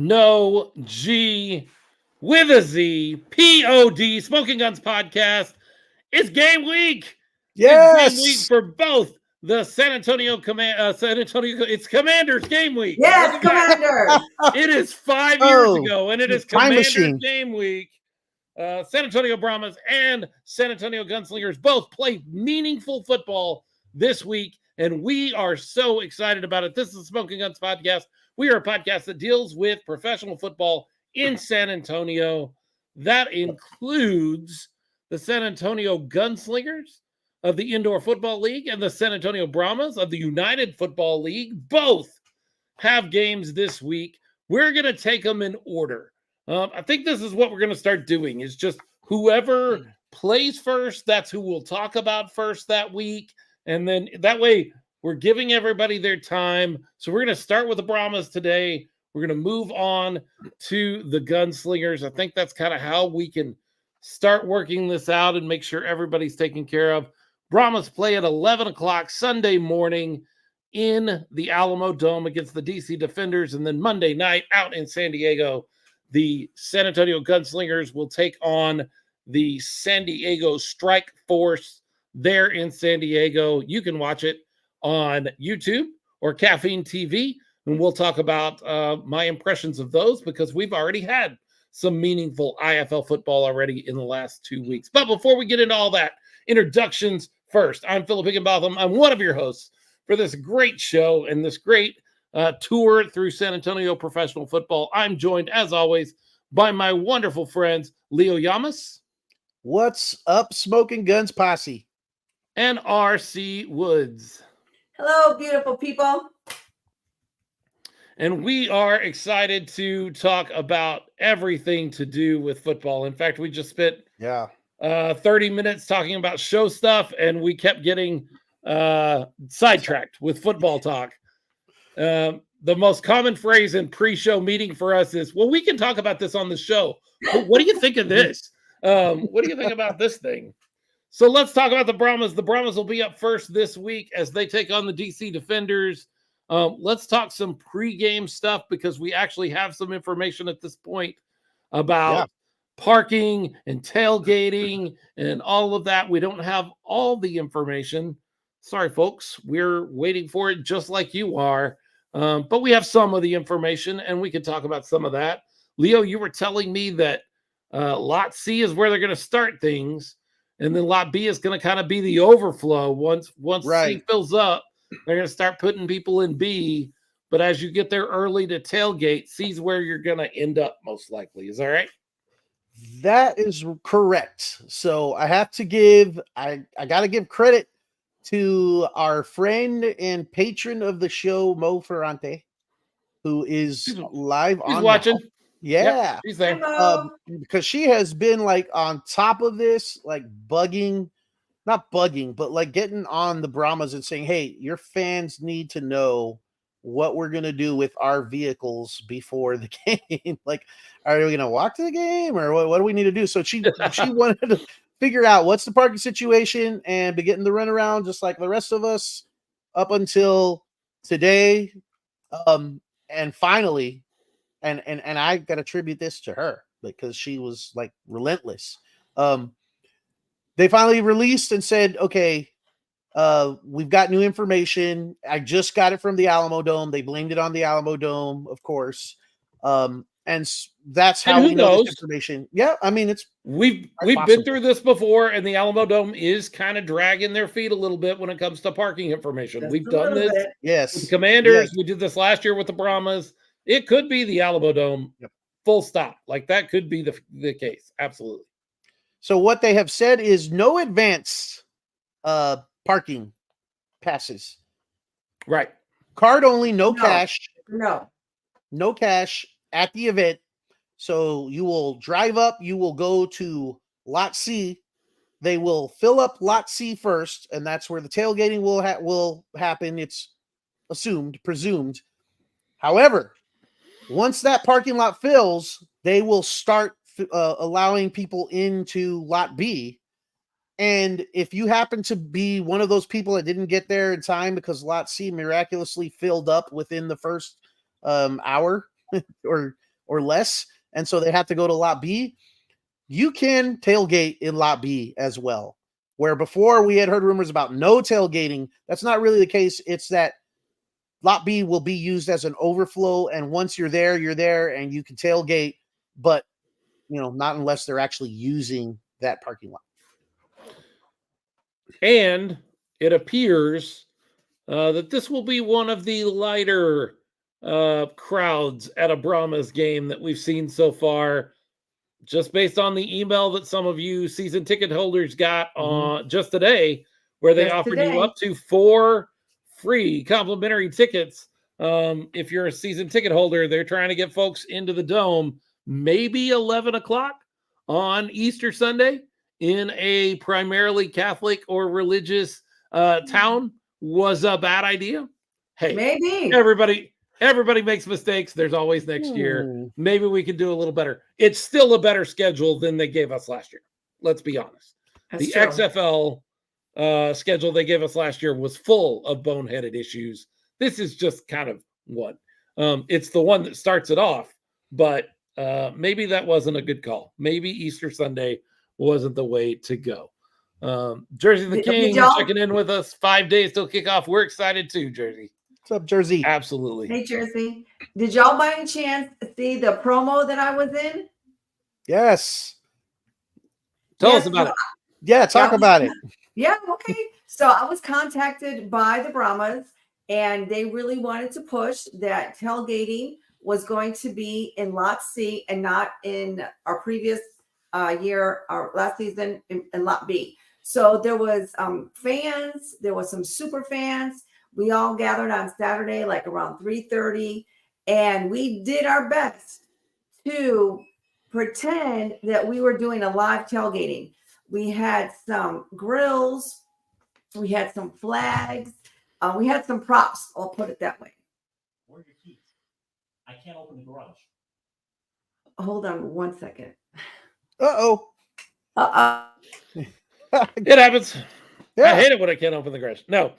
no G with a Z, P-O-D, Smokin Gunz Podcast. It's game week. Yes. It's game week for both the San Antonio it's Commanders game week. Yes, Commanders. It is 5 years ago, and it is Commanders machine. game week. San Antonio Bramhas and San Antonio Gunslingers both play meaningful football this week, and we are so excited about it. This is the Smokin Gunz Podcast. We are a podcast that deals with professional football in San Antonio. That includes the San Antonio Gunslingers of the Indoor Football League and the San Antonio Bramhas of the United Football League. Both have games this week. We're going to take them in order. I think this is what we're going to start doing, is just whoever plays first, that's who we'll talk about first that week. And then that way we're giving everybody their time. So we're going to start with the Bramhas today. We're going to move on to the Gunslingers. I think that's kind of how we can start working this out and make sure everybody's taken care of. Bramhas play at 11 o'clock Sunday morning in the Alamo Dome against the DC Defenders. And then Monday night out in San Diego, the San Antonio Gunslingers will take on the San Diego Strike Force there in San Diego. You can watch it on YouTube or Caffeine TV, and we'll talk about my impressions of those because we've already had some meaningful IFL football already in the last 2 weeks. But before we get into all that, introductions first. I'm Philip Higginbotham. I'm one of your hosts for this great show and this great tour through San Antonio professional football. I'm joined, as always, by my wonderful friends, Leo Yamas. What's up, Smokin Gunz Posse? And R.C. Woods. Hello, beautiful people. And we are excited to talk about everything to do with football. In fact, we just spent 30 minutes talking about show stuff, and we kept getting sidetracked with football talk. The most common phrase in pre-show meeting for us is, well, we can talk about this on the show. But what do you think of this? What do you think about this thing? So let's talk about the Bramhas. The Bramhas will be up first this week as they take on the DC Defenders. Let's talk some pregame stuff because we actually have some information at this point about parking and tailgating and all of that. We don't have all the information. Sorry, folks. We're waiting for it just like you are. But we have some of the information, and we can talk about some of that. Leo, you were telling me that Lot C is where they're going to start things, and then Lot B is going to kind of be the overflow. Once C fills up, they're going to start putting people in B. But as you get there early to tailgate, C's where you're going to end up most likely. Is that right? That is correct. So I have to give, I got to give credit to our friend and patron of the show, Mo Ferrante, who is live on. He's watching. Yeah. Yep, he's there. Because she has been like on top of this, like not bugging, but like getting on the Bramhas and saying, hey, your fans need to know what we're going to do with our vehicles before the game. Like, are we going to walk to the game or what do we need to do? So she wanted to figure out what's the parking situation and be getting the runaround just like the rest of us up until today. And finally, and I got to attribute this to her because she was like relentless. They finally released and said, okay, we've got new information. I just got it from the Alamo Dome. They blamed it on the Alamo Dome, of course. And that's how we know this information. Yeah, I mean, we've been through this before, and the Alamo Dome is kind of dragging their feet a little bit when it comes to parking information. Just we've done this with the Commanders. Yes. We did this last year with the Bramhas. It could be the Alamo Dome, full stop. Like that could be the case. Absolutely. So what they have said is no advance parking passes. Right. Card only, no cash. No cash at the event. So you will drive up, you will go to Lot C. They will fill up Lot C first, and that's where the tailgating will happen. It's presumed. However, once that parking lot fills, they will start allowing people into Lot B. And if you happen to be one of those people that didn't get there in time because Lot C miraculously filled up within the first hour or or less, and so they have to go to Lot B. You can tailgate in Lot B as well. Where before we had heard rumors about no tailgating, that's not really the case. It's that Lot B will be used as an overflow, and once you're there, and you can tailgate, but not unless they're actually using that parking lot. And it appears that this will be one of the lighter crowds at a Bramhas game that we've seen so far, just based on the email that some of you season ticket holders got just today, where they offered you up to 4 free complimentary tickets. If you're a season ticket holder, they're trying to get folks into the dome, maybe 11 o'clock on Easter Sunday in a primarily Catholic or religious town was a bad idea. Hey, maybe everybody makes mistakes. There's always next year. Maybe we can do a little better. It's still a better schedule than they gave us last year. Let's be honest. That's the true. XFL schedule they gave us last year was full of boneheaded issues. This is just kind of one. It's the one that starts it off, but maybe that wasn't a good call. Maybe Easter Sunday wasn't the way to go. Jersey the King checking in with us. 5 days till kickoff. We're excited too, Jersey. What's up, Jersey? Absolutely. Hey, Jersey. Did y'all by any chance see the promo that I was in? Yes. Tell us about it. Yeah, talk about it. Yeah, okay. So I was contacted by the Bramhas, and they really wanted to push that tailgating was going to be in Lot C and not in our previous year, our last season in Lot B. So there was fans, there was some super fans. We all gathered on Saturday, like around 3:30, and we did our best to pretend that we were doing a live tailgating. We had some grills, we had some flags, we had some props. I'll put it that way. Where are your keys? I can't open the garage. Hold on 1 second. Uh-oh. It happens. Yeah. I hate it when I can't open the garage. No.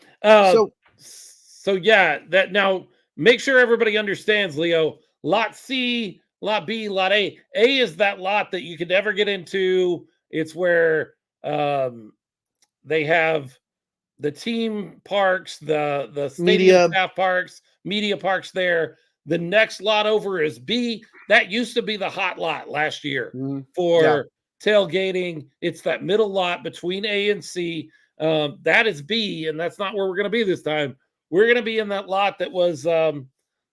So yeah, that now make sure everybody understands, Leo. Lot C, Lot B, Lot A. A is that lot that you could never get into. It's where they have the team parks, the stadium staff parks, media parks there. The next lot over is B. That used to be the hot lot last year for tailgating. It's that middle lot between A and C. That is B, and that's not where we're going to be this time. We're going to be in that lot that was a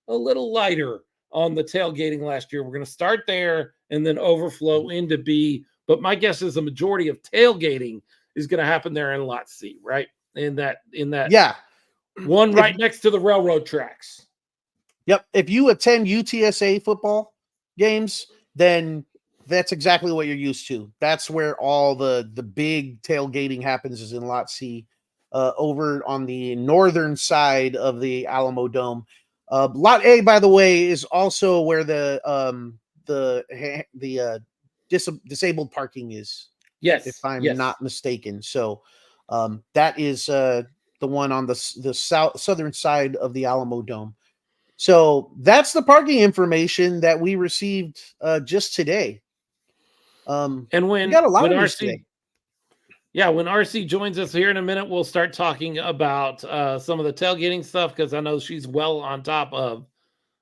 little lighter on the tailgating last year. We're going to start there and then overflow into B. But my guess is the majority of tailgating is going to happen there in Lot C, right? In that one right next to the railroad tracks. Yep. If you attend UTSA football games, then that's exactly what you're used to. That's where all the big tailgating happens, is in Lot C, over on the northern side of the Alamo Dome. Lot A, by the way, is also where the disabled parking is. Yes, if I'm not mistaken. So that is the one on the southern side of the Alamo Dome. So that's the parking information that we received just today. And when we got a lot of RC, today. When RC joins us here in a minute, we'll start talking about some of the tailgating stuff, because I know she's well on top of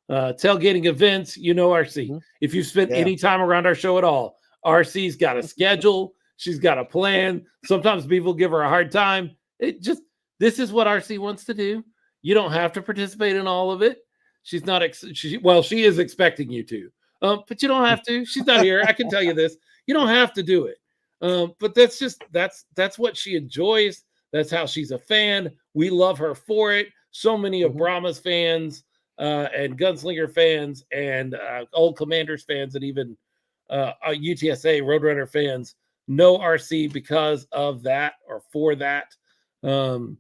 tailgating events. You know, RC, if you've spent any time around our show at all, RC's got a schedule. She's got a plan. Sometimes people give her a hard time. This is what RC wants to do. You don't have to participate in all of it. She's not. She is expecting you to, but you don't have to. She's not here. I can tell you this. You don't have to do it. But that's what she enjoys. That's how she's a fan. We love her for it. So many of Bramhas fans and Gunslinger fans and old Commanders fans and even UTSA Roadrunner fans know RC because of that or for that. And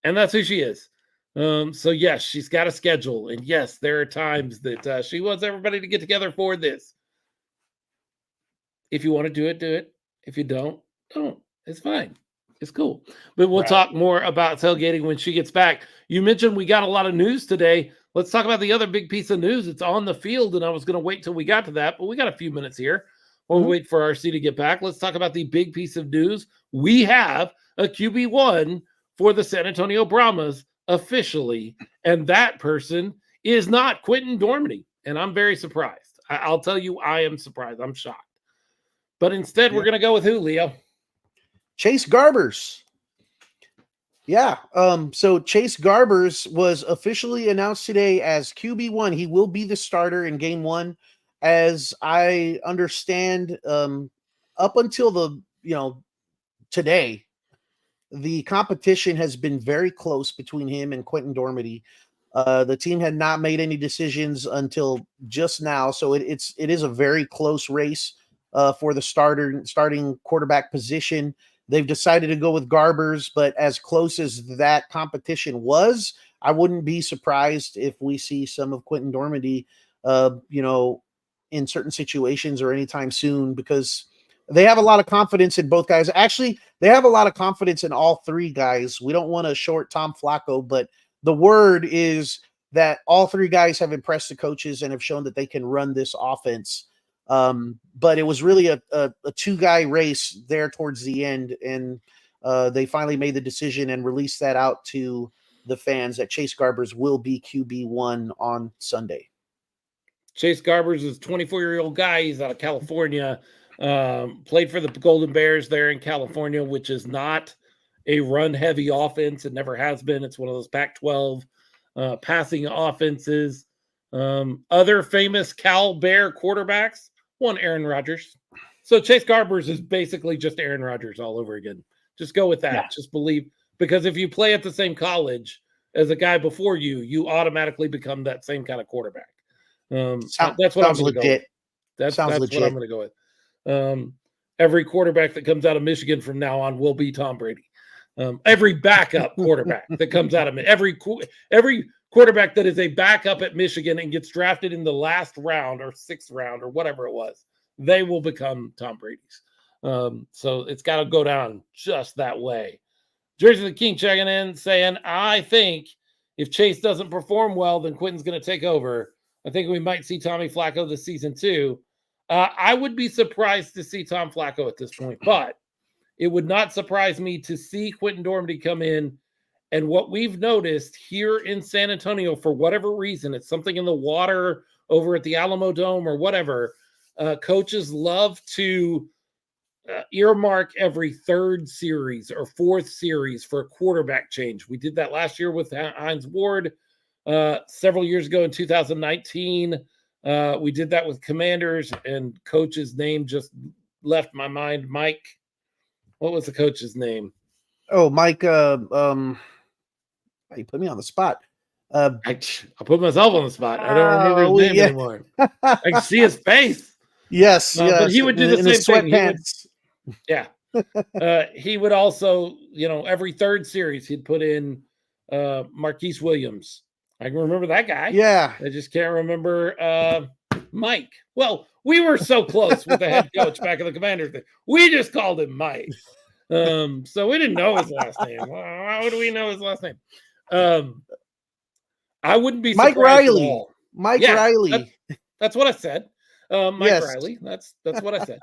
that's who she is. So yes, she's got a schedule, and yes, there are times that she wants everybody to get together for this. If you want to do it, do it. If you don't. It's fine. It's cool. But we'll talk more about tailgating when she gets back. You mentioned we got a lot of news today. Let's talk about the other big piece of news. It's on the field, and I was going to wait till we got to that, but we got a few minutes here. We'll wait for RC to get back. Let's talk about the big piece of news. We have a QB1 for the San Antonio Bramhas officially, and that person is not Quentin Dormady, and I'm very surprised. I'll tell you, I am surprised. I'm shocked. But instead, we're going to go with who, Leo? Chase Garbers. Yeah. So Chase Garbers was officially announced today as QB1. He will be the starter in game 1. As I understand, up until today, the competition has been very close between him and Quentin Dormady. The team had not made any decisions until just now, so it is a very close race for the starting quarterback position. They've decided to go with Garbers, but as close as that competition was, I wouldn't be surprised if we see some of Quentin Dormady, in certain situations or anytime soon, because they have a lot of confidence in both guys. Actually, they have a lot of confidence in all three guys. We don't want to short Tom Flacco, but the word is that all three guys have impressed the coaches and have shown that they can run this offense. But it was really a two-guy race there towards the end, and they finally made the decision and released that out to the fans that Chase Garbers will be QB1 on Sunday. Chase Garbers is a 24-year-old guy. He's out of California. Played for the Golden Bears there in California, which is not a run-heavy offense. It never has been. It's one of those Pac-12 passing offenses. Other famous Cal Bear quarterbacks, one Aaron Rodgers. So Chase Garbers is basically just Aaron Rodgers all over again. Just go with that. Yeah. Just believe, because if you play at the same college as a guy before you, you automatically become that same kind of quarterback. That's what I'm going to go with. That's what I'm going to go with. Every quarterback that comes out of Michigan from now on will be Tom Brady. Every backup quarterback that comes out of every quarterback that is a backup at Michigan and gets drafted in the last round or 6th round or whatever it was, they will become Tom Brady's. So it's got to go down just that way. Jersey the King checking in saying, I think if Chase doesn't perform well, then Quentin's going to take over. I think we might see Tommy Flacco this season too. I would be surprised to see Tom Flacco at this point, but it would not surprise me to see Quentin Dormady come in. And what we've noticed here in San Antonio, for whatever reason, it's something in the water over at the Alamo Dome or whatever, coaches love to earmark every 3rd series or 4th series for a quarterback change. We did that last year with Hines Ward. Several years ago in 2019, we did that with Commanders, and coach's name just left my mind. Mike, what was the coach's name? Oh, Mike. You put me on the spot. I put myself on the spot. I don't remember his name anymore. I can see his face. Yes, yes. But he would do the same thing. He would also, every 3rd series, he'd put in Marquise Williams. I can remember that guy. Yeah. I just can't remember Mike. Well, we were so close with the head coach back in the Commanders thing. We just called him Mike. So we didn't know his last name. How do we know his last name? I wouldn't be surprised. Mike Riley. Mike Riley. That's what I said. Mike Riley. That's what I said.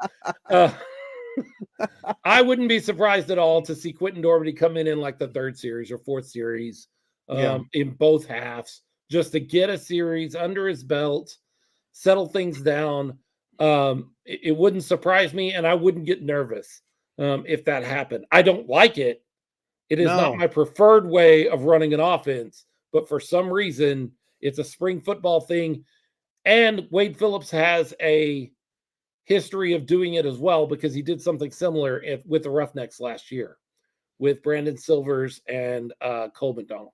I wouldn't be surprised at all to see Quentin Dormady come in like the 3rd series or 4th series in both halves, just to get a series under his belt, settle things down. It wouldn't surprise me, and I wouldn't get nervous if that happened. I don't like it. It is not my preferred way of running an offense, but for some reason, it's a spring football thing. And Wade Phillips has a history of doing it as well, because he did something similar with the Roughnecks last year with Brandon Silvers and Cole McDonald.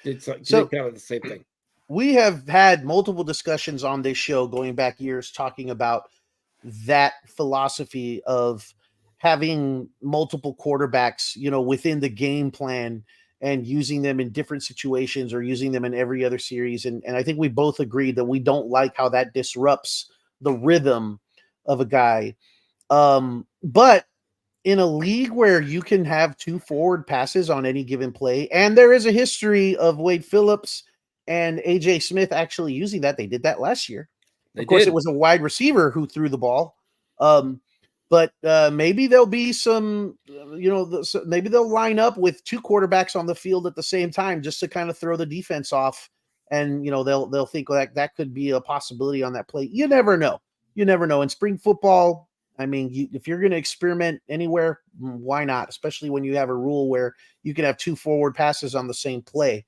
It's kind of the same thing. We have had multiple discussions on this show going back years talking about that philosophy of having multiple quarterbacks, within the game plan and using them in different situations or using them in every other series. And I think we both agree that we don't like how that disrupts the rhythm of a guy. But in a league where you can have 2 forward passes on any given play, and there is a history of Wade Phillips and AJ Smith actually using that. They did that last year. Of course, it was a wide receiver who threw the ball. But maybe there'll be some, maybe they'll line up with 2 quarterbacks on the field at the same time just to kind of throw the defense off. And, they'll think that could be a possibility on that play. You never know. In spring football, I mean, if you're going to experiment anywhere, why not? Especially when you have a rule where you can have 2 forward passes on the same play.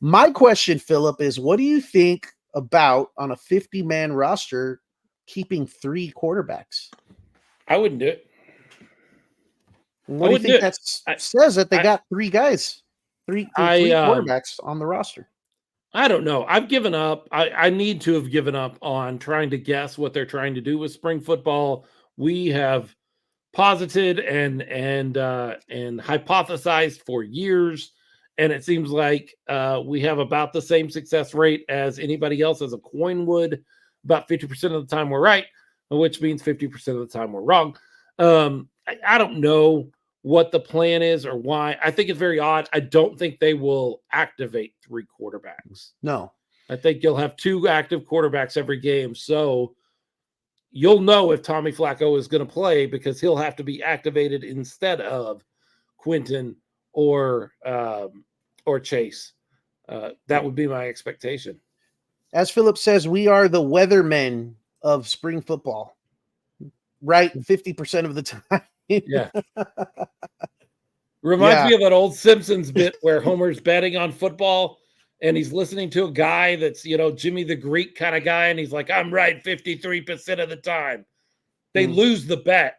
My question, Philip, is what do you think about on a 50-man roster keeping 3 quarterbacks? I wouldn't do it. What do you think that says that they got 3 guys, three quarterbacks on the roster? I don't know. I've given up. I need to have given up on trying to guess what they're trying to do with spring football. We have posited and hypothesized for years, and it seems like we have about the same success rate as anybody else as a coin would. About 50% of the time we're right, which means 50% of the time we're wrong. I don't know what the plan is or why. I think it's very odd. I don't think they will activate 3 quarterbacks. No. I think you'll have 2 active quarterbacks every game. So you'll know if Tommy Flacco is going to play because he'll have to be activated instead of Quentin or Chase. That would be my expectation. As Philip says, we are the weathermen of spring football. Right 50% of the time. Yeah. Reminds me of that old Simpsons bit where Homer's betting on football and he's listening to a guy that's, Jimmy the Greek kind of guy. And he's like, I'm right 53% of the time. They lose the bet.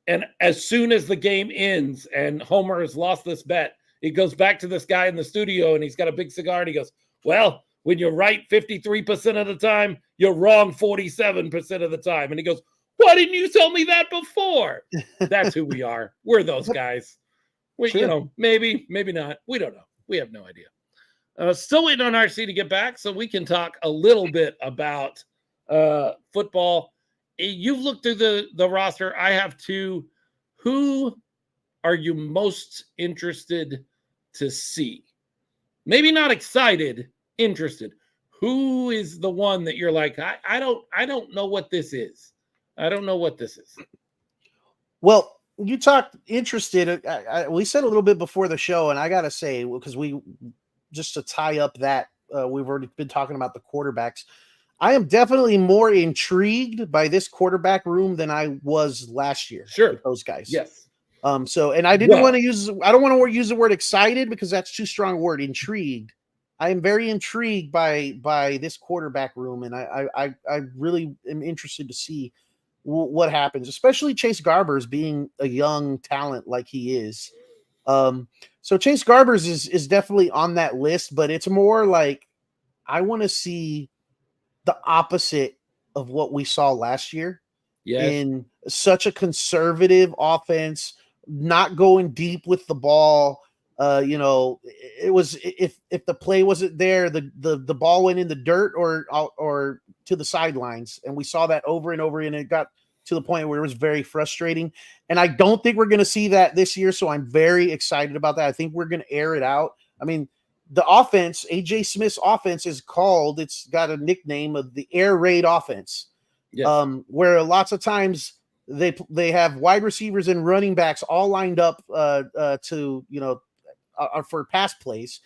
And as soon as the game ends and Homer has lost this bet, he goes back to this guy in the studio and he's got a big cigar and he goes, well, when you're right 53% of the time, you're wrong 47% of the time. And he goes, why didn't you tell me that before? That's who we are. We're those guys. We, maybe not. We don't know. We have no idea. Still waiting on RC to get back so we can talk a little bit about football. You've looked through the roster. I have 2. Who are you most interested to see? Maybe not excited, interested. Who is the one that you're like, I don't know what this is. I don't know what this is. Well, you talked interested. We said a little bit before the show, and I got to say, because just to tie up that, we've already been talking about the quarterbacks. I am definitely more intrigued by this quarterback room than I was last year. Sure. With those guys. Yes. And I didn't want to I don't want to use the word excited because that's too strong a word. Intrigued. I am very intrigued by this quarterback room, and I really am interested to see what happens, especially Chase Garbers being a young talent like he is. So Chase Garbers is definitely on that list, but it's more like I want to see the opposite of what we saw last year. Yes. In such a conservative offense, not going deep with the ball. It was if the play wasn't there, the ball went in the dirt or to the sidelines, and we saw that over and over, and it got to the point where it was very frustrating. And I don't think we're going to see that this year, so I'm very excited about that. I think we're going to air it out. I mean, the offense, AJ Smith's offense it's got a nickname of the air raid offense. Yes. Where lots of times they have wide receivers and running backs all lined up to for pass plays.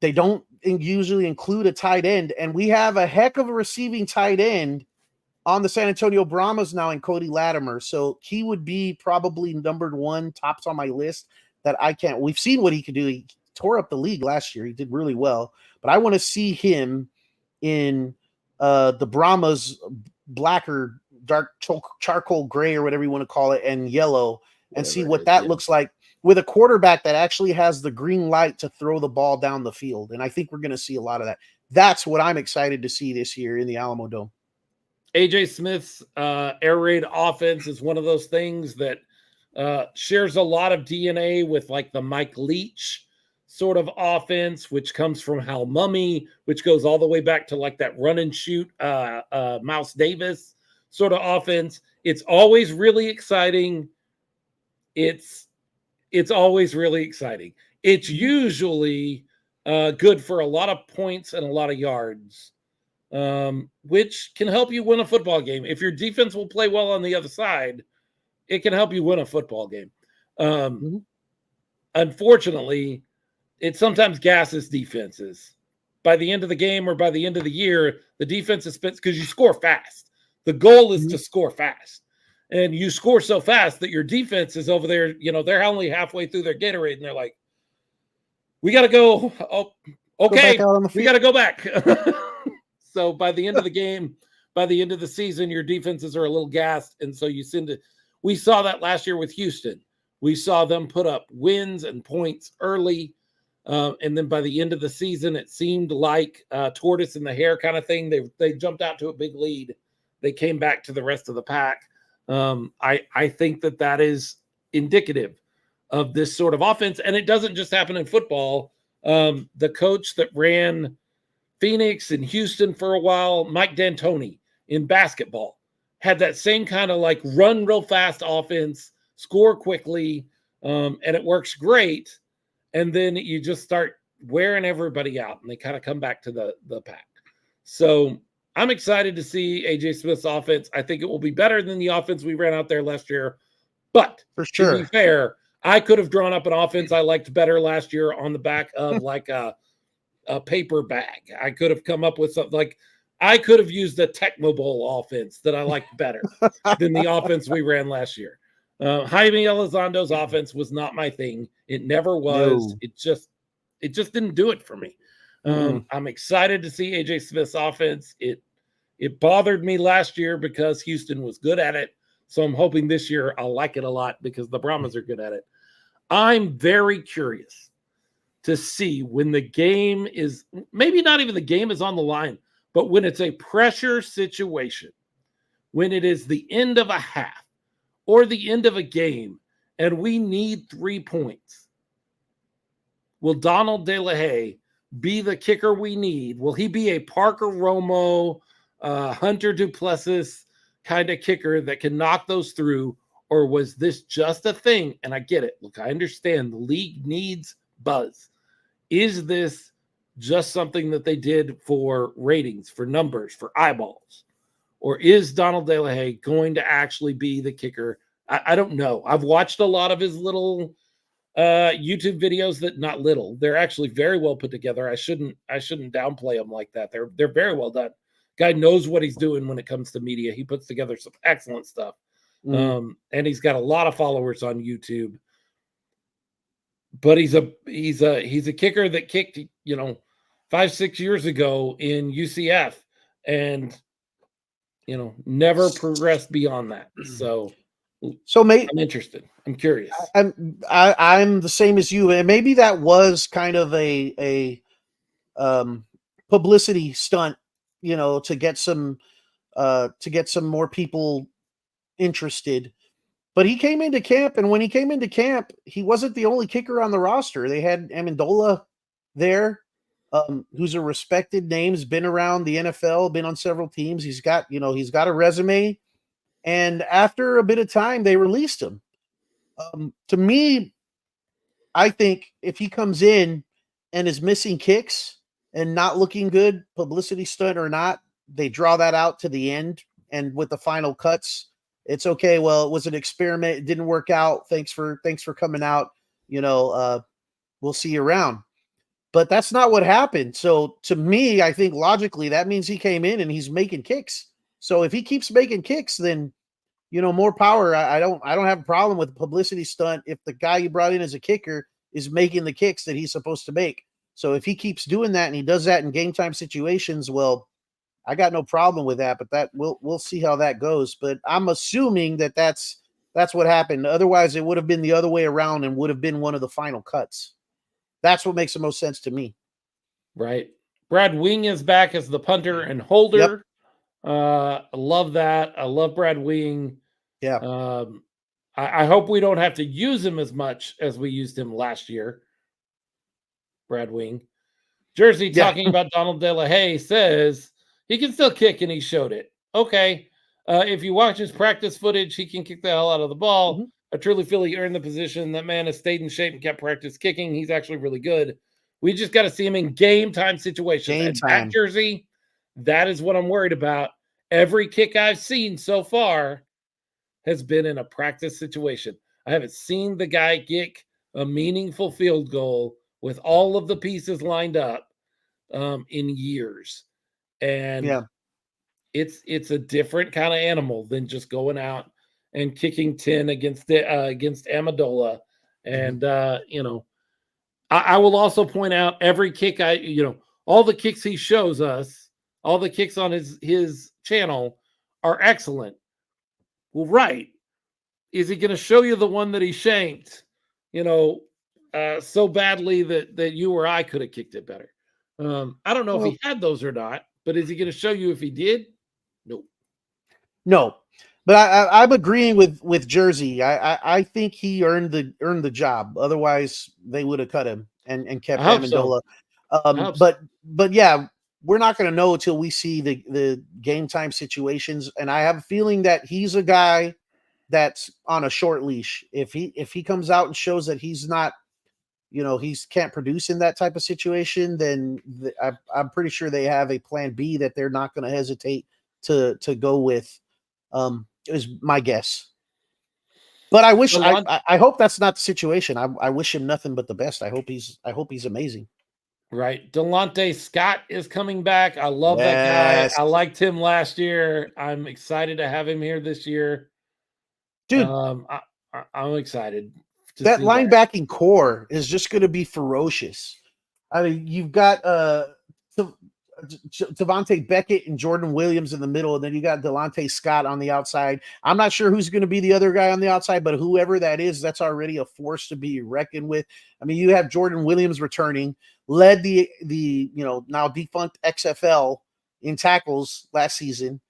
They don't usually include a tight end, and we have a heck of a receiving tight end on the San Antonio Bramhas now in Cody Latimer. So he would be probably number 1 tops on my list that I can't. We've seen what he could do. He tore up the league last year. He did really well, but I want to see him in the Brahmas black or dark charcoal gray or whatever you want to call it and yellow and see what that looks like with a quarterback that actually has the green light to throw the ball down the field. And I think we're going to see a lot of that. That's what I'm excited to see this year in the Alamo Dome. AJ Smith's air raid offense is one of those things that shares a lot of DNA with like the Mike Leach sort of offense, which comes from Hal Mummy, which goes all the way back to like that run and shoot Mouse Davis sort of offense. It's always really exciting it's always really exciting. It's usually good for a lot of points and a lot of yards, which can help you win a football game. If your defense will play well on the other side, it can help you win a football game. Unfortunately, it sometimes gasses defenses. By the end of the game or by the end of the year, the defense is spent because you score fast. The goal is to score fast. And you score so fast that your defense is over there, they're only halfway through their Gatorade and they're like, we got to go. Oh, okay, we got to go back. So by the end of the game, by the end of the season, your defenses are a little gassed. And so we saw that last year with Houston. We saw them put up wins and points early. And then by the end of the season, it seemed like tortoise in the hare kind of thing. They jumped out to a big lead. They came back to the rest of the pack. I think that is indicative of this sort of offense. And it doesn't just happen in football. The coach that ran Phoenix and Houston for a while, Mike D'Antoni, in basketball, had that same kind of like run real fast offense, score quickly, and it works great. And then you just start wearing everybody out, and they kind of come back to the pack. So I'm excited to see A.J. Smith's offense. I think it will be better than the offense we ran out there last year. But for sure, to be fair, I could have drawn up an offense I liked better last year on the back of like a paper bag. I could have come up with something like I could have used a Tecmo Bowl offense that I liked better than the offense we ran last year. Jaime Elizondo's offense was not my thing. It never was. No. It just didn't do it for me. I'm excited to see AJ Smith's offense. It bothered me last year because Houston was good at it. So I'm hoping this year I'll like it a lot because the Bramhas are good at it. I'm very curious to see when the game is, maybe not even the game is on the line, but when it's a pressure situation, when it is the end of a half or the end of a game, and we need 3 points. Will Donald De La Haye be the kicker we need? Will he be a Parker Romo, Hunter Duplessis kind of kicker that can knock those through? Or was this just a thing? And I get it. Look, I understand the league needs buzz. Is this just something that they did for ratings, for numbers, for eyeballs? Or is Donald De La Haye going to actually be the kicker? I don't know. I've watched a lot of his little YouTube videos that not little. They're actually very well put together. I shouldn't downplay them like that. They're very well done. Guy knows what he's doing when it comes to media. He puts together some excellent stuff. And he's got a lot of followers on YouTube. But he's a kicker that kicked, 5-6 years ago in UCF and never progressed beyond that. So I'm interested. I'm curious. I'm the same as you, and maybe that was kind of a publicity stunt, to get some more people interested. But he came into camp, and when he came into camp, he wasn't the only kicker on the roster. They had Amendola there, who's a respected name, has been around the NFL, been on several teams. He's got a resume. And after a bit of time, they released him. To me, I think if he comes in and is missing kicks and not looking good, publicity stunt or not, they draw that out to the end. And with the final cuts, it's okay. Well, it was an experiment. It didn't work out. Thanks for coming out. We'll see you around. But that's not what happened. So to me, I think logically that means he came in and he's making kicks. So if he keeps making kicks, then more power. I don't have a problem with the publicity stunt if the guy you brought in as a kicker is making the kicks that he's supposed to make. So if he keeps doing that and he does that in game time situations, well, I got no problem with that. But that we'll see how that goes. But I'm assuming that's what happened. Otherwise, it would have been the other way around and would have been one of the final cuts. That's what makes the most sense to me. Right. Brad Wing is back as the punter and holder. Yep. I love that. I love Brad Wing. Yeah. I hope we don't have to use him as much as we used him last year. Brad Wing. Jersey talking about Donald De La Haye says he can still kick and he showed it. Okay. If you watch his practice footage, he can kick the hell out of the ball. I truly feel he earned the position. That man has stayed in shape and kept practice kicking. He's actually really good. We just got to see him in game time situations. Game And time. that jersey, that is what I'm worried about. Every kick I've seen so far has been in a practice situation. I haven't seen the guy kick a meaningful field goal with all of the pieces lined up in years. And Yeah. it's a different kind of animal than just going out and kicking 10 against Amendola. And I will also point out every kick all the kicks he shows us, all the kicks on his channel are excellent. Well, right. Is he going to show you the one that he shanked, so badly that you or I could have kicked it better? I don't know if he had those or not, but is he going to show you if he did? No. But I'm agreeing with Jersey. I think he earned the job. Otherwise, they would have cut him and kept Amendola. But yeah, we're not going to know until we see the game time situations. And I have a feeling that he's a guy that's on a short leash. If he comes out and shows that he's not, he can't produce in that type of situation, then I'm pretty sure they have a plan B that they're not going to hesitate to go with. Is my guess. But I wish I hope that's not the situation. I wish him nothing but the best. I hope he's amazing. Right. Delonte Scott is coming back. I love that guy. I liked him last year. I'm excited to have him here this year. Dude, I'm excited. That linebacking core is just going to be ferocious. I mean, you've got Devontae Beckett and Jordan Williams in the middle, and then you got Delonte Scott on the outside. I'm not sure who's going to be the other guy on the outside, but whoever that is, that's already a force to be reckoned with. I mean, you have Jordan Williams returning, led the now defunct XFL in tackles last season,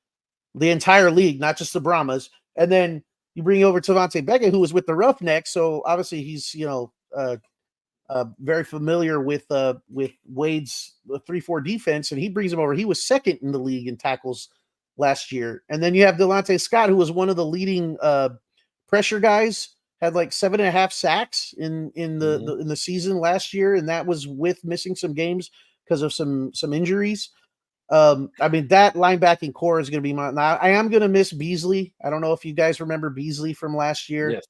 the entire league, not just the Bramhas. And then you bring over Devontae Beckett, who was with the Roughnecks, so obviously he's very familiar with Wade's 3-4 defense, and he brings him over. He was second in the league in tackles last year. And then you have Delonte Scott, who was one of the leading pressure guys, had like 7.5 sacks in the season last year, and that was with missing some games because of some injuries. I mean, that linebacking core is going to be now. I am going to miss Beasley. I don't know if you guys remember Beasley from last year.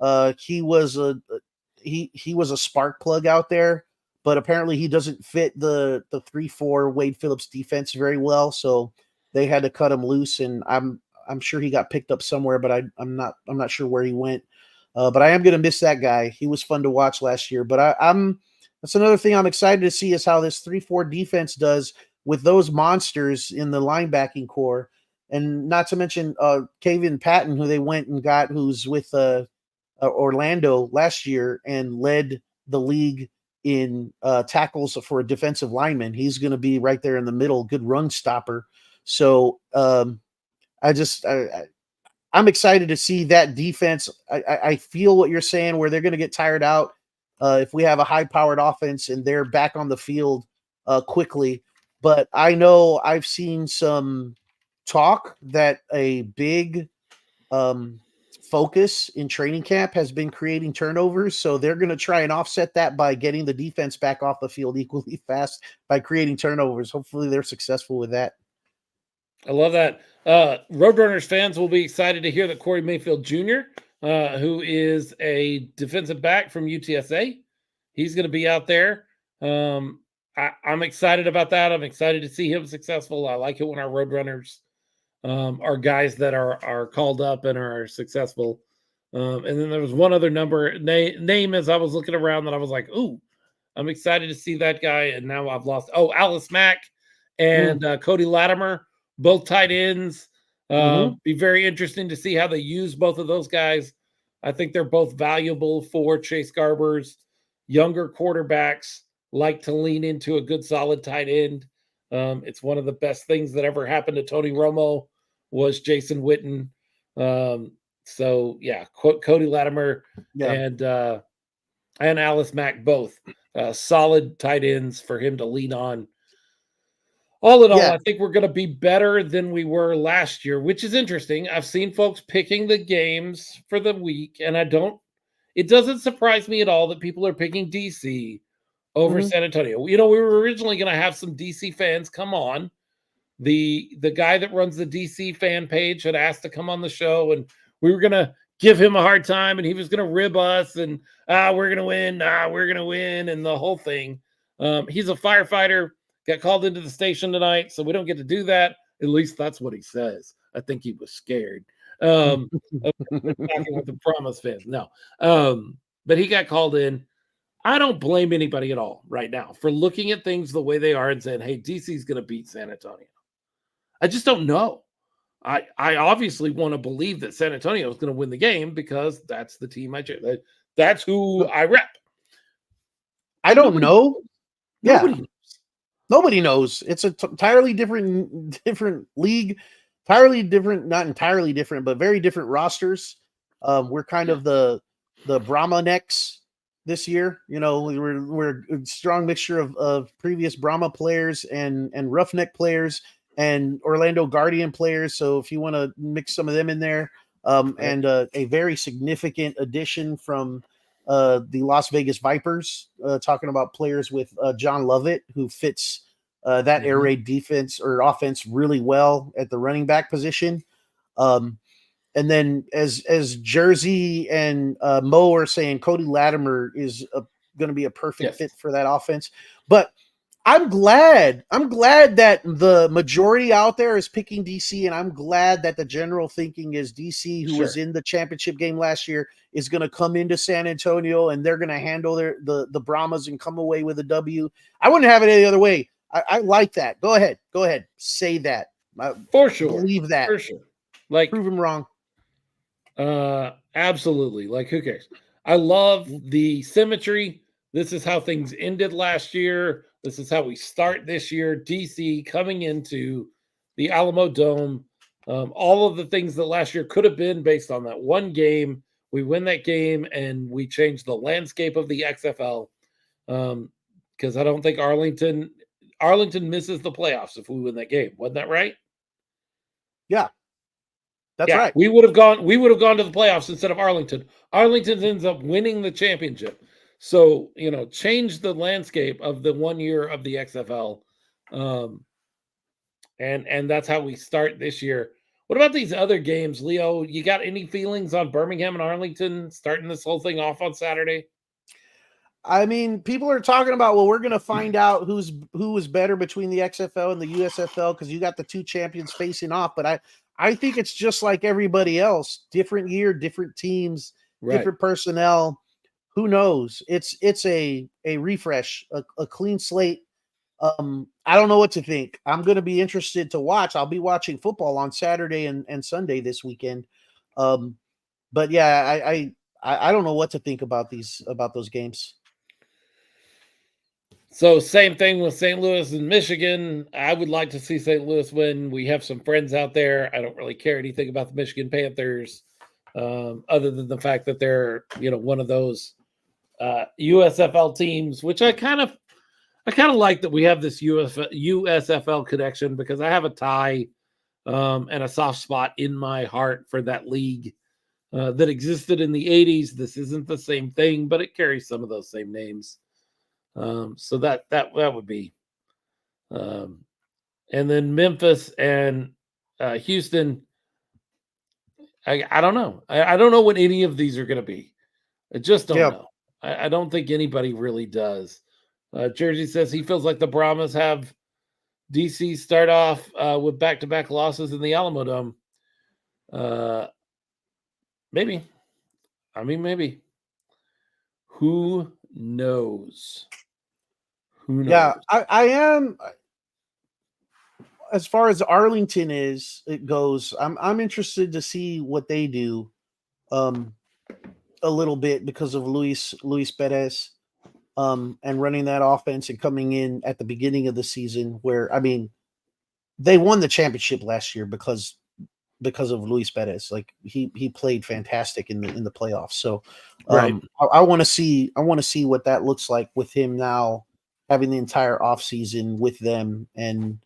Yes. He was a spark plug out there, but apparently he doesn't fit the 3-4 Wade Phillips defense very well, so they had to cut him loose. And I'm sure he got picked up somewhere, but I'm not sure where he went. But I am going to miss that guy. He was fun to watch last year. But that's another thing I'm excited to see is how this 3-4 defense does with those monsters in the linebacking core, and not to mention Kevin Patton, who they went and got, who's with Orlando last year and led the league in tackles for a defensive lineman. He's going to be right there in the middle, good run stopper. So I'm excited to see that defense. I feel what you're saying, where they're going to get tired out if we have a high-powered offense and they're back on the field quickly. But I know I've seen some talk that a big focus in training camp has been creating turnovers. So they're going to try and offset that by getting the defense back off the field equally fast by creating turnovers. Hopefully they're successful with that. I love that. Roadrunners fans will be excited to hear that Corey Mayfield Jr., who is a defensive back from UTSA, he's going to be out there. I'm excited about that. I'm excited to see him successful. I like it when our Roadrunners are guys that are called up and are successful. And then there was one other name as I was looking around that I was like, ooh, I'm excited to see that guy. And now I've lost. Oh, Alice Mack and Cody Latimer, both tight ends. Be very interesting to see how they use both of those guys. I think they're both valuable for Chase Garber's younger quarterbacks. Like to lean into a good solid tight end. It's one of the best things that ever happened to Tony Romo was Jason Witten. So yeah, Cody Latimer and Alice Mack, both solid tight ends for him to lean on. all in all, Yeah. I think we're going to be better than we were last year, which is interesting. I've seen folks picking the games for the week, and it doesn't surprise me at all that people are picking DC over Mhm. San Antonio. We were originally going to have some DC fans come on. The guy that runs the DC fan page had asked to come on the show, and we were going to give him a hard time, and he was going to rib us, and we're going to win, we're going to win, and the whole thing. He's a firefighter, got called into the station tonight, so we don't get to do that. At least that's what he says. I think he was scared. Of talking with the Bramhas fans. No. But he got called in. I don't blame anybody at all right now for looking at things the way they are and saying, hey, DC's going to beat San Antonio. I just don't know. I obviously want to believe that San Antonio is going to win the game because that's the team I cheer. That's who I rep. I don't know. Yeah. Nobody knows. Nobody knows. It's a entirely different league, entirely different, not entirely different, but very different rosters. We're kind of the Brahma necks this year. We're a strong mixture of previous Brahma players and Roughneck players and Orlando Guardian players. So if you want to mix some of them in there, and a very significant addition from the Las Vegas Vipers, talking about players with John Lovett, who fits that air raid defense or offense really well at the running back position. And then as Jersey and Mo are saying, Cody Latimer is going to be a perfect fit for that offense. But I'm glad that the majority out there is picking DC, and I'm glad that the general thinking is DC, who was in the championship game last year, is going to come into San Antonio and they're going to handle the Brahmas and come away with a W. I wouldn't have it any other way. I like that. Go ahead. Say that. For sure. Believe that. For sure. Like, prove him wrong. Absolutely. Like, who cares? I love the symmetry. This is how things ended last year. This is how we start this year. DC coming into the Alamo Dome. All of the things that last year could have been based on that one game. We win that game and we change the landscape of the XFL. Because I don't think Arlington misses the playoffs if we win that game. Wasn't that right? Yeah. That's right. We would have gone to the playoffs instead of Arlington. Arlington ends up winning the championship. So, change the landscape of the 1 year of the XFL. And that's how we start this year. What about these other games, Leo? You got any feelings on Birmingham and Arlington starting this whole thing off on Saturday? I mean, people are talking about, well, we're going to find out who is better between the XFL and the USFL because you got the two champions facing off. But I think it's just like everybody else. Different year, different teams, different personnel. Who knows? It's a refresh, a clean slate. I don't know what to think. I'm going to be interested to watch. I'll be watching football on Saturday and Sunday this weekend. But yeah, I don't know what to think about those games. So same thing with St. Louis and Michigan. I would like to see St. Louis win. We have some friends out there. I don't really care anything about the Michigan Panthers, other than the fact that they're one of those USFL teams, which I kind of like that we have this USFL connection because I have a tie and a soft spot in my heart for that league that existed in the 80s. This isn't the same thing, but it carries some of those same names. So that would be, and then Memphis and Houston. I don't know. I don't know what any of these are going to be. I just don't know. I don't think anybody really does. Jersey says he feels like the Brahmas have DC start off with back-to-back losses in the Alamo Dome. Maybe. I mean, maybe. Who knows? Who knows? Yeah, I am. As far as Arlington goes, I'm interested to see what they do, a little bit because of Luis Perez, and running that offense and coming in at the beginning of the season where, I mean, they won the championship last year because of Luis Perez. Like he played fantastic in the playoffs. So I want to see what that looks like with him now having the entire offseason with them and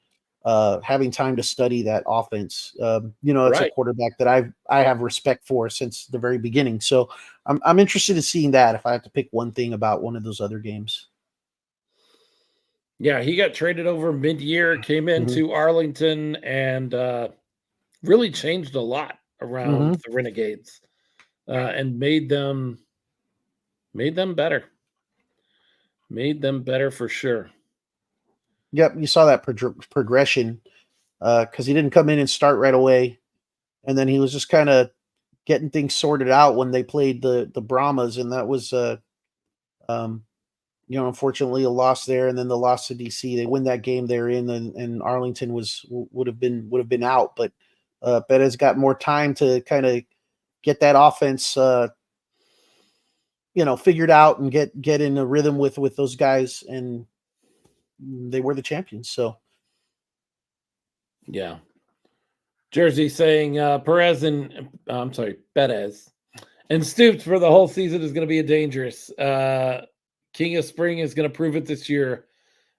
having time to study that offense. It's a Right. quarterback that I have respect for since the very beginning. So I'm interested in seeing that if I have to pick one thing about one of those other games. Yeah, he got traded over mid-year, came Mm-hmm. into Arlington, and really changed a lot around the Renegades, and made them better. Made them better for sure. Yep, you saw that progression because he didn't come in and start right away, and then he was just kind of getting things sorted out when they played the Brahmas, and that was unfortunately a loss there, and then the loss to DC. They win that game they're in, and Arlington would have been out, but Bettis got more time to kind of get that offense figured out and get in a rhythm with those guys, and they were the champions. So yeah. Jersey saying Bettis and Stoops for the whole season is going to be a dangerous. King of Spring is going to prove it this year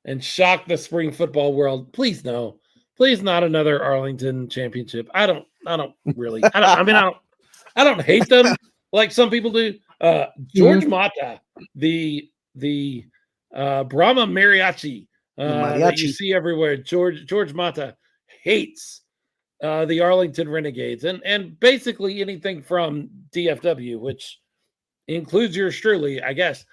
and shock the spring football world. Please no. Please not another Arlington championship. I don't hate them like some people do. George Mata, the Brahma mariachi that you see everywhere. George Mata hates the Arlington Renegades and basically anything from DFW, which includes yours truly, I guess.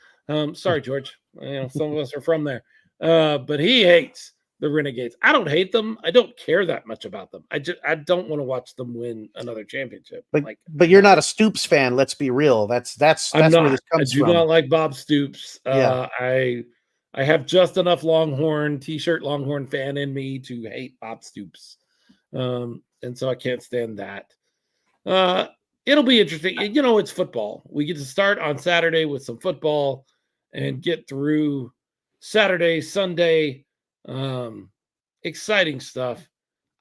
Sorry, George. Some of us are from there, but he hates the Renegades. I don't hate them. I don't care that much about them. I don't want to watch them win another championship. But you're not a Stoops fan. Let's be real. That's where this comes from. I do not like Bob Stoops. I have just enough T-shirt Longhorn fan in me to hate Bob Stoops. And so I can't stand that. It'll be interesting. It's football. We get to start on Saturday with some football and get through Saturday, Sunday. Exciting stuff.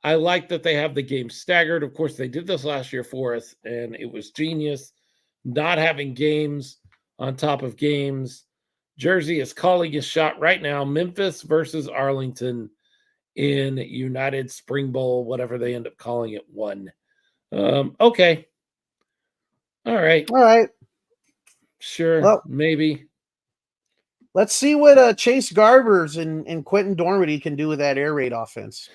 I like that they have the game staggered. Of course, they did this last year for us, and it was genius not having games on top of games. Jersey is calling his shot right now. Memphis versus Arlington in United Spring Bowl, whatever they end up calling it, 1. Okay. All right. Sure. Well, maybe. Let's see what Chase Garbers and Quentin Dormady can do with that air raid offense.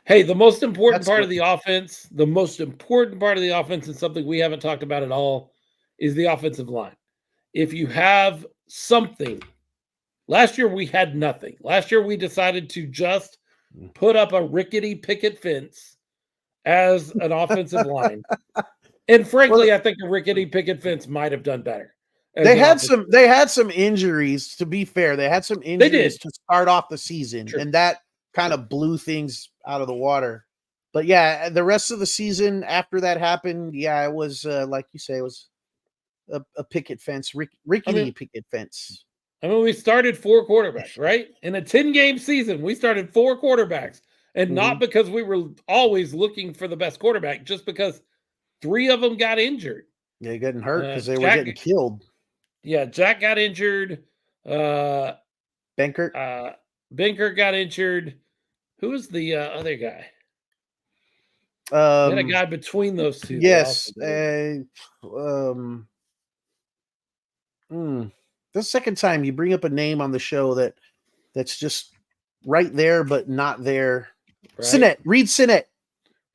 Hey, the most important part of the offense, and something we haven't talked about at all, is the offensive line. If you have something, last year we had nothing. Last year we decided to just put up a rickety picket fence as an offensive line. And frankly, I think a rickety picket fence might have done better. They had some injuries, to be fair. They had some injuries to start off the season, and that kind of blew things out of the water. But yeah, the rest of the season after that happened, it was like you say, it was a picket fence, rickety picket fence. We started 4 quarterbacks, right? In a 10-game season, we started 4 quarterbacks, and not because we were always looking for the best quarterback, just because 3 of them got injured. They getting hurt because they were getting killed. Yeah, Jack got injured. Benkert got injured. Who was the other guy? We had a guy between those two. Yes. The second time you bring up a name on the show that's just right there but not there. Right? Reed Sinnett.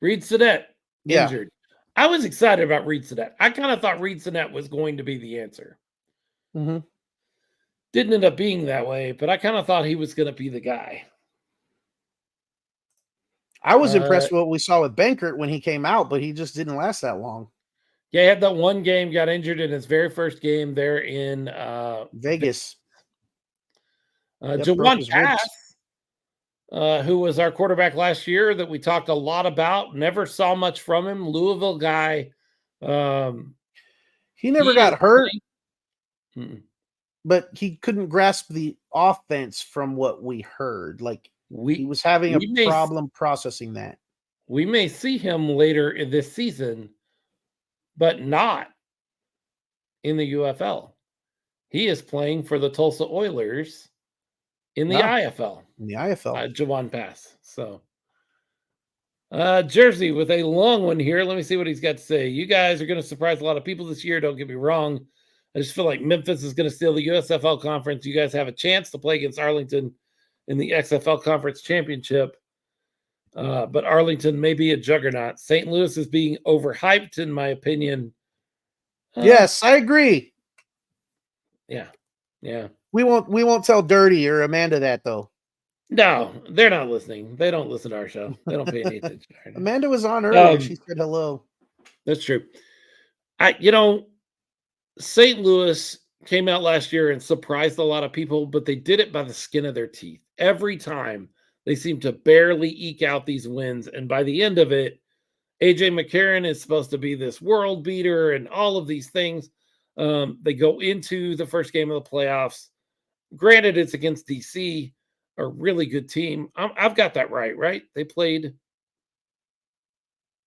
Injured. I was excited about Reed Sinnett. I kind of thought Reed Sinnett was going to be the answer. Didn't end up being that way, but I kind of thought he was going to be the guy. I was impressed with what we saw with Benkert when he came out, but he just didn't last that long. Yeah, he had that one game, got injured in his very first game there in Vegas. Jawan Pass, who was our quarterback last year that we talked a lot about, never saw much from him. Louisville guy. He never got hurt. But he couldn't grasp the offense from what we heard. He was having a problem processing that. We may see him later in this season, but not in the UFL. He is playing for the Tulsa Oilers in the IFL. In the IFL. Jawan Pass. So Jersey with a long one here. Let me see what he's got to say. You guys are going to surprise a lot of people this year. Don't get me wrong. I just feel like Memphis is going to steal the USFL conference. You guys have a chance to play against Arlington in the XFL conference championship. But Arlington may be a juggernaut. St. Louis is being overhyped, in my opinion. Yes, I agree. Yeah. We won't tell Dirty or Amanda that though. No, they're not listening. They don't listen to our show. They don't pay any attention. Amanda was on earlier. She said hello. That's true. St. Louis came out last year and surprised a lot of people, but they did it by the skin of their teeth. Every time they seem to barely eke out these wins. And by the end of it, AJ McCarron is supposed to be this world beater and all of these things. They go into the first game of the playoffs. Granted, it's against DC, a really good team. I've got that right? They played,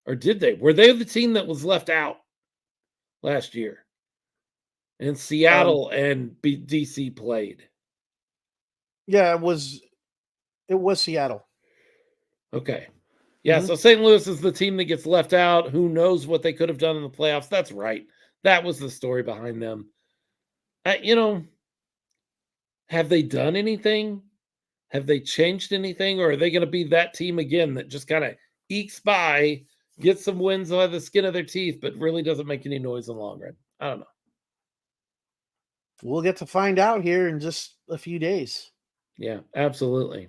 or did they? Were they the team that was left out last year? And Seattle and DC played. Yeah, it was Seattle. Okay. Yeah, So St. Louis is the team that gets left out. Who knows what they could have done in the playoffs? That's right. That was the story behind them. Have they done anything? Have they changed anything? Or are they going to be that team again that just kind of ekes by, gets some wins by the skin of their teeth, but really doesn't make any noise in the long run? I don't know. We'll get to find out here in just a few days. Yeah, absolutely.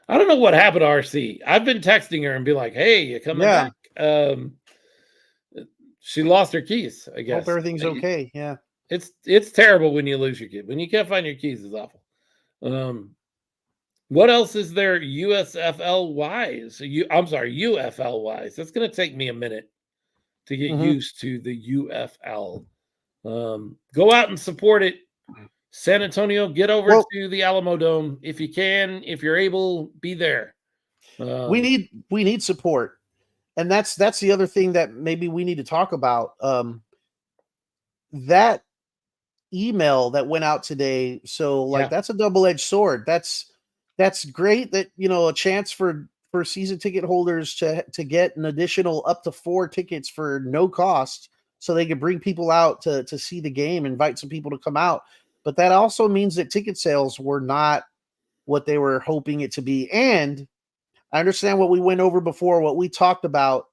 I don't know what happened to RC. I've been texting her and be like, hey, you coming back? She lost her keys, I guess. Hope everything's okay. Yeah. It's terrible when you lose your key. When you can't find your keys, it's awful. What else is there USFL wise? UFL wise. It's going to take me a minute to get used to the UFL. Go out and support it. San Antonio, get over to the Alamo Dome if you can. If you're able, be there. We need support, and that's the other thing that maybe we need to talk about. That email that went out today. So that's a double-edged sword. That's great that a chance for season ticket holders to get an additional up to 4 tickets for no cost, so they could bring people out to see the game, invite some people to come out. But that also means that ticket sales were not what they were hoping it to be. And I understand what we went over before, what we talked about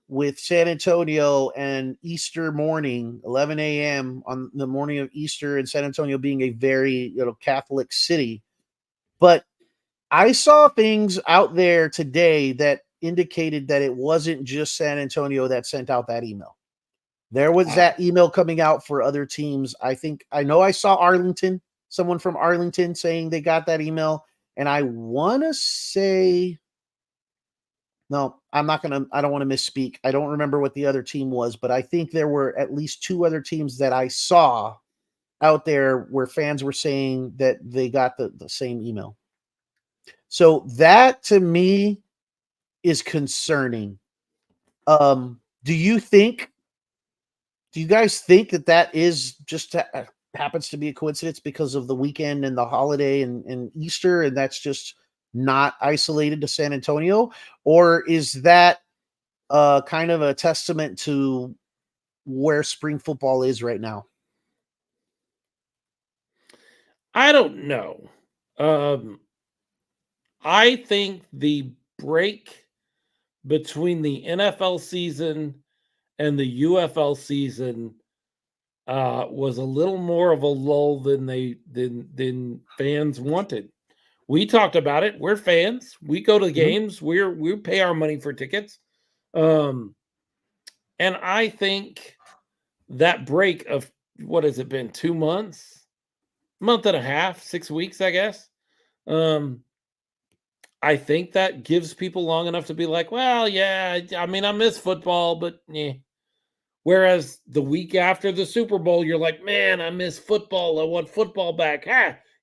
with San Antonio and Easter morning, 11 a.m. on the morning of Easter, and San Antonio being a very Catholic city. But I saw things out there today that indicated that it wasn't just San Antonio that sent out that email. There was that email coming out for other teams. I know I saw Arlington, someone from Arlington saying they got that email. And I want to say, no, I don't want to misspeak. I don't remember what the other team was, but I think there were at least 2 other teams that I saw out there where fans were saying that they got the same email. So that to me is concerning. Do you guys think that is just happens to be a coincidence because of the weekend and the holiday and Easter, and that's just not isolated to San Antonio? Or is that kind of a testament to where spring football is right now? I don't know. I think the break between the NFL season and the UFL season was a little more of a lull than fans wanted. We talked about it. We're fans. We go to games. We pay our money for tickets. And I think that break of, what has it been, 2 months? Month and a half, 6 weeks, I guess. I think that gives people long enough to be like, well, yeah, I mean, I miss football, but yeah. Whereas the week after the Super Bowl, you're like, man, I miss football. I want football back.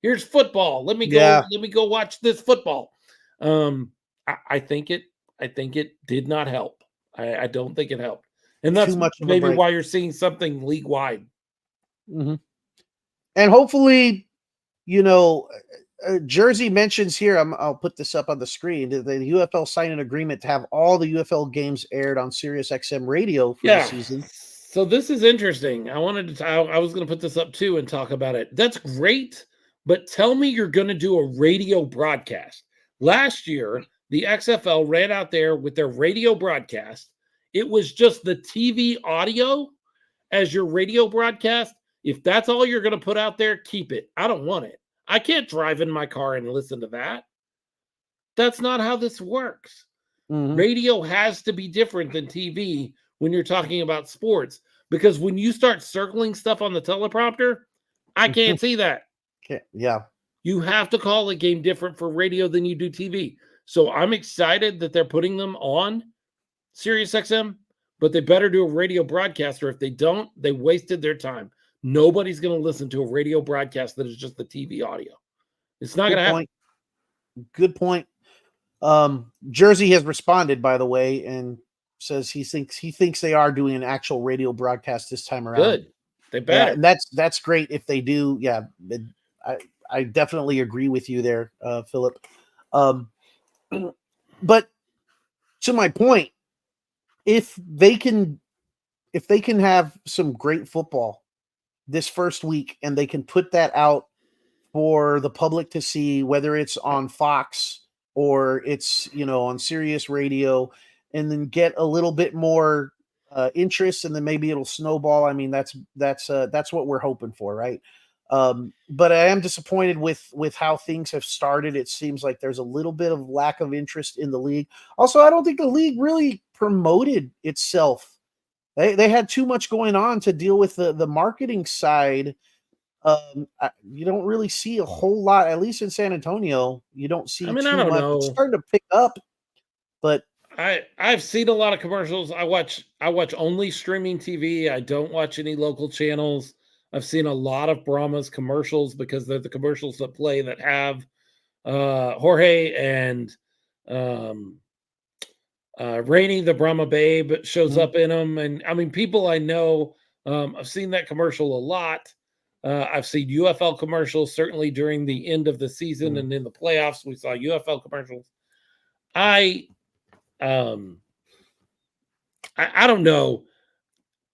Here's football. Let me go watch this football. I think it did not help. I don't think it helped. And that's maybe why you're seeing something league wide. Mm-hmm. And hopefully, Jersey mentions here, I'll put this up on the screen, the UFL signed an agreement to have all the UFL games aired on Sirius XM radio for the season. So this is interesting. I was going to put this up too and talk about it. That's great, but tell me you're going to do a radio broadcast. Last year, the XFL ran out there with their radio broadcast. It was just the TV audio as your radio broadcast. If that's all you're going to put out there, keep it. I don't want it. I can't drive in my car and listen to that. That's not how this works. Mm-hmm. Radio has to be different than TV when you're talking about sports, because when you start circling stuff on the teleprompter, I can't see that. Okay. Yeah. You have to call a game different for radio than you do TV. So I'm excited that they're putting them on Sirius XM, but they better do a radio broadcast, or if they don't, they wasted their time. Nobody's going to listen to a radio broadcast that is just the TV audio. It's not going to happen. Good point. Jersey has responded, by the way, and says he thinks they are doing an actual radio broadcast this time around. Good. They better. Yeah, and that's great if they do. Yeah, I definitely agree with you there, Philip. But to my point, if they can have some great football this first week and they can put that out for the public to see, whether it's on Fox or it's, on Sirius Radio, and then get a little bit more interest, and then maybe it'll snowball. I mean, that's what we're hoping for, right? But I am disappointed with how things have started. It seems like there's a little bit of lack of interest in the league. Also, I don't think the league really promoted itself. They had too much going on to deal with the marketing side. You don't really see a whole lot, at least in San Antonio. You don't see. I mean, too I don't much. know. It's starting to pick up, but I've seen a lot of commercials. I watch only streaming TV. I don't watch any local channels. I've seen a lot of Bramhas commercials because they're the commercials that play that have Jorge and Rainey, the Brahma babe, shows up in them. And I mean, people I know, I've seen that commercial a lot. I've seen UFL commercials, certainly during the end of the season and in the playoffs, we saw UFL commercials. I don't know.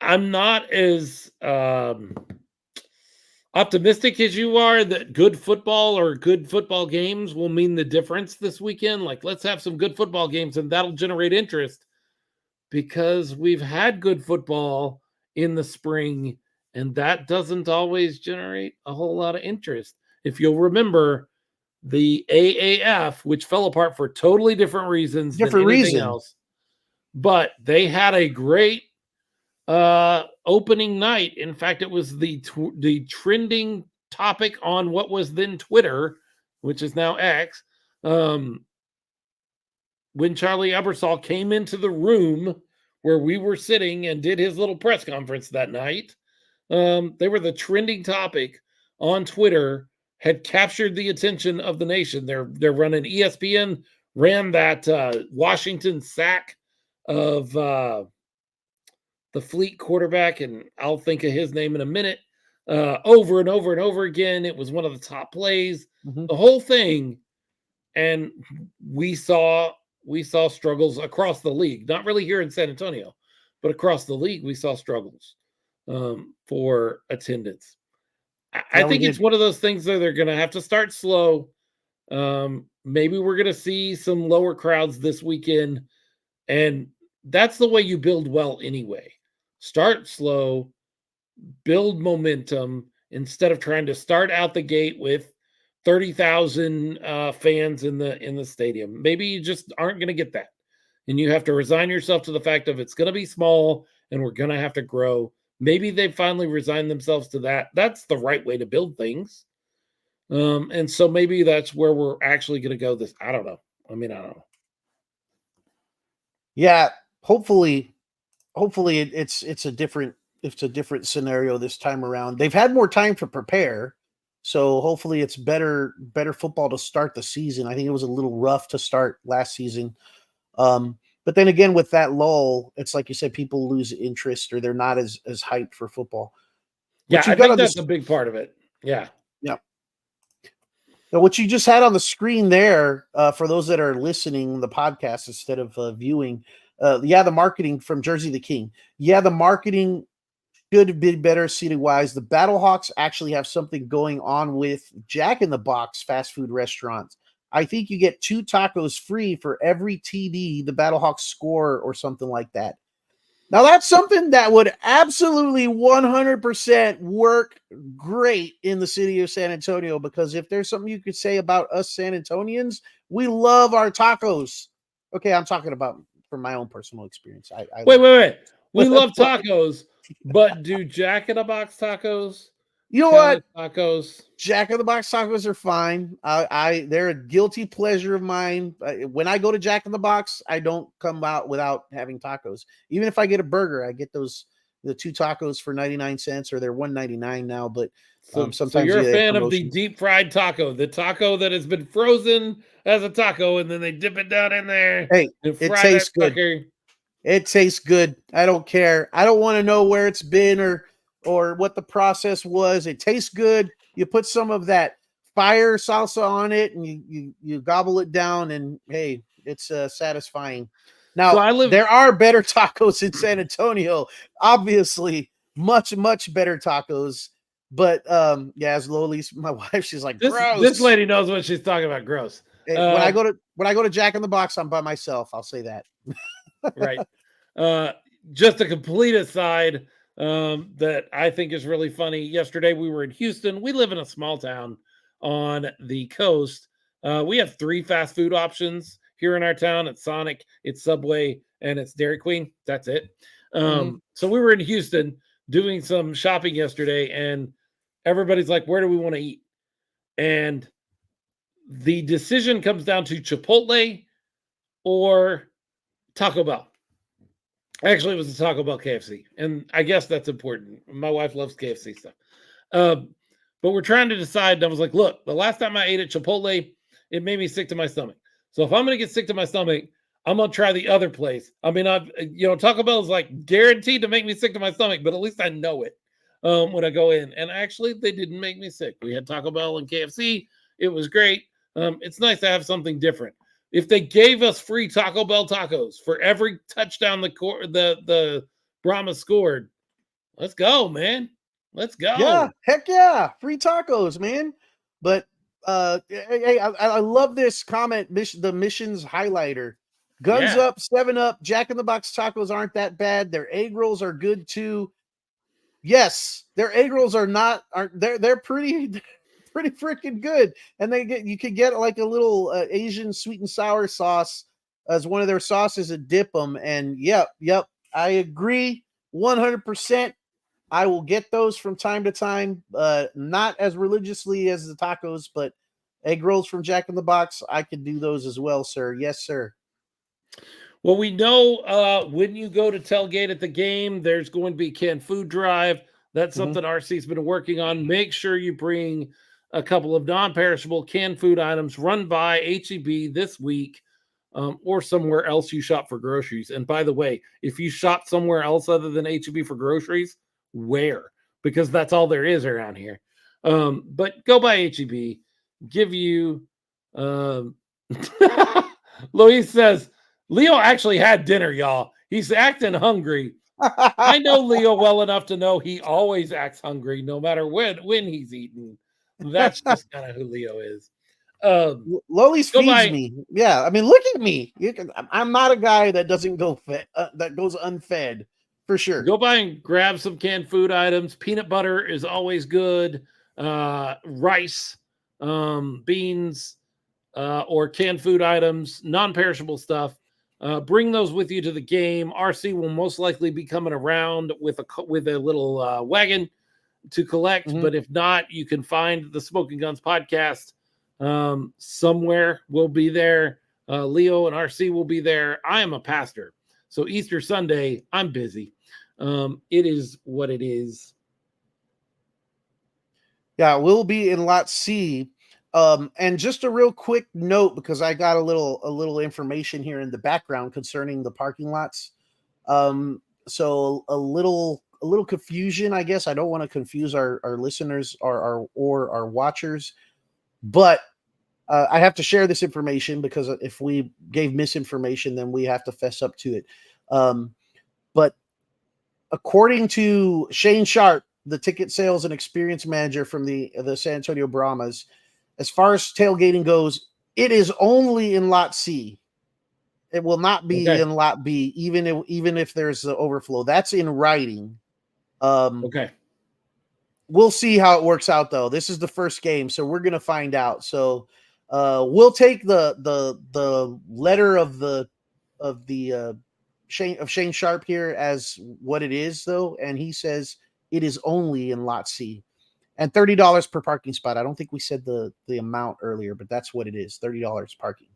I'm not as optimistic as you are that good football or good football games will mean the difference this weekend. Like, let's have some good football games and that'll generate interest, because we've had good football in the spring and that doesn't always generate a whole lot of interest. If you'll remember, the AAF, which fell apart for totally different reasons than anything else, but they had a great opening night. In fact, it was the trending topic on what was then Twitter, which is now X, when Charlie Ebersol came into the room where we were sitting and did his little press conference that night. They were the trending topic on Twitter, had captured the attention of the nation. They're running ESPN, ran that Washington sack of the Fleet quarterback, and I'll think of his name in a minute, over and over and over again. It was one of the top plays, the whole thing. And we saw struggles across the league, not really here in San Antonio, but across the league, we saw struggles for attendance. I think it's one of those things that they're going to have to start slow. Maybe we're going to see some lower crowds this weekend, and that's the way you build well anyway. Start slow, build momentum, instead of trying to start out the gate with 30,000 fans in the stadium. Maybe you just aren't going to get that, and you have to resign yourself to the fact of it's going to be small and we're going to have to grow. Maybe they finally resigned themselves to that. That's the right way to build things. And so maybe that's where we're actually going to go this. I don't know. I don't know. Yeah, hopefully it's a different scenario this time around. They've had more time to prepare, so hopefully it's better football to start the season. I think it was a little rough to start last season. But then again, with that lull, it's like you said, people lose interest or they're not as hyped for football. Yeah, I think that's a big part of it. Yeah. Yeah. Now, what you just had on the screen there, for those that are listening the podcast instead of viewing, the marketing from Jersey the King. Yeah, the marketing should have been better city wise. The Battlehawks actually have something going on with Jack in the Box fast food restaurants. I think you get 2 tacos free for every TD the Battlehawks score or something like that. Now, that's something that would absolutely 100% work great in the city of San Antonio, because if there's something you could say about us San Antonians, we love our tacos. Okay, I'm talking about from my own personal experience. Wait. We love tacos, but do Jack in the Box tacos? You know what? Tacos. Jack in the Box tacos are fine. They're a guilty pleasure of mine. When I go to Jack in the Box, I don't come out without having tacos. Even if I get a burger, I get the 2 tacos for 99 cents, or they're $1.99 now. But sometimes so you're a fan of the promotions. deep fried taco, the taco that has been frozen as a taco, and then they dip it down in there. Hey, and it fry tastes that good. sucker. It tastes good. I don't care. I don't want to know where it's been or what the process was. It tastes good. You put some of that fire salsa on it, and you gobble it down, and hey, it's satisfying. Now, there are better tacos in San Antonio, obviously, much better tacos. But yeah, as Loli's my wife, she's like, gross. This lady knows what she's talking about. Gross. When I go to Jack in the Box, I'm by myself. I'll say that. Right. Just a complete aside that I think is really funny. Yesterday we were in Houston. We live in a small town on the coast. We have 3 fast food options here in our town. It's Sonic, it's Subway, and it's Dairy Queen. That's it. So we were in Houston doing some shopping yesterday, and everybody's like, where do we want to eat? And the decision comes down to Chipotle or Taco Bell. Actually, it was the Taco Bell KFC, and I guess that's important. My wife loves KFC stuff. But we're trying to decide, and I was like, look, the last time I ate at Chipotle, it made me sick to my stomach. So if I'm going to get sick to my stomach, I'm going to try the other place. I mean, Taco Bell is like guaranteed to make me sick to my stomach, but at least I know it when I go in. And actually, they didn't make me sick. We had Taco Bell and KFC. It was great. It's nice to have something different. If they gave us free Taco Bell tacos for every touchdown the Bramhas scored, let's go, man. Let's go. Yeah, heck yeah. Free tacos, man. But hey, I love this comment, the missions highlighter. Guns up, 7-Up, Jack in the Box tacos aren't that bad. Their egg rolls are good too. Yes, their egg rolls they're pretty freaking good. And you could get like a little Asian sweet and sour sauce as one of their sauces to dip them. And yep, I agree 100%. I will get those from time to time, not as religiously as the tacos, but egg rolls from Jack in the Box, I could do those as well, sir. Yes, sir. Well, we know when you go to tailgate at the game, there's going to be canned food drive. That's something RC's been working on. Make sure you bring a couple of non-perishable canned food items run by HEB this week, or somewhere else you shop for groceries. And by the way, if you shop somewhere else other than HEB for groceries, where? Because that's all there is around here. But go by HEB. Give you Luis says Leo actually had dinner, y'all. He's acting hungry. I know Leo well enough to know he always acts hungry no matter when he's eating. That's just kind of who Leo is. Loli's feeds me. Yeah, I mean, look at me. I'm not a guy that doesn't go fed, that goes unfed. For sure. Go by and grab some canned food items. Peanut butter is always good. Rice, beans, or canned food items, non-perishable stuff. Bring those with you to the game. RC will most likely be coming around with a little wagon to collect. But if not, you can find the Smokin Gunz podcast somewhere. We'll be there. Leo and RC will be there. I am a pastor, so Easter Sunday, I'm busy. It is what it is. Yeah, we'll be in Lot C. And just a real quick note, because I got a little information here in the background concerning the parking lots. So a little confusion, I guess. I don't want to confuse our listeners or our watchers, but I have to share this information because if we gave misinformation, then we have to fess up to it. But according to Shane Sharp, the ticket sales and experience manager from the San Antonio Brahmas, as far as tailgating goes, it is only in Lot C. It will not be in Lot B, even if there's the overflow. That's in writing. Okay. We'll see how it works out, though. This is the first game, so we're gonna find out. So we'll take the letter of Shane Sharp here as what it is, though, and he says it is only in Lot C, and $30 per parking spot. I don't think we said the amount earlier, but that's what it is: $30 parking.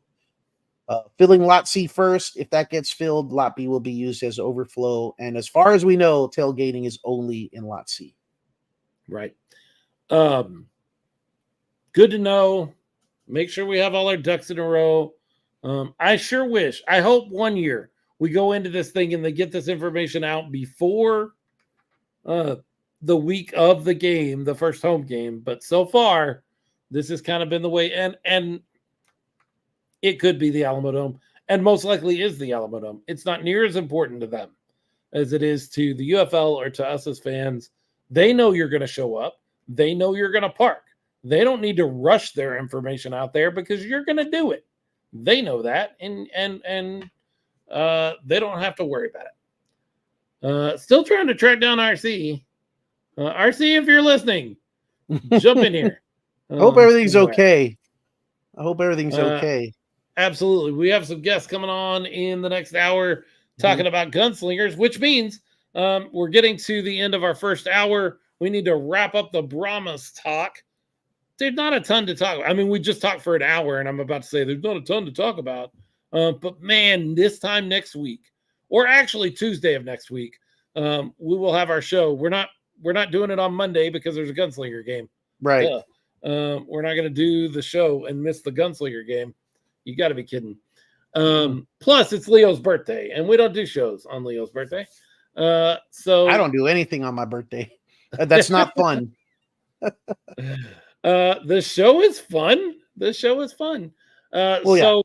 Filling Lot C first. If that gets filled, Lot B will be used as overflow. And as far as we know, tailgating is only in Lot C. Right. Good to know. Make sure we have all our ducks in a row. I sure wish. I hope one year we go into this thing and they get this information out before the week of the game, the first home game. But so far, this has kind of been the way. And it could be the Alamodome, and most likely is the Alamodome. It's not near as important to them as it is to the UFL or to us as fans. They know you're going to show up. They know you're going to park. They don't need to rush their information out there because you're going to do it. They know that, and they don't have to worry about it. Still trying to track down RC. RC, if you're listening, jump in here. I hope everything's okay. I hope everything's okay. Absolutely. We have some guests coming on in the next hour talking about Gunslingers, which means we're getting to the end of our first hour. We need to wrap up the Bramhas talk. There's not a ton to talk about. I mean, we just talked for an hour, and I'm about to say there's not a ton to talk about. But, man, this time next week, or actually Tuesday of next week, we will have our show. We're not doing it on Monday because there's a Gunslinger game. Right. We're not going to do the show and miss the Gunslinger game. You got to be kidding. Plus, it's Leo's birthday, and we don't do shows on Leo's birthday. So I don't do anything on my birthday. That's not fun. The show is fun. So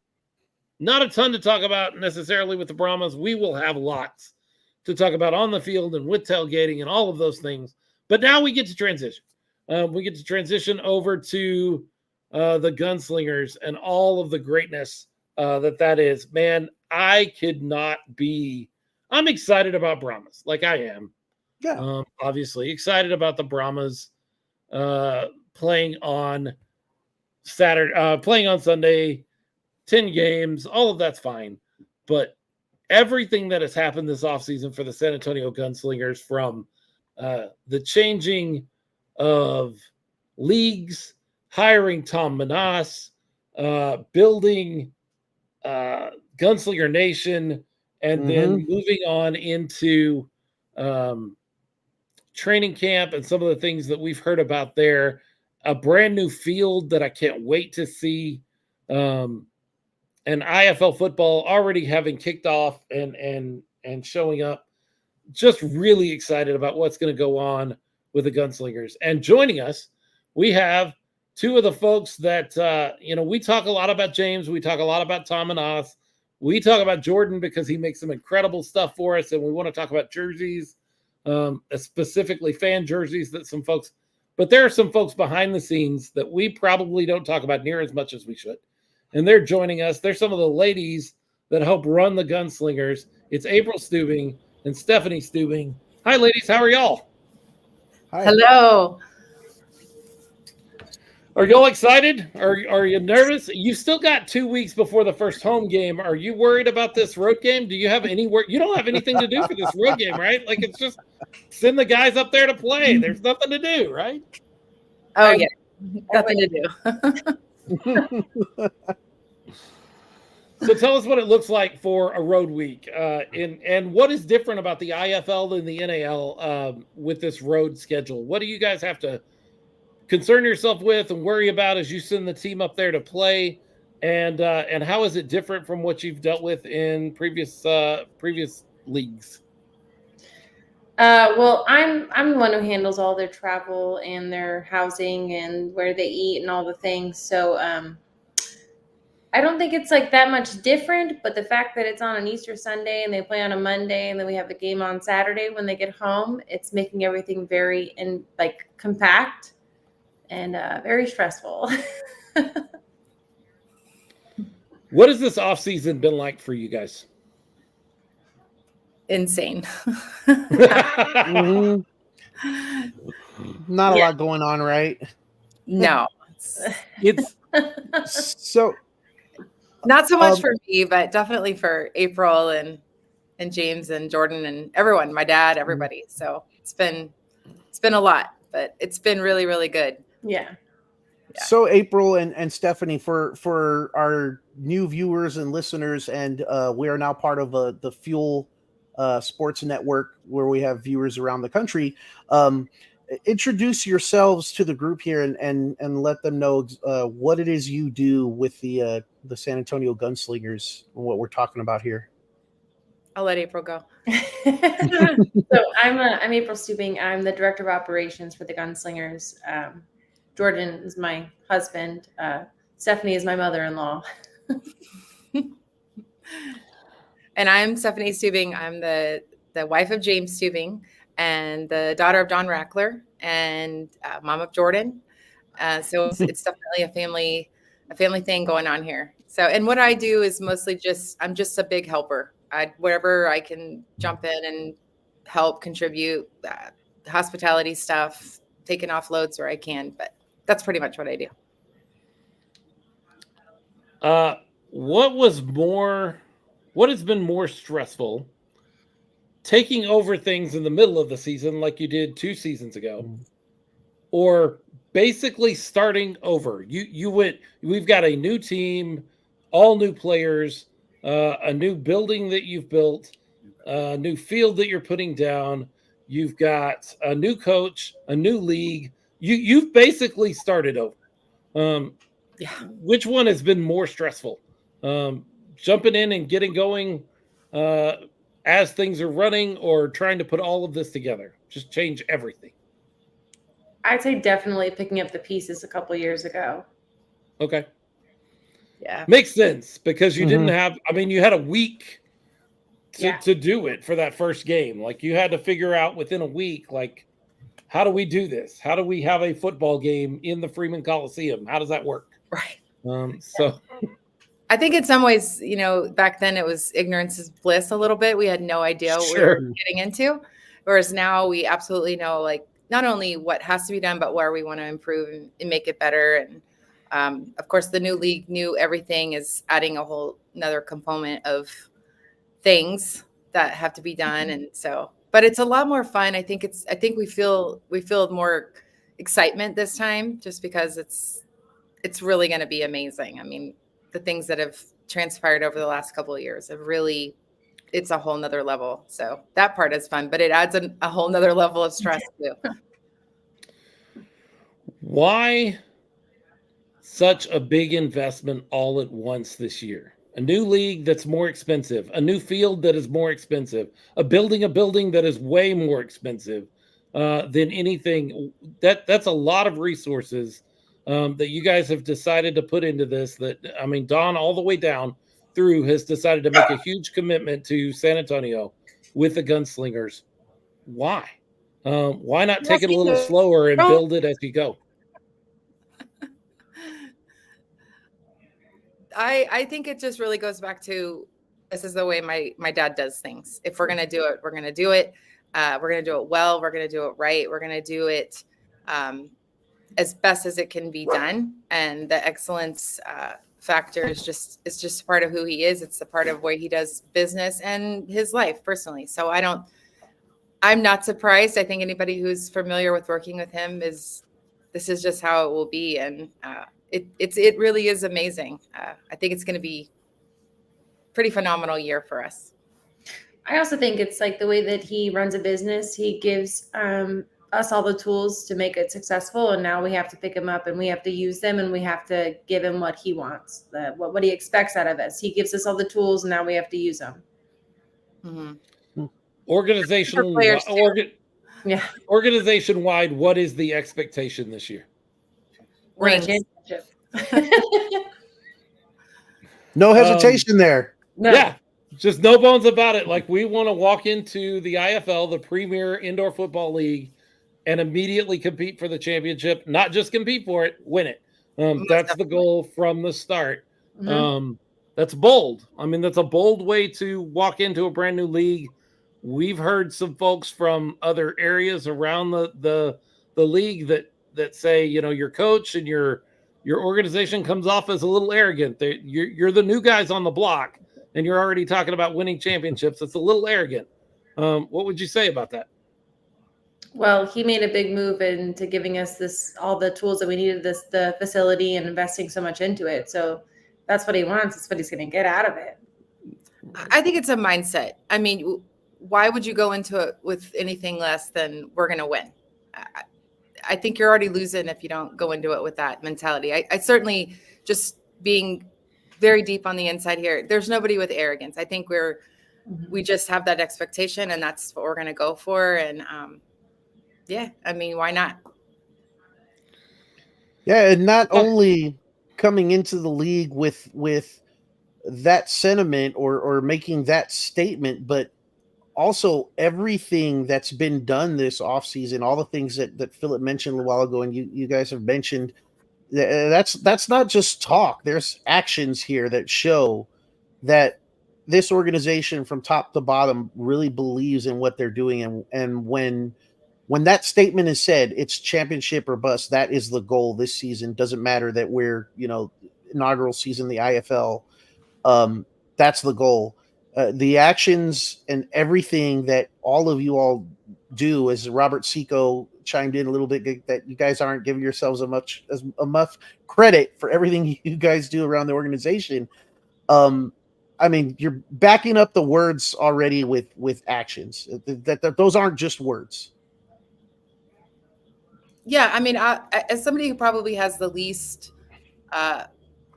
not a ton to talk about necessarily with the Brahmas. We will have lots to talk about on the field and with tailgating and all of those things. But now we get to transition. We get to transition over to the Gunslingers and all of the greatness that is. Man, I'm excited about Bramhas, like I am. Yeah. Obviously excited about the Brahmas playing on Saturday, playing on Sunday, 10 games, all of that's fine. But everything that has happened this offseason for the San Antonio Gunslingers, from the changing of leagues, hiring Tom Manas, building Gunslinger Nation, and then moving on into training camp and some of the things that we've heard about there, a brand new field that I can't wait to see, and IFL football already having kicked off and showing up. Just really excited about what's going to go on with the Gunslingers. And joining us, we have two of the folks that, we talk a lot about James. We talk a lot about Tom and Oz. We talk about Jordan because he makes some incredible stuff for us. And we want to talk about jerseys, specifically fan jerseys but there are some folks behind the scenes that we probably don't talk about near as much as we should. And they're joining us. They're some of the ladies that help run the Gunslingers. It's April Stubing and Stephanie Stubing. Hi, ladies. How are y'all? Hi. Hello. Are y'all excited? Are you nervous? You still got 2 weeks before the first home game. Are you worried about this road game? Do you have any work? You don't have anything to do for this road game, right? Like, it's just send the guys up there to play. There's nothing to do, right? Oh, yeah. Nothing to do. So tell us what it looks like for a road week, and what is different about the IFL than the NAL with this road schedule. What do you guys have to concern yourself with and worry about as you send the team up there to play, and how is it different from what you've dealt with in previous leagues? Well, I'm the one who handles all their travel and their housing and where they eat and all the things. So I don't think it's like that much different, but the fact that it's on an Easter Sunday and they play on a Monday and then we have a game on Saturday when they get home, it's making everything very compact and very stressful. What has this offseason been like for you guys? Insane. Mhm. Not a lot going on, right? No, It's So not so much for me, but definitely for April and James and Jordan and everyone, my dad, everybody. So it's been a lot, but it's been really, really good. Yeah. So April and Stephanie, for our new viewers and listeners, and we are now part of the Fuel Sports Network, where we have viewers around the country. Introduce yourselves to the group here and let them know what it is you do with the San Antonio Gunslingers and what we're talking about here. I'll let April go. So I'm April Stubing. I'm the director of operations for the Gunslingers. Jordan is my husband. Stephanie is my mother-in-law. And I'm Stephanie Stubing. I'm the wife of James Stubing and the daughter of Don Rackler and mom of Jordan. So it's definitely a family thing going on here. So, and what I do is mostly I'm just a big helper. Wherever I can jump in and help contribute, hospitality stuff, taking off loads where I can, but that's pretty much what I do. What has been more stressful, taking over things in the middle of the season like you did 2 seasons ago, or basically starting over? We've got a new team, all new players, a new building that you've built, a new field that you're putting down. You've got a new coach, a new league. You've basically started over. Which one has been more stressful? Jumping in and getting going as things are running, or trying to put all of this together, just change everything? I'd say definitely picking up the pieces a couple years ago. Okay. Yeah. Makes sense, because you didn't have, you had a week to do it for that first game. Like, you had to figure out within a week, like, how do we do this? How do we have a football game in the Freeman Coliseum? How does that work? Right. So I think in some ways, back then it was ignorance is bliss a little bit. We had no idea what we were getting into. Whereas now we absolutely know, like, not only what has to be done, but where we want to improve and make it better. And of course, the new league, new everything is adding a whole another component of things that have to be done. And so, but it's a lot more fun. I think we feel more excitement this time, just because it's really going to be amazing. I mean, the things that have transpired over the last couple of years have really, it's a whole nother level. So that part is fun, but it adds a whole nother level of stress too. Why such a big investment all at once this year? A new league that's more expensive, a new field that is more expensive, a building that is way more expensive than anything. That's a lot of resources that you guys have decided to put into this. Don, all the way down through, has decided to make a huge commitment to San Antonio with the Gunslingers. Why? Why not take it a little slower and build it as you go? I think it just really goes back to, this is the way my dad does things. If we're going to do it, we're going to do it. We're going to do it well. We're going to do it right. We're going to do it as best as it can be done. And the excellence factor is just part of who he is. It's a part of where he does business and his life personally. So I'm not surprised. I think anybody who's familiar with working with him this is just how it will be. And it really is amazing. I think it's going to be a pretty phenomenal year for us. I also think it's like the way that he runs a business. He gives us all the tools to make it successful, and now we have to pick him up and we have to use them, and we have to give him what he wants, what he expects out of us. He gives us all the tools, and now we have to use them. Mm-hmm. Organization-wide, what is the expectation this year? Rings. No hesitation there. No. Yeah, just no bones about it. Like, we want to walk into the IFL, the Premier Indoor Football League, and immediately compete for the championship. Not just compete for it, win it. That's the goal from the start. Mhm. That's bold. I mean, that's a bold way to walk into a brand new league. We've heard some folks from other areas around the league that say, you know, your coach and your organization comes off as a little arrogant. You're the new guys on the block, and you're already talking about winning championships. It's a little arrogant. What would you say about that? Well, he made a big move into giving us all the tools that we needed, the facility, and investing so much into it. So that's what he wants. That's what he's going to get out of it. I think it's a mindset. I mean, why would you go into it with anything less than we're going to win? I think you're already losing if you don't go into it with that mentality. I certainly, just being very deep on the inside here, there's nobody with arrogance. I think we just have that expectation, and that's what we're going to go for. And yeah, I mean, why not? Yeah, and not only coming into the league with that sentiment or making that statement, but also everything that's been done this offseason, all the things that Philip mentioned a while ago, and you guys have mentioned, that's not just talk. There's actions here that show that this organization from top to bottom really believes in what they're doing. And when that statement is said, it's championship or bust. That is the goal this season. Doesn't matter that we're, inaugural season, the IFL. That's the goal. The actions and everything that all of you all do, as Robert Seco chimed in a little bit, that you guys aren't giving yourselves enough credit for everything you guys do around the organization. I mean, you're backing up the words already with actions. That those aren't just words. Yeah, I mean, as somebody who probably has the least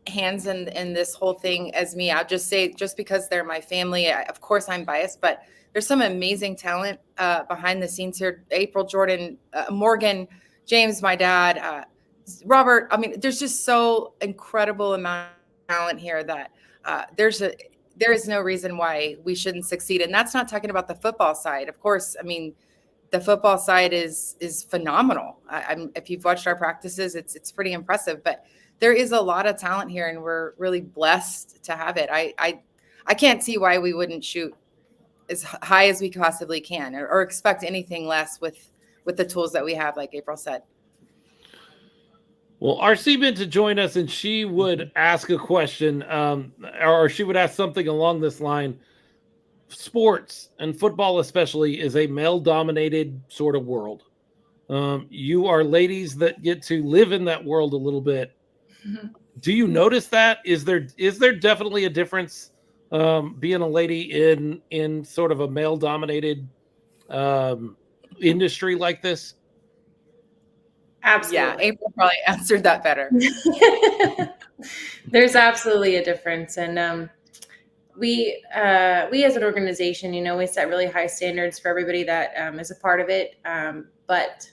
hands in this whole thing as me, I'll just say, just because they're my family, of course I'm biased, but there's some amazing talent behind the scenes here. April, Jordan, Morgan, James, my dad, Robert. I mean, there's just so incredible amount of talent here that there is no reason why we shouldn't succeed. And that's not talking about the football side. Of course, I mean, the football side is phenomenal. If you've watched our practices, it's pretty impressive. But there is a lot of talent here, and we're really blessed to have it. I can't see why we wouldn't shoot as high as we possibly can, or expect anything less with the tools that we have, like April said. Well, RC meant to join us, and she would ask a question, or she would ask something along this line. Sports, and football especially, is a male-dominated sort of world. You are ladies that get to live in that world a little bit. Mm-hmm. Do you notice that? Is there definitely a difference being a lady in sort of a male-dominated industry like this? Absolutely. Yeah, April probably answered that better. There's absolutely a difference, and we as an organization, we set really high standards for everybody that is a part of it. But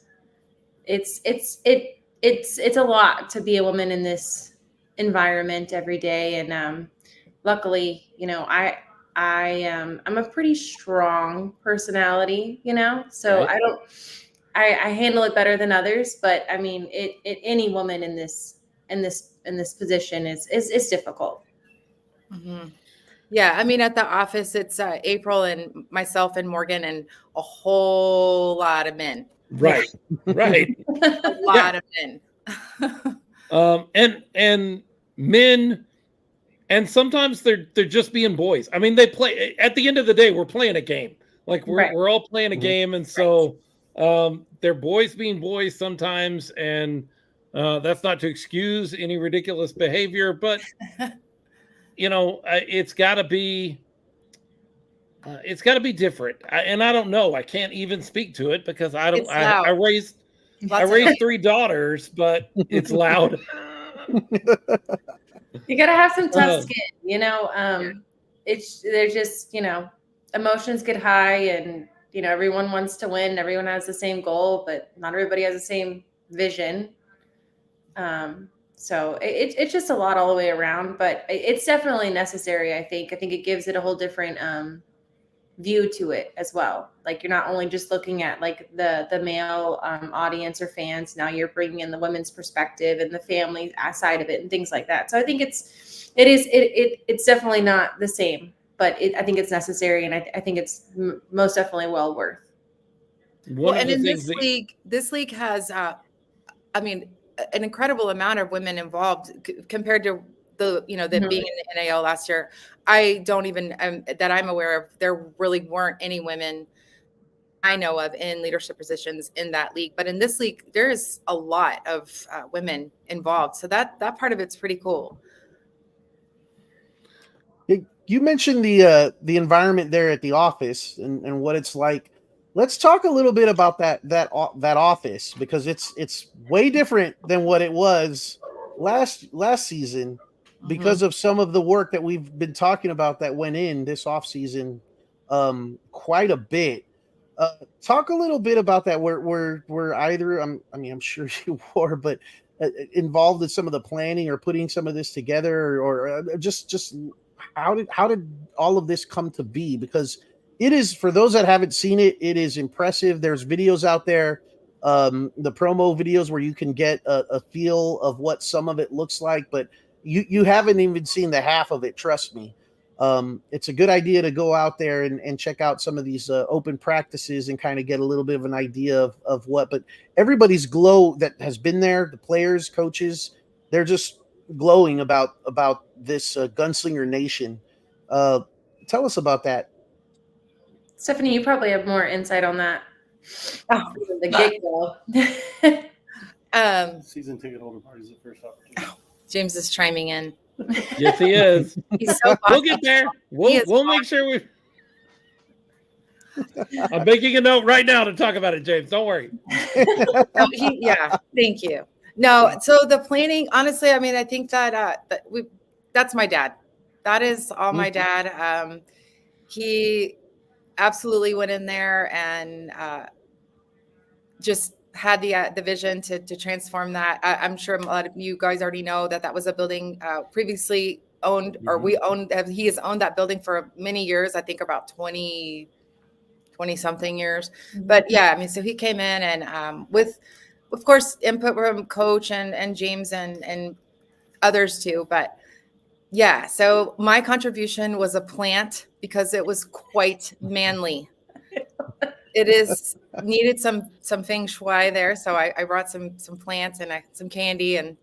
it's a lot to be a woman in this environment every day. And luckily, I'm a pretty strong personality, so right. I handle it better than others. But I mean, any woman in this position is difficult. Mm-hmm. Yeah, I mean, at the office, it's April and myself and Morgan and a whole lot of men. Right, right. A lot of men. And men, and sometimes they're just being boys. I mean, they play. At the end of the day, we're playing a game. Like we're all playing a game, and so they're boys being boys sometimes, and that's not to excuse any ridiculous behavior, but. It's got to be different. And I don't know. I can't even speak to it because I don't. I raised 3 daughters, but it's loud. You got to have some tough skin. They're just emotions get high, and everyone wants to win. Everyone has the same goal, but not everybody has the same vision. So it's just a lot all the way around, but it's definitely necessary. I think it gives it a whole different view to it as well. Like you're not only just looking at like the male audience or fans. Now you're bringing in the women's perspective and the family side of it and things like that. So I think it's definitely not the same, but I think it's necessary, and I think it's most definitely well worth. And in this league has, I mean, an incredible amount of women involved compared to the, being in the NAL last year. I don't even, that I'm aware of, there really weren't any women I know of in leadership positions in that league. But in this league, there is a lot of women involved. So that part of it's pretty cool. You mentioned the environment there at the office and what it's like. Let's talk a little bit about that office, because it's way different than what it was last season because of some of the work that we've been talking about that went in this off season quite a bit. Talk a little bit about that. Were either I'm sure you were, but involved in some of the planning or putting some of this together, or just how did all of this come to be? Because it is, for those that haven't seen it, it is impressive. There's videos out there, the promo videos where you can get a feel of what some of it looks like, but you haven't even seen the half of it. Trust me. It's a good idea to go out there and check out some of these open practices and kind of get a little bit of an idea of what, but everybody's glow that has been there, the players, coaches, they're just glowing about this Gunslinger Nation. Tell us about that. Stephanie, you probably have more insight on that. Oh, the gig though. Season ticket holder parties at first opportunity. James is chiming in. Yes, he is. He's so We'll get there. We'll make sure I'm making a note right now to talk about it, James. Don't worry. Thank you. No, so the planning, honestly, I mean, I think that's my dad. That is all my dad. He absolutely went in there and just had the vision to transform that. I'm sure a lot of you guys already know that was a building previously owned, or we owned. He has owned that building for many years. I think about 20 something years. But yeah, I mean, so he came in and with, of course, input from Coach and James and others too. But yeah, so my contribution was a plant because it was quite manly. It needed some feng shui there, so I brought some plants and some candy and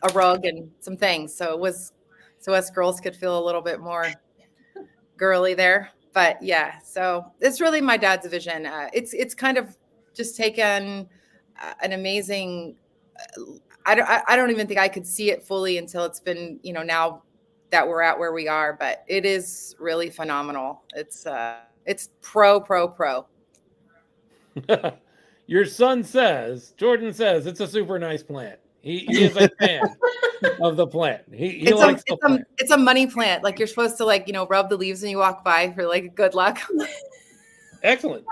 a rug and some things. So us girls could feel a little bit more girly there. But yeah, so it's really my dad's vision. It's kind of just taken an amazing. I don't even think I could see it fully until it's been now that we're at where we are. But it is really phenomenal. It's pro. Your son Jordan says it's a super nice plant. He is a fan of the plant. He likes the plant. It's a money plant. Like you're supposed to rub the leaves when you walk by for good luck. Excellent.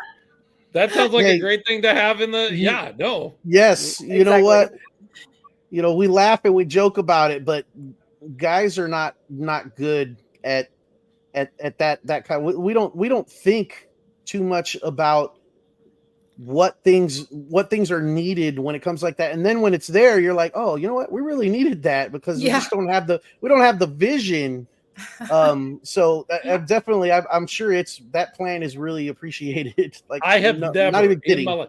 That sounds like a great thing to have in the. Yes, exactly. You know what? We laugh and we joke about it, but guys are not good at that kind. We don't think too much about what things are needed when it comes like that, and then when it's there, you're like, oh, you know what? We really needed that because we just don't have the vision. So definitely, I'm sure that plan is really appreciated. Like I have never, not even kidding.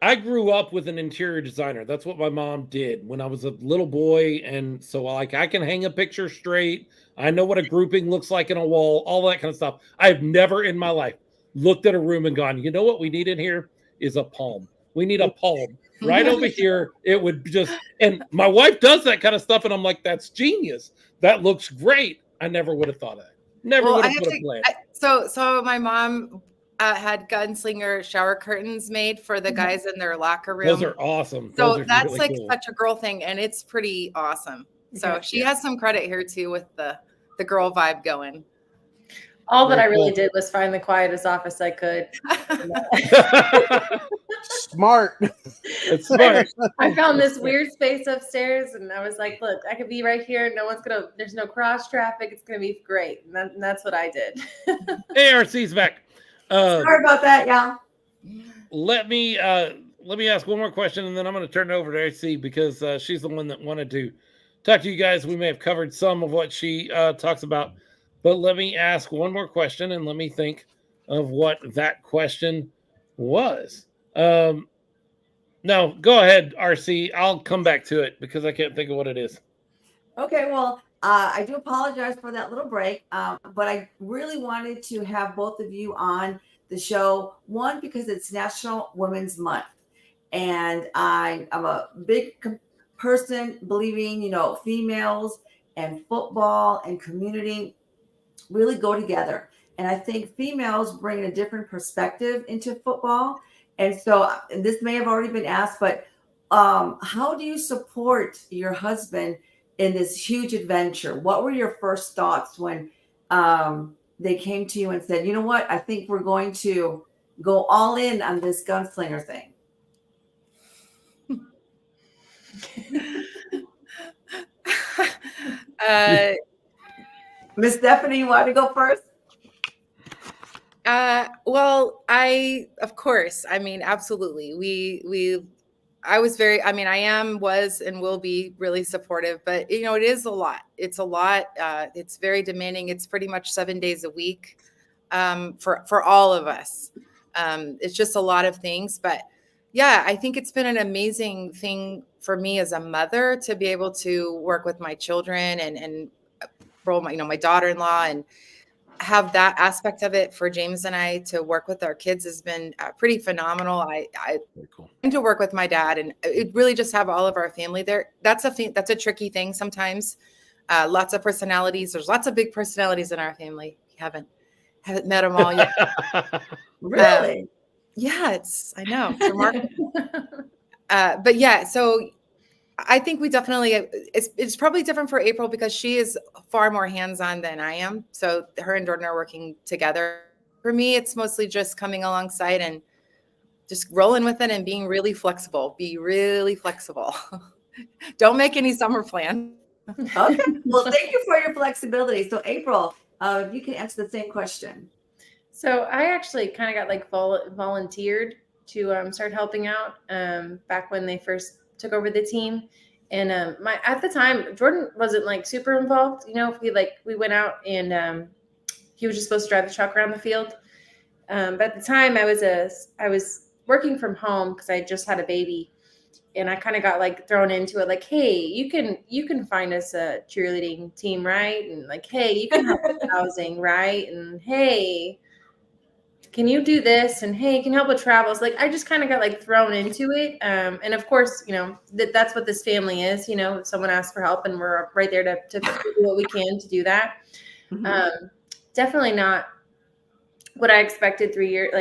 I grew up with an interior designer. That's what my mom did when I was a little boy, and so I can hang a picture straight. I know what a grouping looks like in a wall, all that kind of stuff. I've never in my life looked at a room and gone, you know what we need in here is a palm. We need a palm right over here. It would just, and my wife does that kind of stuff, and I'm like, that's genius. That looks great. I never would have thought of that. Never would have put a plan. So my mom had Gunslinger shower curtains made for the guys in their locker room. Those are awesome. So that's really cool. Such a girl thing, and it's pretty awesome. So she has some credit here too with the girl vibe going. All that Very I really cool. did was find the quietest office I could. Smart. It's smart. I found this weird space upstairs, and I was like, look, I could be right here. There's no cross traffic. It's going to be great. And that's what I did. ARC's back. Sorry about that, y'all. Let me ask one more question, and then I'm going to turn it over to AC because she's the one that wanted to talk to you guys. We may have covered some of what she talks about, but let me ask one more question, and let me think of what that question was. No, go ahead, RC. I'll come back to it because I can't think of what it is. Okay, well, I do apologize for that little break, but I really wanted to have both of you on the show. One, because it's National Women's Month, and I'm a big person believing, females and football and community really go together. And I think females bring a different perspective into football. And so, and this may have already been asked, but how do you support your husband in this huge adventure? What were your first thoughts when they came to you and said, you know what, I think we're going to go all in on this gunslinger thing? Miss Stephanie, you want to go first? Well, of course, I mean, absolutely. I was was, and will be really supportive, but it is a lot. It's a lot. It's very demanding. It's pretty much 7 days a week, for all of us. It's just a lot of things, but yeah, I think it's been an amazing thing for me as a mother to be able to work with my children and roll my daughter-in-law and have that aspect of it for James and I to work with our kids has been pretty phenomenal. I Very cool. to work with my dad and it really just have all of our family there. That's a tricky thing sometimes. Lots of personalities. There's lots of big personalities in our family. We haven't met them all yet. Really? Yeah, I know. It's remarkable. But yeah, so I think we definitely, it's probably different for April because she is far more hands-on than I am. So her and Jordan are working together. For me, it's mostly just coming alongside and just rolling with it and being really flexible. Be really flexible. Don't make any summer plans. Okay. Well, thank you for your flexibility. So April, you can answer the same question. So I actually kind of got like volunteered to start helping out back when they first took over the team. And at the time, Jordan wasn't like super involved. We went out and he was just supposed to drive the truck around the field. But at the time I was working from home because I just had a baby. And I kind of got like thrown into it, like, hey, you can find us a cheerleading team, right? And like, hey, you can help with housing, right? And hey, can you do this? And hey, can you help with travels? Like, I just kind of got like thrown into it. And of course, that's what this family is. If someone asks for help and we're right there to do what we can to do that. Mm-hmm. Definitely not what I expected 3 years,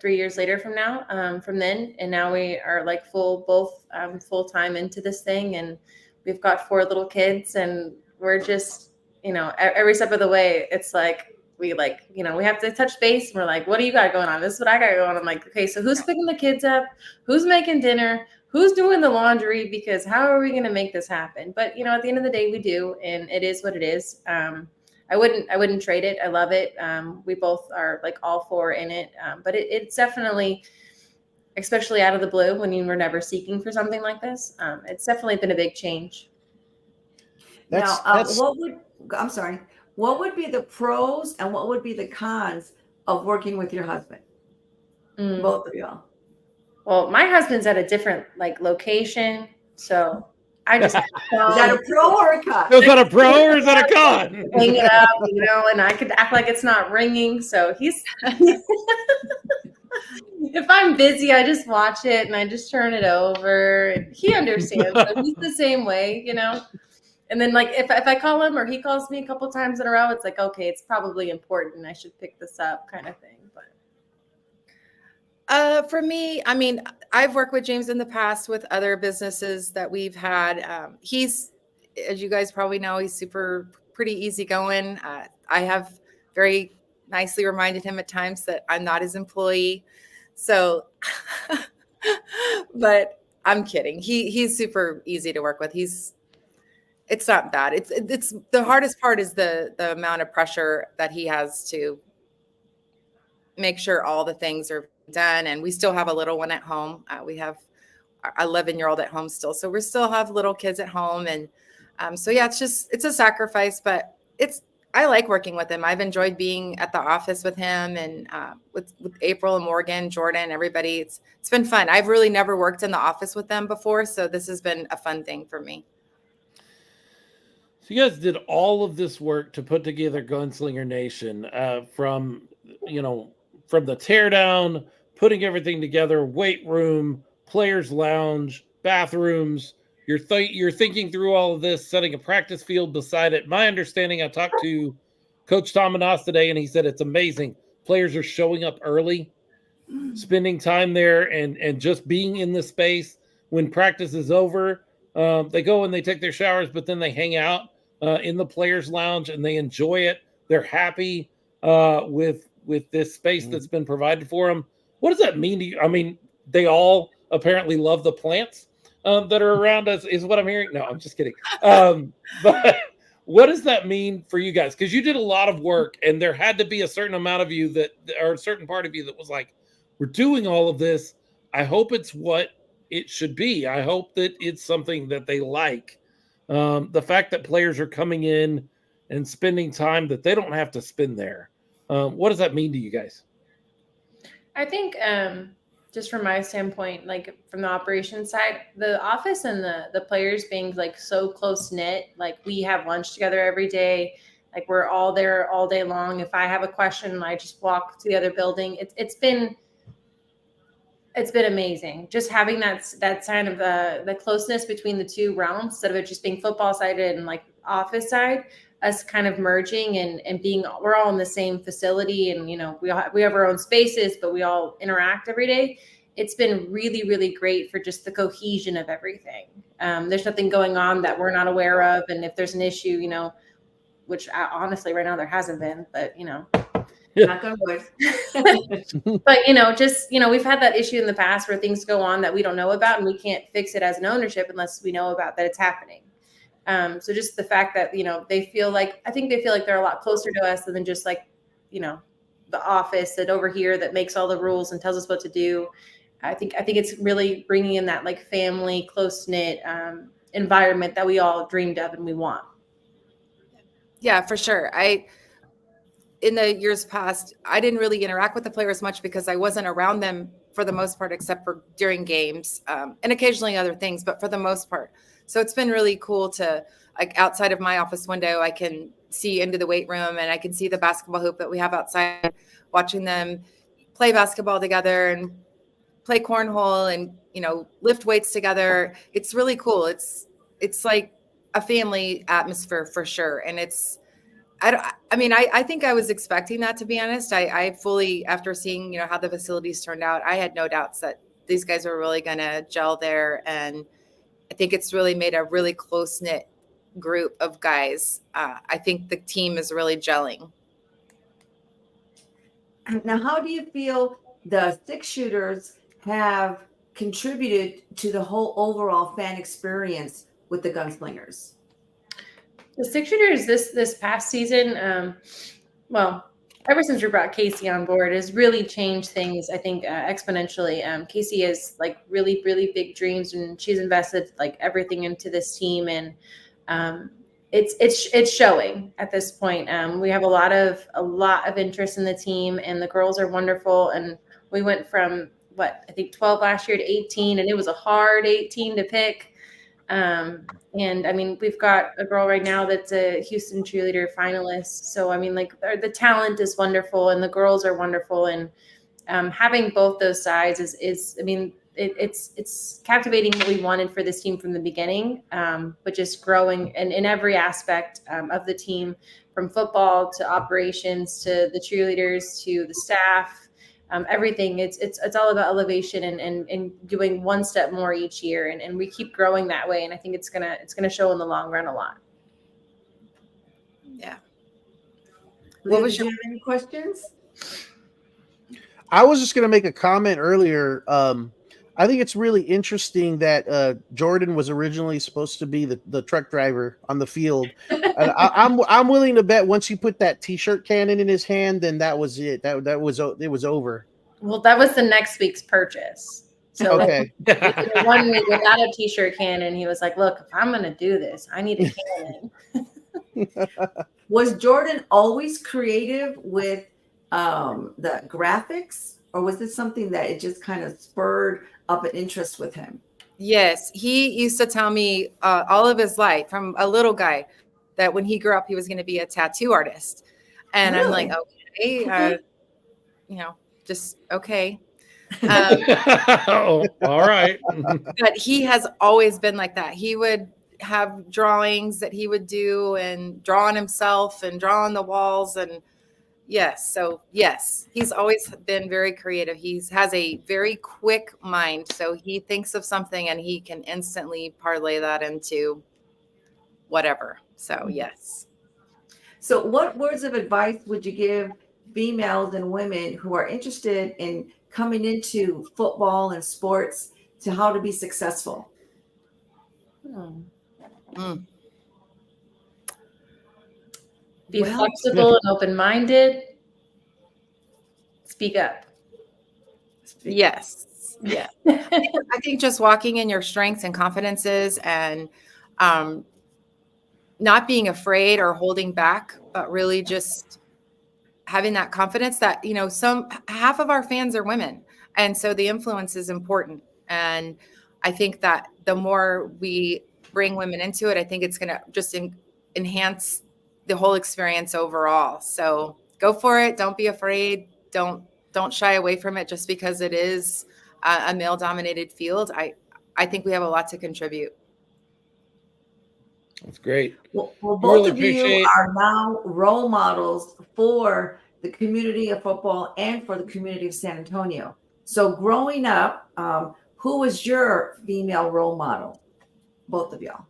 3 years later from then. And now we are like both full time into this thing. And we've got 4 little kids and we're just, every step of the way, it's like, we have to touch base. And we're like, what do you got going on? This is what I got going on. I'm like, okay, so who's picking the kids up? Who's making dinner? Who's doing the laundry? Because how are we going to make this happen? But, at the end of the day, we do. And it is what it is. I wouldn't trade it. I love it. We both are like all 4 in it. But it's definitely, especially out of the blue when you were never seeking for something like this, it's definitely been a big change. What would be the pros and what would be the cons of working with your husband? Both of y'all. Well, my husband's at a different location, so I just is that a pro or a con? Is that a pro or is that a con? Hang it up, and I could act like it's not ringing. So he's. If I'm busy, I just watch it and I just turn it over. And he understands. So he's the same way, And then if I call him or he calls me a couple times in a row, it's like, okay, it's probably important. I should pick this up kind of thing. But for me, I mean, I've worked with James in the past with other businesses that we've had. He's, as you guys probably know, he's pretty easygoing. I have very nicely reminded him at times that I'm not his employee. So, but I'm kidding. He's super easy to work with. It's not bad. It's the hardest part is the amount of pressure that he has to make sure all the things are done. And we still have a little one at home. We have our 11-year-old at home still. So we still have little kids at home. And so, yeah, it's a sacrifice, but I like working with him. I've enjoyed being at the office with him and with April and Morgan, Jordan, everybody. It's been fun. I've really never worked in the office with them before. So this has been a fun thing for me. So you guys did all of this work to put together Gunslinger Nation, from the teardown, putting everything together, weight room, players lounge, bathrooms. You're thinking through all of this, setting a practice field beside it. My understanding, I talked to Coach Tomanos today, and he said it's amazing. Players are showing up early, spending time there, and just being in the space. When practice is over, they go and they take their showers, but then they hang out in the players' lounge and they enjoy it. They're happy with this space that's been provided for them. What does that mean to you? I mean, they all apparently love the plants that are around us, is what I'm hearing. No, I'm just kidding. But what does that mean for you guys? Because you did a lot of work, and there had to be a certain amount of you or a certain part of you that was like, we're doing all of this. I hope it's what it should be. I hope that it's something that they like. The fact that players are coming in and spending time that they don't have to spend there. What does that mean to you guys? I think just from my standpoint, like from the operations side, the office and the players being like so close knit, like we have lunch together every day. Like we're all there all day long. If I have a question, I just walk to the other building. It's been amazing. Just having that sign of the closeness between the two realms, instead of it just being football sided and like office side, us kind of merging and being, we're all in the same facility, and we have our own spaces, but we all interact every day. It's been really, really great for just the cohesion of everything. There's nothing going on that we're not aware of, and if there's an issue, which honestly right now there hasn't been, but Knock on wood. But we've had that issue in the past where things go on that we don't know about, and we can't fix it as an ownership unless we know about that it's happening. So just the fact that they feel like they're a lot closer to us than just like the office that over here that makes all the rules and tells us what to do. I think it's really bringing in that like family close knit environment that we all dreamed of and we want. Yeah, for sure. In the years past, I didn't really interact with the players much because I wasn't around them for the most part, except for during games and occasionally other things, but for the most part. So it's been really cool to, like, outside of my office window, I can see into the weight room and I can see the basketball hoop that we have outside, watching them play basketball together and play cornhole and, lift weights together. It's really cool. It's like a family atmosphere for sure. And I think I was expecting that, to be honest. I fully, after seeing, how the facilities turned out, I had no doubts that these guys are really going to gel there. And I think it's really made a really close-knit group of guys. I think the team is really gelling. Now, how do you feel the six shooters have contributed to the whole overall fan experience with the Gunslingers? The six shooters this past season, ever since we brought Casey on board, has really changed things, I think, exponentially. Casey has like really, really big dreams, and she's invested like everything into this team, and it's showing at this point. We have a lot of interest in the team, and the girls are wonderful. And we went from 12 last year to 18, and it was a hard 18 to pick. And I mean, we've got a girl right now that's a Houston cheerleader finalist. So, I mean, like the talent is wonderful and the girls are wonderful. And having both those sides is it's captivating what we wanted for this team from the beginning, but just growing in every aspect of the team, from football to operations to the cheerleaders to the staff. Everything. It's all about elevation and doing one step more each year, and we keep growing that way. And I think it's gonna show in the long run a lot. Yeah. Leah, was did you have any questions? I was just going to make a comment earlier. I think it's really interesting that Jordan was originally supposed to be the truck driver on the field. And I'm willing to bet once you put that T-shirt cannon in his hand, then that was it. It was over. Well, that was the next week's purchase. So Okay. like, 1 week without a t-shirt cannon, he was like, look, if I'm going to do this, I need a cannon. Was Jordan always creative with the graphics, or was this something that it just kind of spurred up an interest with him? Yes, he used to tell me all of his life from a little guy that when he grew up, he was going to be a tattoo artist. And I'm like, okay, just okay. Oh, all right. But he has always been like that. He would have drawings that he would do and draw on himself and draw on the walls. And yes, he's always been very creative. He has a very quick mind. So he thinks of something and he can instantly parlay that into whatever. So yes. So what words of advice would you give females and women who are interested in coming into football and sports to how to be successful? Be flexible and open-minded. Speak up. Yes. Yeah. I think just walking in your strengths and confidences and not being afraid or holding back, but really just having that confidence that, half of our fans are women. And so the influence is important. And I think that the more we bring women into it, I think it's going to just enhance the whole experience overall. So go for it. Don't be afraid. Don't shy away from it just because it is a male dominated field. I think we have a lot to contribute. That's great. Well, both of you are now role models for the community of football and for the community of San Antonio. So growing up, who was your female role model? Both of y'all.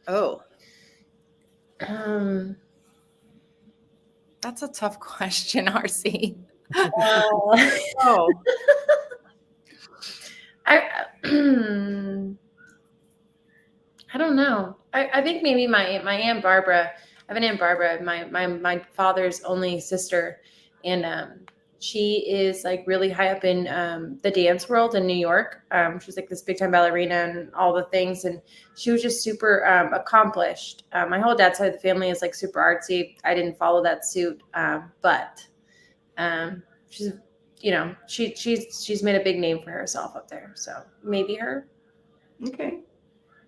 Oh. That's a tough question, RC. Oh. I don't know. I think maybe my Aunt Barbara. I have an Aunt Barbara, my father's only sister, and she is like really high up in the dance world in New York. She was like this big time ballerina and all the things, and she was just super accomplished. My whole dad's side of the family is like super artsy. I didn't follow that suit, but she's she's made a big name for herself up there. So maybe her. Okay.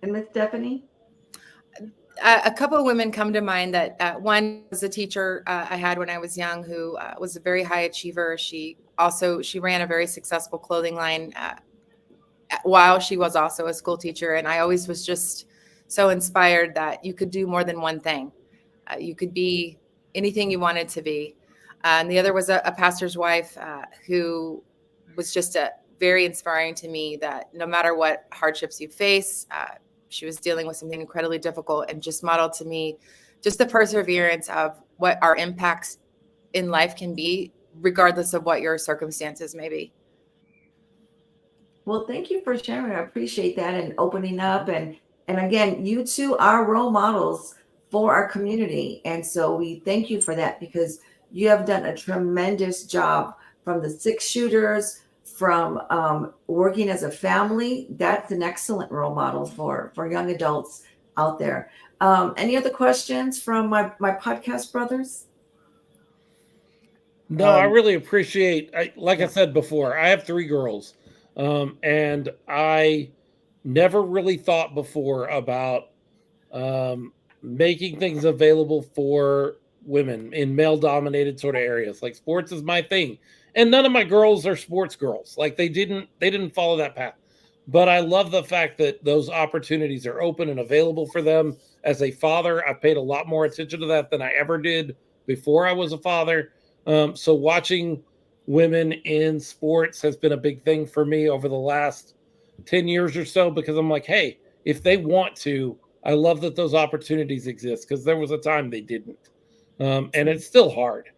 And Miss Stephanie? A couple of women come to mind that one was a teacher I had when I was young who was a very high achiever. She ran a very successful clothing line while she was also a school teacher. And I always was just so inspired that you could do more than one thing. You could be anything you wanted to be. And the other was a pastor's wife who was just very inspiring to me, that no matter what hardships you face, she was dealing with something incredibly difficult and just modeled to me just the perseverance of what our impacts in life can be, regardless of what your circumstances may be. Well, thank you for sharing. I appreciate that and opening up. And again, you two are role models for our community. And so we thank you for that, because you have done a tremendous job, from the 6 shooters, from working as a family. That's an excellent role model for young adults out there. Any other questions from my podcast brothers? No, I really appreciate, like I said before, I have 3 girls, and I never really thought before about making things available for women in male-dominated sort of areas. Like, sports is my thing. And none of my girls are sports girls. Like, they didn't follow that path. But I love the fact that those opportunities are open and available for them. As a father, I paid a lot more attention to that than I ever did before I was a father. So watching women in sports has been a big thing for me over the last 10 years or so, because I'm like, hey, if they want to, I love that those opportunities exist, because there was a time they didn't. and it's still hard.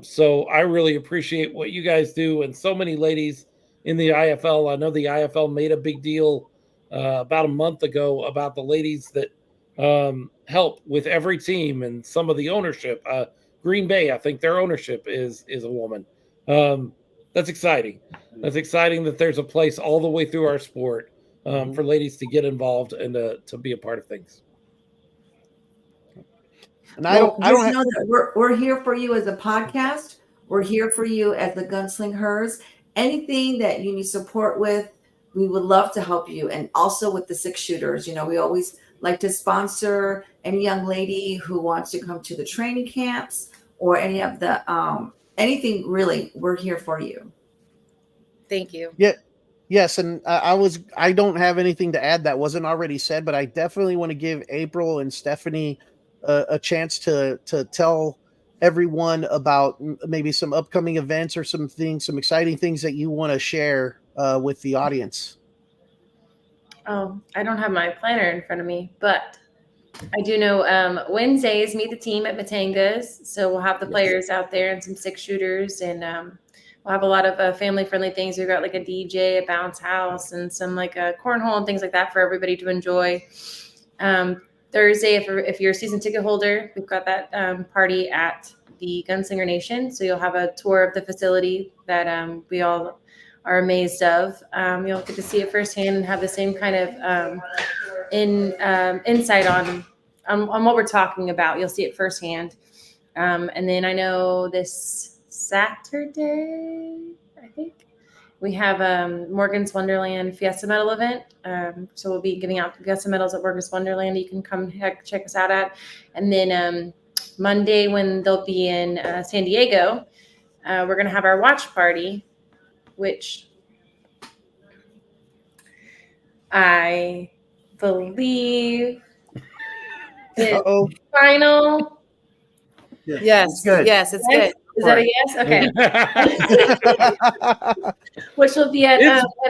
So I really appreciate what you guys do, and so many ladies in the IFL. I know the IFL made a big deal about a month ago about the ladies that help with every team and some of the ownership. Green Bay, I think their ownership is a woman. That's exciting. That's exciting that there's a place all the way through our sport for ladies to get involved and to be a part of things. And I don't know have, that we're here for you as a podcast. We're here for you as the Gunslingers. Anything that you need support with, we would love to help you. And also with the 6-shooters, we always like to sponsor any young lady who wants to come to the training camps or any of the anything really. We're here for you. Thank you. yes, and I don't have anything to add that wasn't already said, but I definitely want to give April and Stephanie a chance to tell everyone about maybe some upcoming events or some exciting things that you want to share with the audience. Oh, I don't have my planner in front of me, but I do know Wednesdays meet the team at Matangas. So we'll have the players out there and some 6-shooters, and we'll have a lot of family-friendly things. We've got like a DJ, a bounce house, and some like a cornhole and things like that for everybody to enjoy. Thursday, if you're a season ticket holder, we've got that party at the Gunslinger Nation. So you'll have a tour of the facility that we all are amazed of. You'll get to see it firsthand and have the same kind of insight on what we're talking about. You'll see it firsthand. And then I know this Saturday, I think, we have Morgan's Wonderland Fiesta Medal event. So we'll be giving out Fiesta medals at Morgan's Wonderland. You can come check us out at. And then Monday, when they'll be in San Diego, we're going to have our watch party, which I believe is final. Yes. Good. Yes, it's good. Is that a yes? Okay. Which will be at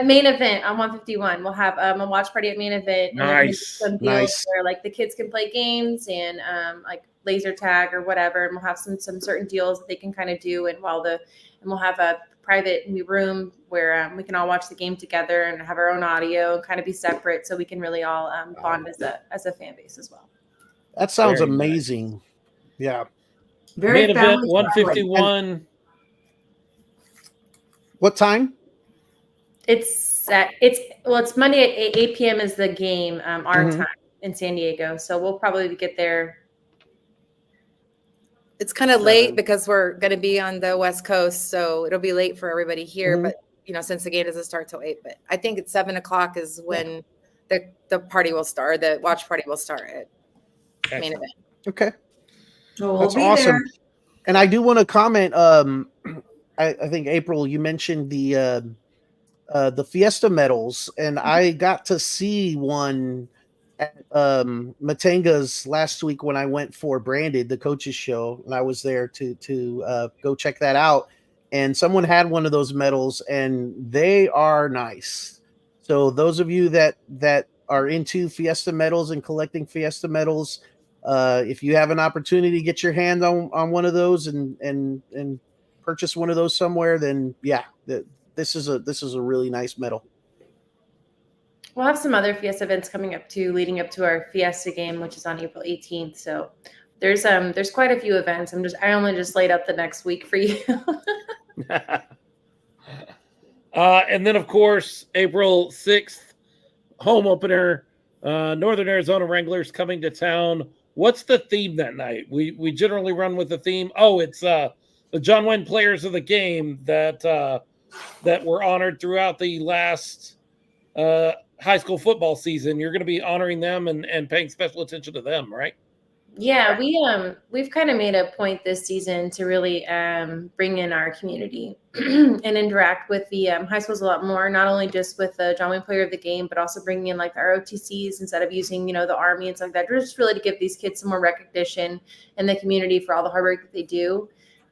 main event on 151. We'll have a watch party at main event. And Nice. some deals where like the kids can play games and like laser tag or whatever. And we'll have some certain deals that they can kind of do. And we'll have a private room where we can all watch the game together and have our own audio and kind of be separate, so we can really all bond as a fan base as well. That sounds Very amazing. Nice. Yeah. Very Main event 151. What time? It's Monday at 8 p.m. is the game, our time in San Diego. So we'll probably get there. It's kind of late because we're going to be on the West Coast, so it'll be late for everybody here. But since the game doesn't start till 8, but I think it's 7:00 is when the party will start. The watch party will start at main event. Okay. So That's we'll be awesome. there. And I do want to comment. I think April, you mentioned the Fiesta medals, and I got to see one at Matanga's last week when I went for Branded, the coaches show, and I was there to go check that out. And someone had one of those medals, and they are nice. So those of you that are into Fiesta medals and collecting Fiesta medals, if you have an opportunity to get your hand on one of those and purchase one of those somewhere, then this is a really nice medal. We'll have some other Fiesta events coming up too, leading up to our Fiesta game, which is on April 18th. So there's quite a few events. I only just laid out the next week for you. And then of course, April 6th, home opener, Northern Arizona Wranglers coming to town. What's the theme that night? We generally run with the theme. Oh, it's the John Wayne Players of the Game that were honored throughout the last high school football season. You're going to be honoring them and paying special attention to them, right? Yeah, we've kind of made a point this season to really bring in our community and interact with the high schools a lot more, not only just with the John Wayne Player of the Game, but also bringing in like the ROTCs instead of using, the Army and stuff like that, just really to give these kids some more recognition in the community for all the hard work that they do.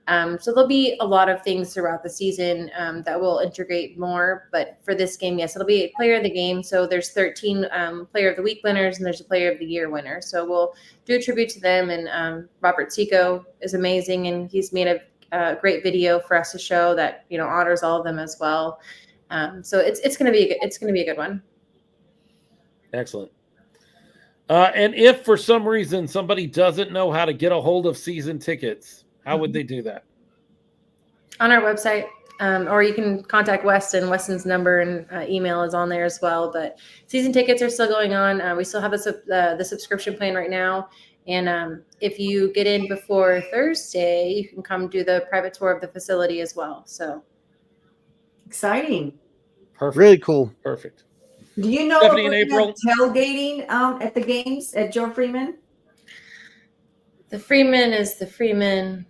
So there'll be a lot of things throughout the season that will integrate more. But for this game, yes, it'll be a player of the game. So there's 13 player of the week winners, and there's a player of the year winner. So we'll do a tribute to them. And Robert Tico is amazing, and he's made a great video for us to show that honors all of them as well. So it's gonna be a good one. Excellent. And if for some reason somebody doesn't know how to get a hold of season tickets, how would they do that? On our website, or you can contact Weston. Weston's number and email is on there as well. But season tickets are still going on. We still have the subscription plan right now. And if you get in before Thursday, you can come do the private tour of the facility as well. So Exciting. Perfect. Really cool. Perfect. Do you know Stephanie if and we're gonna April? have tailgating at the games at Joe Freeman? the Freeman is the Freeman,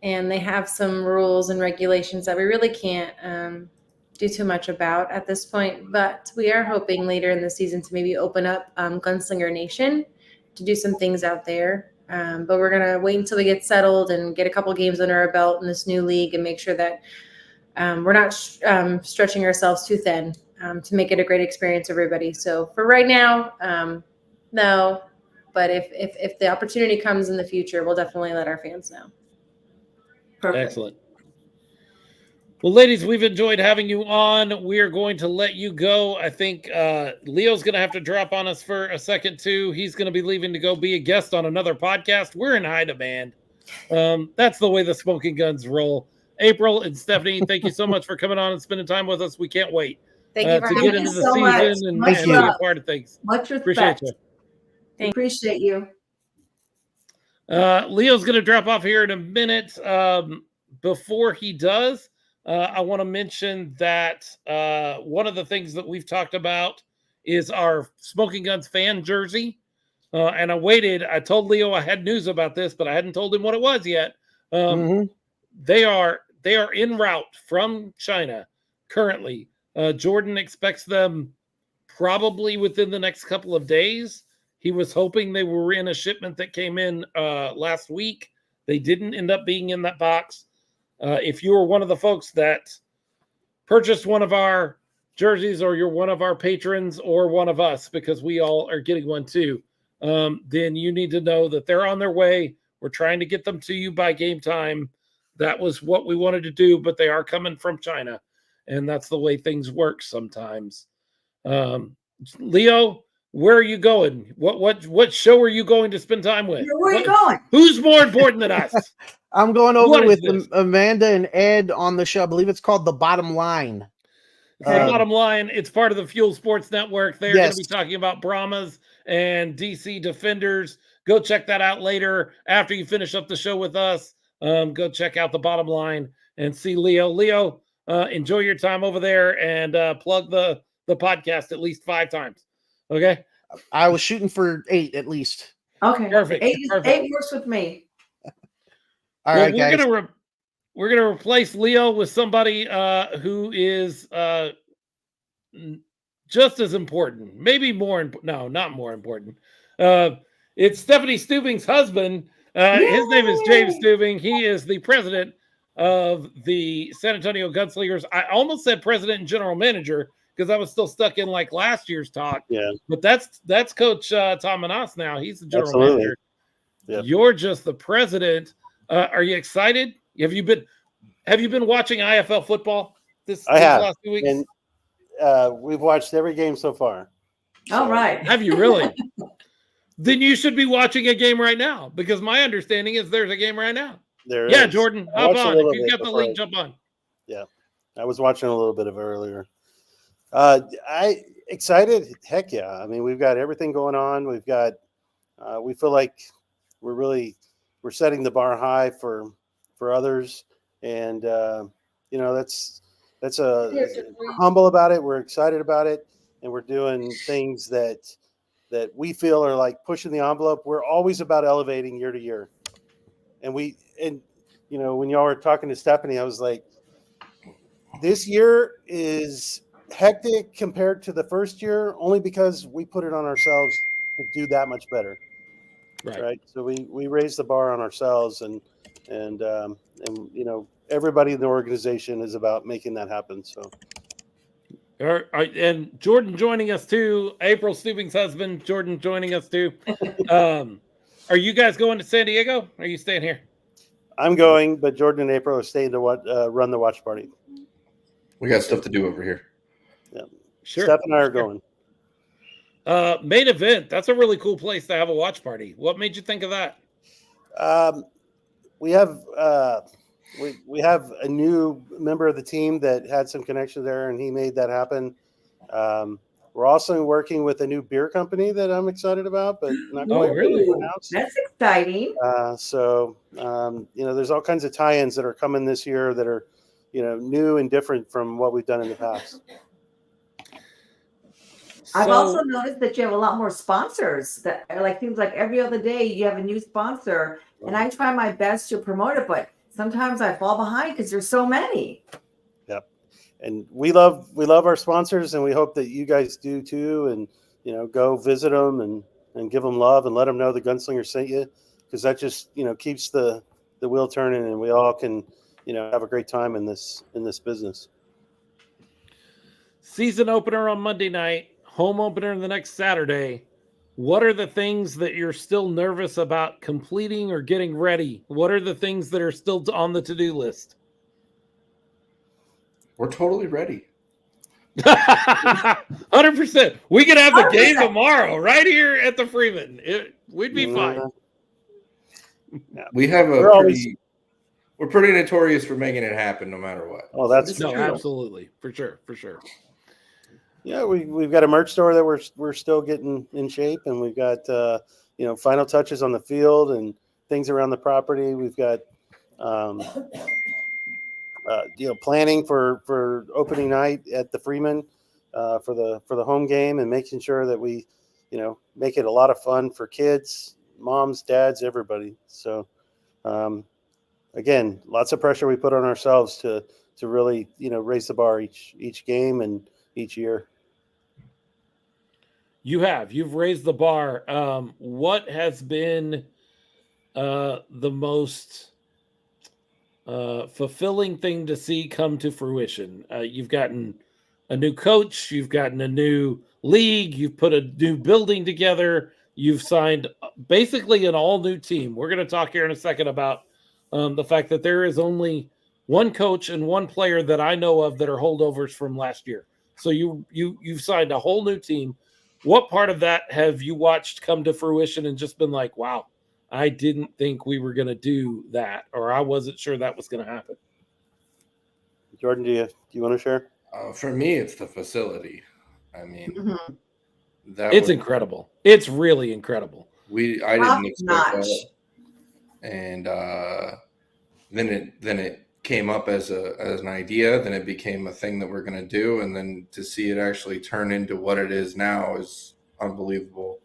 and they have some rules and regulations that we really can't do too much about at this point. But we are hoping later in the season to maybe open up Gunslinger Nation to do some things out there. But we're going to wait until we get settled and get a couple games under our belt in this new league and make sure that we're not stretching ourselves too thin to make it a great experience for everybody. So for right now, no. But if the opportunity comes in the future, we'll definitely let our fans know. Perfect. Excellent. Well, ladies, we've enjoyed having you on. We are going to let you go. I think Leo's going to have to drop on us for a second, too. He's going to be leaving to go be a guest on another podcast. We're in high demand. That's the way the Smokin Gunz roll. April and Stephanie, thank you so much for coming on and spending time with us. We can't wait Thank you for to having get us. into the so much. season and Much be love. a part of things. Much Appreciate respect. you. Appreciate you. Leo's going to drop off here in a minute. Before he does, I want to mention that one of the things that we've talked about is our Smokin Gunz fan jersey. And I told Leo I had news about this, but I hadn't told him what it was yet. They are en route from China currently. Jordan expects them probably within the next couple of days. He was hoping they were in a shipment that came in last week. They didn't end up being in that box. If you were one of the folks that purchased one of our jerseys, or you're one of our patrons or one of us, because we all are getting one too, then you need to know that they're on their way. We're trying to get them to you by game time. That was what we wanted to do, but they are coming from China, and that's the way things work sometimes. Leo, where are you going? What show are you going to spend time with? Where are you going? Who's more important than us? I'm going What over is with this? Amanda and Ed on the show. I believe it's called The Bottom Line. The bottom line, it's part of the Fuel Sports Network. They're going Yes. to be talking about Bramhas and DC Defenders. Go check that out later after you finish up the show with us. Go check out The Bottom Line and see Leo. Leo, enjoy your time over there, and plug the podcast at least 5 times. Okay? I was shooting for 8 at least. Okay. Perfect. 8 Perfect. works with me. All Well, right, guys. we're gonna replace Leo with somebody who is just as important, maybe more. No, not more important. It's Stephanie Stubing's husband. His name is James Stubing. He is the president of the San Antonio Gunslingers. I almost said president and general manager because I was still stuck in like last year's talk. Yeah. But that's Coach Tom Manas now. He's the general Absolutely. manager. Yep. You're just the president. Are you excited? Have you been watching IFL football these last 2 weeks? And we've watched every game so far. All right. Have you really? Then you should be watching a game right now, because my understanding is there's a game right now. There Yeah, is. Jordan, I hop watched a on. little If you've bit got the before. link, jump on. I was watching a little bit of it earlier. I excited. Heck yeah. I mean, we've got everything going on. We've got, we feel like we're setting the bar high for others. And, that's we're humble about it. We're excited about it. And we're doing things that we feel are like pushing the envelope. We're always about elevating year to year. And when y'all were talking to Stephanie, I was like, this year is hectic compared to the first year, only because we put it on ourselves to do that much better. Right. So we raised the bar on ourselves, and and everybody in the organization is about making that happen. So. All right, and Jordan joining us too. April Stubing's husband, Jordan, joining us too. Are you guys going to San Diego? Or are you staying here? I'm going, but Jordan and April are staying to run the watch party. We got stuff to do over here. Yeah, Sure. Steph and I are going. Main event. That's a really cool place to have a watch party. What made you think of that? We have we have a new member of the team that had some connection there, and he made that happen. We're also working with a new beer company that I'm excited about, but not quite really? announced. That's exciting. So there's all kinds of tie-ins that are coming this year that are, new and different from what we've done in the past. I've also noticed that you have a lot more sponsors that seems like every other day you have a new sponsor, and I try my best to promote it, but sometimes I fall behind because there's so many. Yep. And we love our sponsors, and we hope that you guys do too. And, go visit them and give them love and let them know the Gunslingers sent you, because that just, keeps the wheel turning, and we all can, have a great time in this business. Season opener on Monday night, home opener the next Saturday. What are the things that you're still nervous about completing or getting ready? What are the things that are still on the to-do list? We're totally ready. 100%. We could have the 100%. game tomorrow right here at the Freeman. We'd be fine. Yeah. We have we're pretty notorious for making it happen no matter what. Oh, that's No, true. absolutely. For sure. Yeah, we've got a merch store that we're still getting in shape, and we've got final touches on the field and things around the property. We've got planning for opening night at the Freeman for the home game, and making sure that we make it a lot of fun for kids, moms, dads, everybody. So again, lots of pressure we put on ourselves to really raise the bar each game and each year. You've raised the bar. What has been the most fulfilling thing to see come to fruition? You've gotten a new coach, you've gotten a new league, you've put a new building together, you've signed basically an all new team. We're going to talk here in a second about the fact that there is only one coach and one player that I know of that are holdovers from last year. So you've signed a whole new team. What part of that have you watched come to fruition and just been like, wow, I didn't think we were going to do that, or I wasn't sure that was going to happen? Jordan, do you want to share? For me, it's the facility. I mean, It's incredible. It's really incredible. I didn't expect that, and then it came up as an idea. Then it became a thing that we're going to do, and then to see it actually turn into what it is now is unbelievable.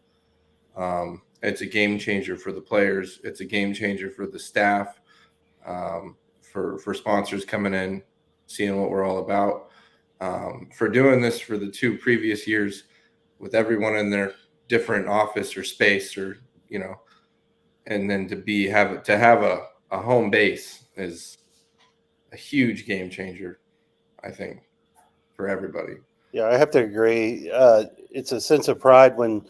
It's a game changer for the players. It's a game changer for the staff, for sponsors coming in, seeing what we're all about. For doing this for the 2 previous years with everyone in their different office or space, or and then to have a home base is a huge game changer, I think, for everybody. Yeah, I have to agree. It's a sense of pride when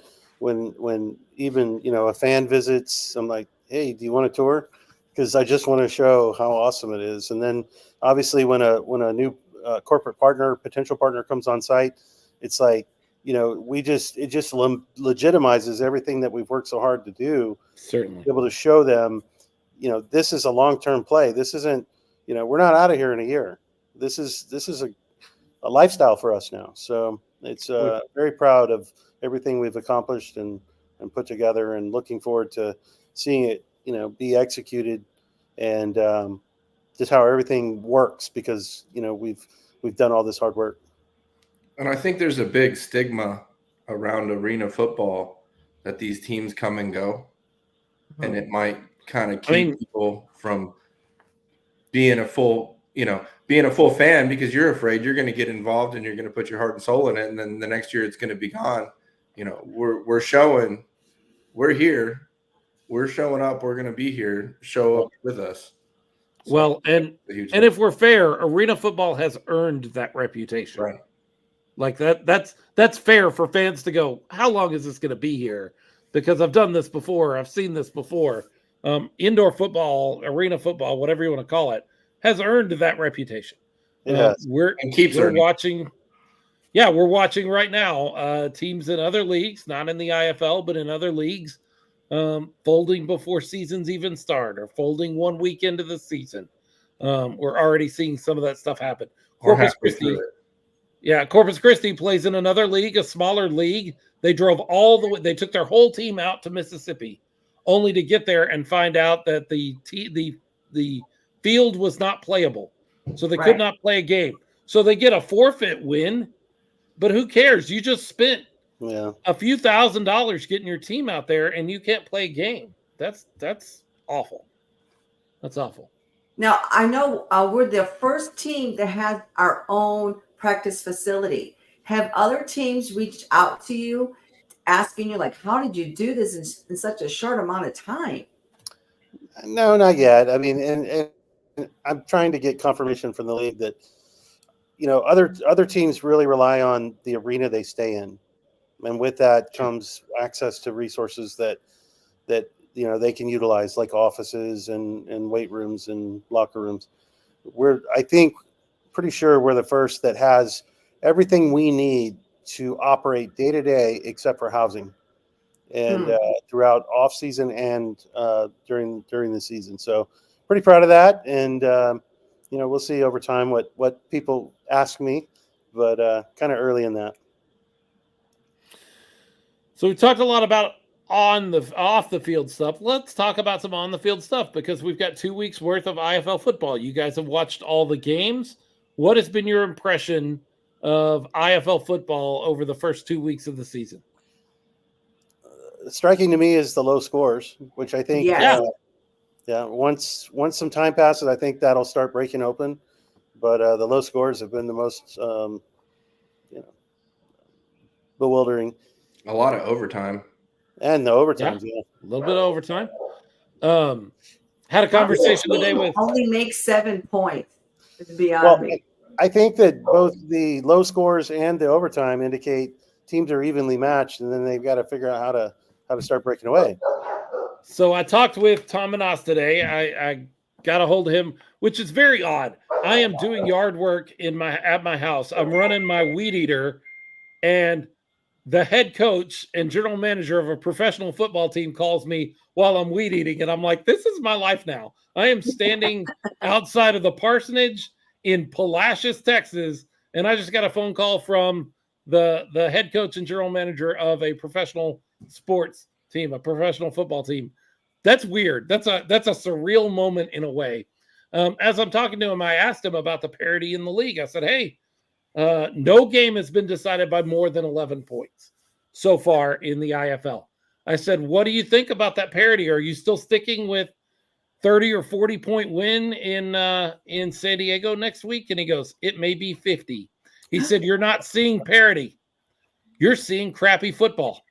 even a fan visits. I'm like, hey, do you want a tour? Because I just want to show how awesome it is. And then obviously when a new corporate partner, potential partner comes on site, it's like it just legitimizes everything that we've worked so hard to do. Certainly, Be able to show them, this is a long-term play. This isn't. We're not out of here in a year. This is a lifestyle for us now. So it's very proud of everything we've accomplished and put together, and looking forward to seeing it, be executed, and just how everything works, because, we've done all this hard work. And I think there's a big stigma around arena football that these teams come and go, and it might kind of keep people from being a full fan, because you're afraid you're going to get involved and you're going to put your heart and soul in it, and then the next year it's going to be gone. We're showing we're here, we're showing up, we're going to be here. Show up with us. So Well, and a huge if we're fair, arena football has earned that reputation. right. Like that's fair for fans to go, how long is this going to be here? Because I've done this before. I've seen this before. Indoor football, arena football, whatever you want to call it, has earned that reputation. It has. We're earning. watching. Yeah, we're watching right now teams in other leagues, not in the IFL, but in other leagues, folding before seasons even start or folding 1 week into the season. We're already seeing some of that stuff happen. Or Corpus halfway through Christi. it. Yeah, Corpus Christi plays in another league, a smaller league. They drove all the way. They took their whole team out to Mississippi, only to get there and find out that the field was not playable, so they could not play a game. So they get a forfeit win, but who cares? You just spent a few $1,000s getting your team out there, and you can't play a game. That's awful. That's awful. Now, I know we're the first team that has our own practice facility. Have other teams reached out to you asking you, like, how did you do this in such a short amount of time? No, not yet. I mean, and I'm trying to get confirmation from the league that, other teams really rely on the arena they stay in. And with that comes access to resources that they can utilize, like offices and weight rooms and locker rooms. I think, pretty sure we're the first that has everything we need to operate day to day, except for housing, and throughout off season and during the season. So, pretty proud of that. And we'll see over time what people ask me, but kind of early in that. So we talked a lot about off the field stuff. Let's talk about some on the field stuff, because we've got 2 weeks worth of IFL football. You guys have watched all the games. What has been your impression of IFL football over the first 2 weeks of the season? Striking to me is the low scores, which I think, once some time passes, I think that'll start breaking open. But the low scores have been the most, bewildering. A lot of overtime. And the overtime, a little bit of overtime. Had a conversation today with only makes 7 points. It's beyond me. I think that both the low scores and the overtime indicate teams are evenly matched, and then they've got to figure out how to start breaking away. So I talked with Tom Manas today. I got a hold of him, which is very odd. I am doing yard work at my house. I'm running my weed eater, and the head coach and general manager of a professional football team calls me while I'm weed eating. And I'm like, this is my life now. I am standing outside of the parsonage in Palacios, Texas. And I just got a phone call from the head coach and general manager of a professional sports team, a professional football team. That's weird. That's a surreal moment in a way. As I'm talking to him, I asked him about the parity in the league. I said, hey, no game has been decided by more than 11 points so far in the IFL. I said, what do you think about that parity? Are you still sticking with 30 or 40 point win in San Diego next week? And he goes, it may be 50. He said, you're not seeing parity. You're seeing crappy football.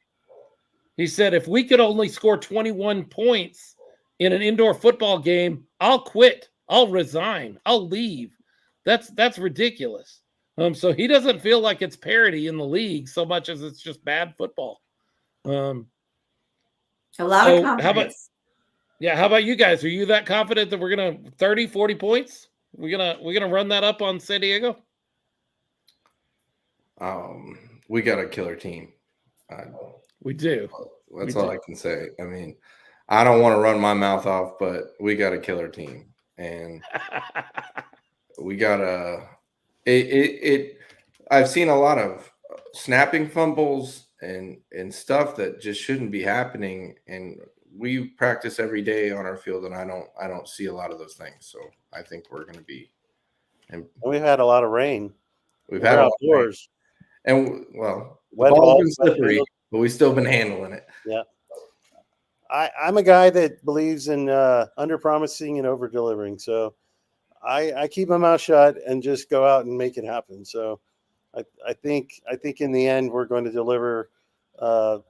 He said, if we could only score 21 points in an indoor football game, I'll quit. I'll resign. I'll leave. That's ridiculous. So he doesn't feel like it's parity in the league so much as it's just bad football. A lot of confidence. How about you guys? Are you that confident that we're going to 30, 40 points? We're going to run that up on San Diego? We got a killer team. We do. That's all I can say. I mean, I don't want to run my mouth off, but we got a killer team, and we got I've seen a lot of snapping fumbles and stuff that just shouldn't be happening, and we practice every day on our field, and I don't see a lot of those things. So I think we're going to be. And we've had a lot of rain. We've had outdoors, and the ball's been slippery, but we've still been handling it. Yeah. I'm a guy that believes in under promising and over delivering. So I keep my mouth shut and just go out and make it happen. So I think in the end we're going to deliver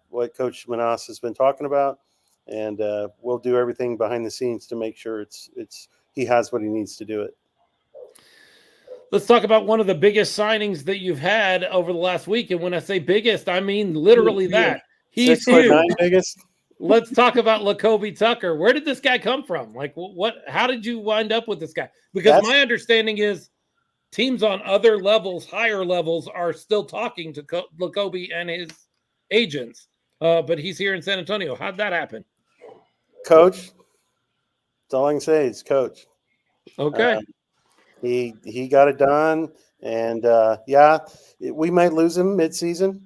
what Coach Manas has been talking about, and we'll do everything behind the scenes to make sure it's he has what he needs to do it. Let's talk about one of the biggest signings that you've had over the last week. And when I say biggest, I mean literally that. He's 6'9" huge. biggest. Let's talk about Lacoby Tucker. Where did this guy come from? Like, how did you wind up with this guy? Because my understanding is teams on other levels, higher levels, are still talking to Lacoby and his agents. But he's here in San Antonio. How'd that happen? Coach. That's all I can say is coach. Okay. He got it done, and we might lose him mid-season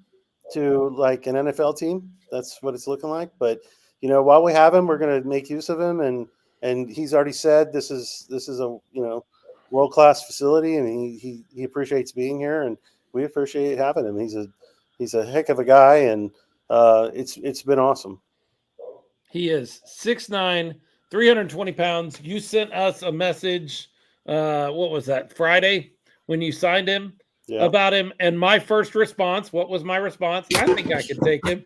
to like an NFL team. That's what it's looking like. But while we have him, we're going to make use of him, and he's already said this is a world-class facility, and he appreciates being here, and we appreciate having him. He's a heck of a guy, and it's been awesome. He is 6'9", 320 pounds. You sent us a message. What was that, Friday, when you signed him about him? And my first response, what was my response? I think I could take him.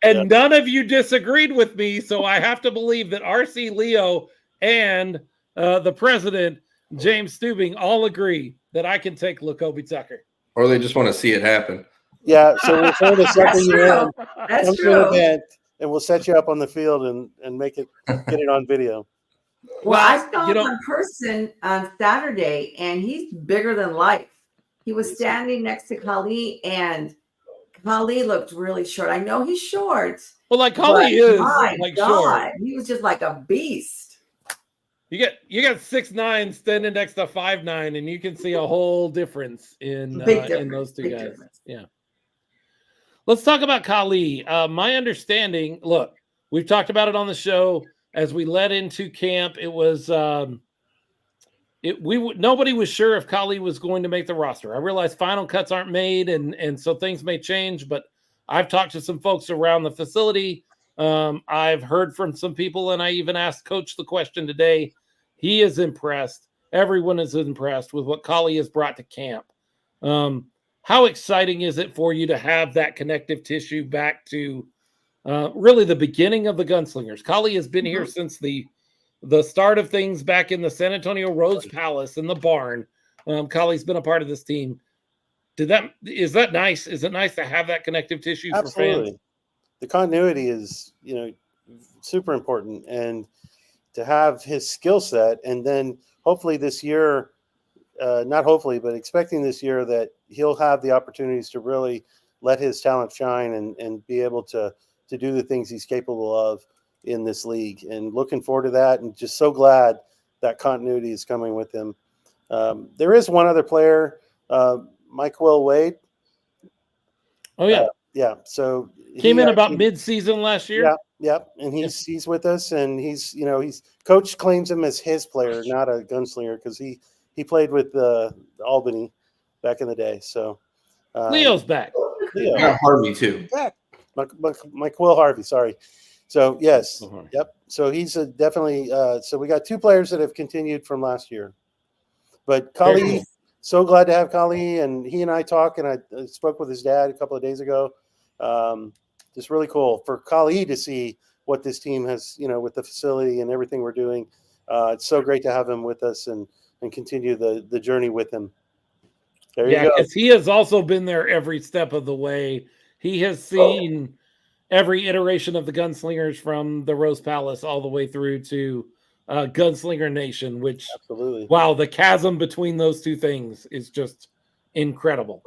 And none of you disagreed with me, so I have to believe that RC Leo and the president, James Stubing, all agree that I can take Lacoby Tucker. Or they just want to see it happen. Yeah, so we'll throw the second year in. That's true. And we'll set you up on the field and get it on video. Well, I saw him in person on Saturday, and he's bigger than life. He was standing next to Kali, and Kali looked really short. I know he's short. Well, like Kali is my like God, short. he was just like a beast. You got 6'9" standing next to 5'9", and you can see a whole difference in those two guys. Difference. Yeah. Let's talk about Kali. My understanding, look, we've talked about it on the show as we led into camp. It was nobody was sure if Kali was going to make the roster. I realize final cuts aren't made, and so things may change. But I've talked to some folks around the facility. I've heard from some people, and I even asked Coach the question today. He is impressed. Everyone is impressed with what Kali has brought to camp. How exciting is it for you to have that connective tissue back to really the beginning of the Gunslingers? Kali has been here since the start of things back in the San Antonio Rose Palace in the barn. Kali's been a part of this team. Is that nice? Is it nice to have that connective tissue for fans? The continuity is, super important, and to have his skill set, and then hopefully this year, not hopefully, but expecting this year that he'll have the opportunities to really let his talent shine and be able to do the things he's capable of in this league, and looking forward to that, and just so glad that continuity is coming with him. There is one other player, Michael Wade. Oh yeah. Yeah. So came in about mid-season last year. Yeah. And he's with us, and he's coach claims him as his player, not a gunslinger, because he played with Albany back in the day. So Leo's back. Leo. Yeah, Harvey too. Back. Michael Harvey, sorry. So yes. Yep. So he's definitely so we got two players that have continued from last year. But Kali, so glad to have Kali, and he and I talk, and I spoke with his dad a couple of days ago. Just really cool for Kali to see what this team has, with the facility and everything we're doing. It's so great to have him with us and continue the journey with him. There you go. Because he has also been there every step of the way. He has seen every iteration of the Gunslingers from the Rose Palace all the way through to Gunslinger Nation, which, absolutely, wow, the chasm between those two things is just incredible.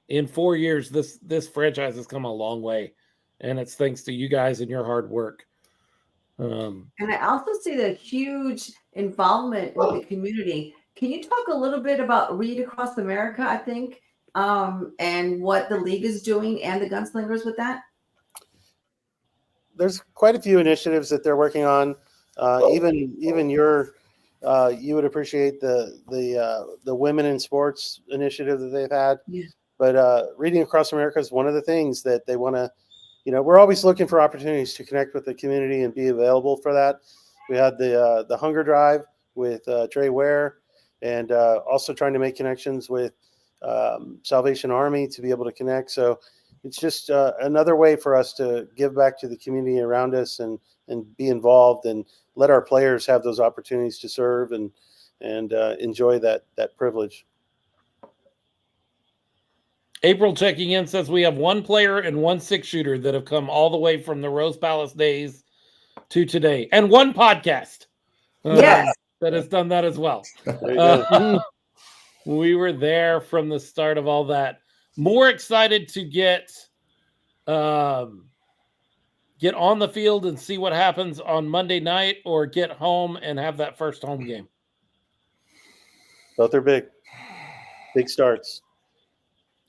In 4 years, this franchise has come a long way, and it's thanks to you guys and your hard work. And I also see the huge involvement with the community. Can you talk a little bit about Read Across America, I think, and what the league is doing and the Gunslingers with that? There's quite a few initiatives that they're working on. Even your you would appreciate the Women in Sports initiative that they've had. Yeah. But Reading Across America is one of the things that they want to, we're always looking for opportunities to connect with the community and be available for that. We had the Hunger Drive with Trey Ware, and also trying to make connections with Salvation Army to be able to connect. So it's just another way for us to give back to the community around us and be involved and let our players have those opportunities to serve and enjoy that privilege. April checking in says we have one player and one 6-shooter that have come all the way from the Rose Palace days to today, and one podcast Yes. that has done that as well. There you go. We were there from the start of all that. More excited to get on the field and see what happens on Monday night, or get home and have that first home game? Both are big starts.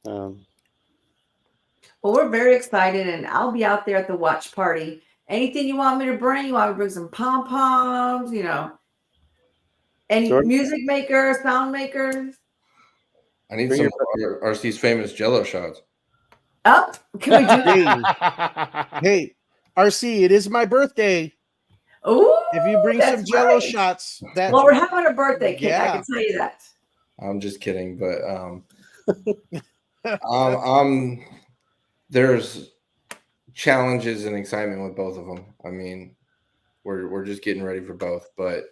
Well, we're very excited, and I'll be out there at the watch party. Anything you want me to bring? You want me to bring some pom-poms, any Sure. music makers, sound makers? I need Bring some of RC's famous Jello shots. Oh, can we do that? Hey, RC, it is my birthday. Ooh, If you bring some that's Jello right. shots, that Well, we're having a birthday cake. I Yeah. can tell you that. I'm just kidding, but there's challenges and excitement with both of them. I mean, we're just getting ready for both, but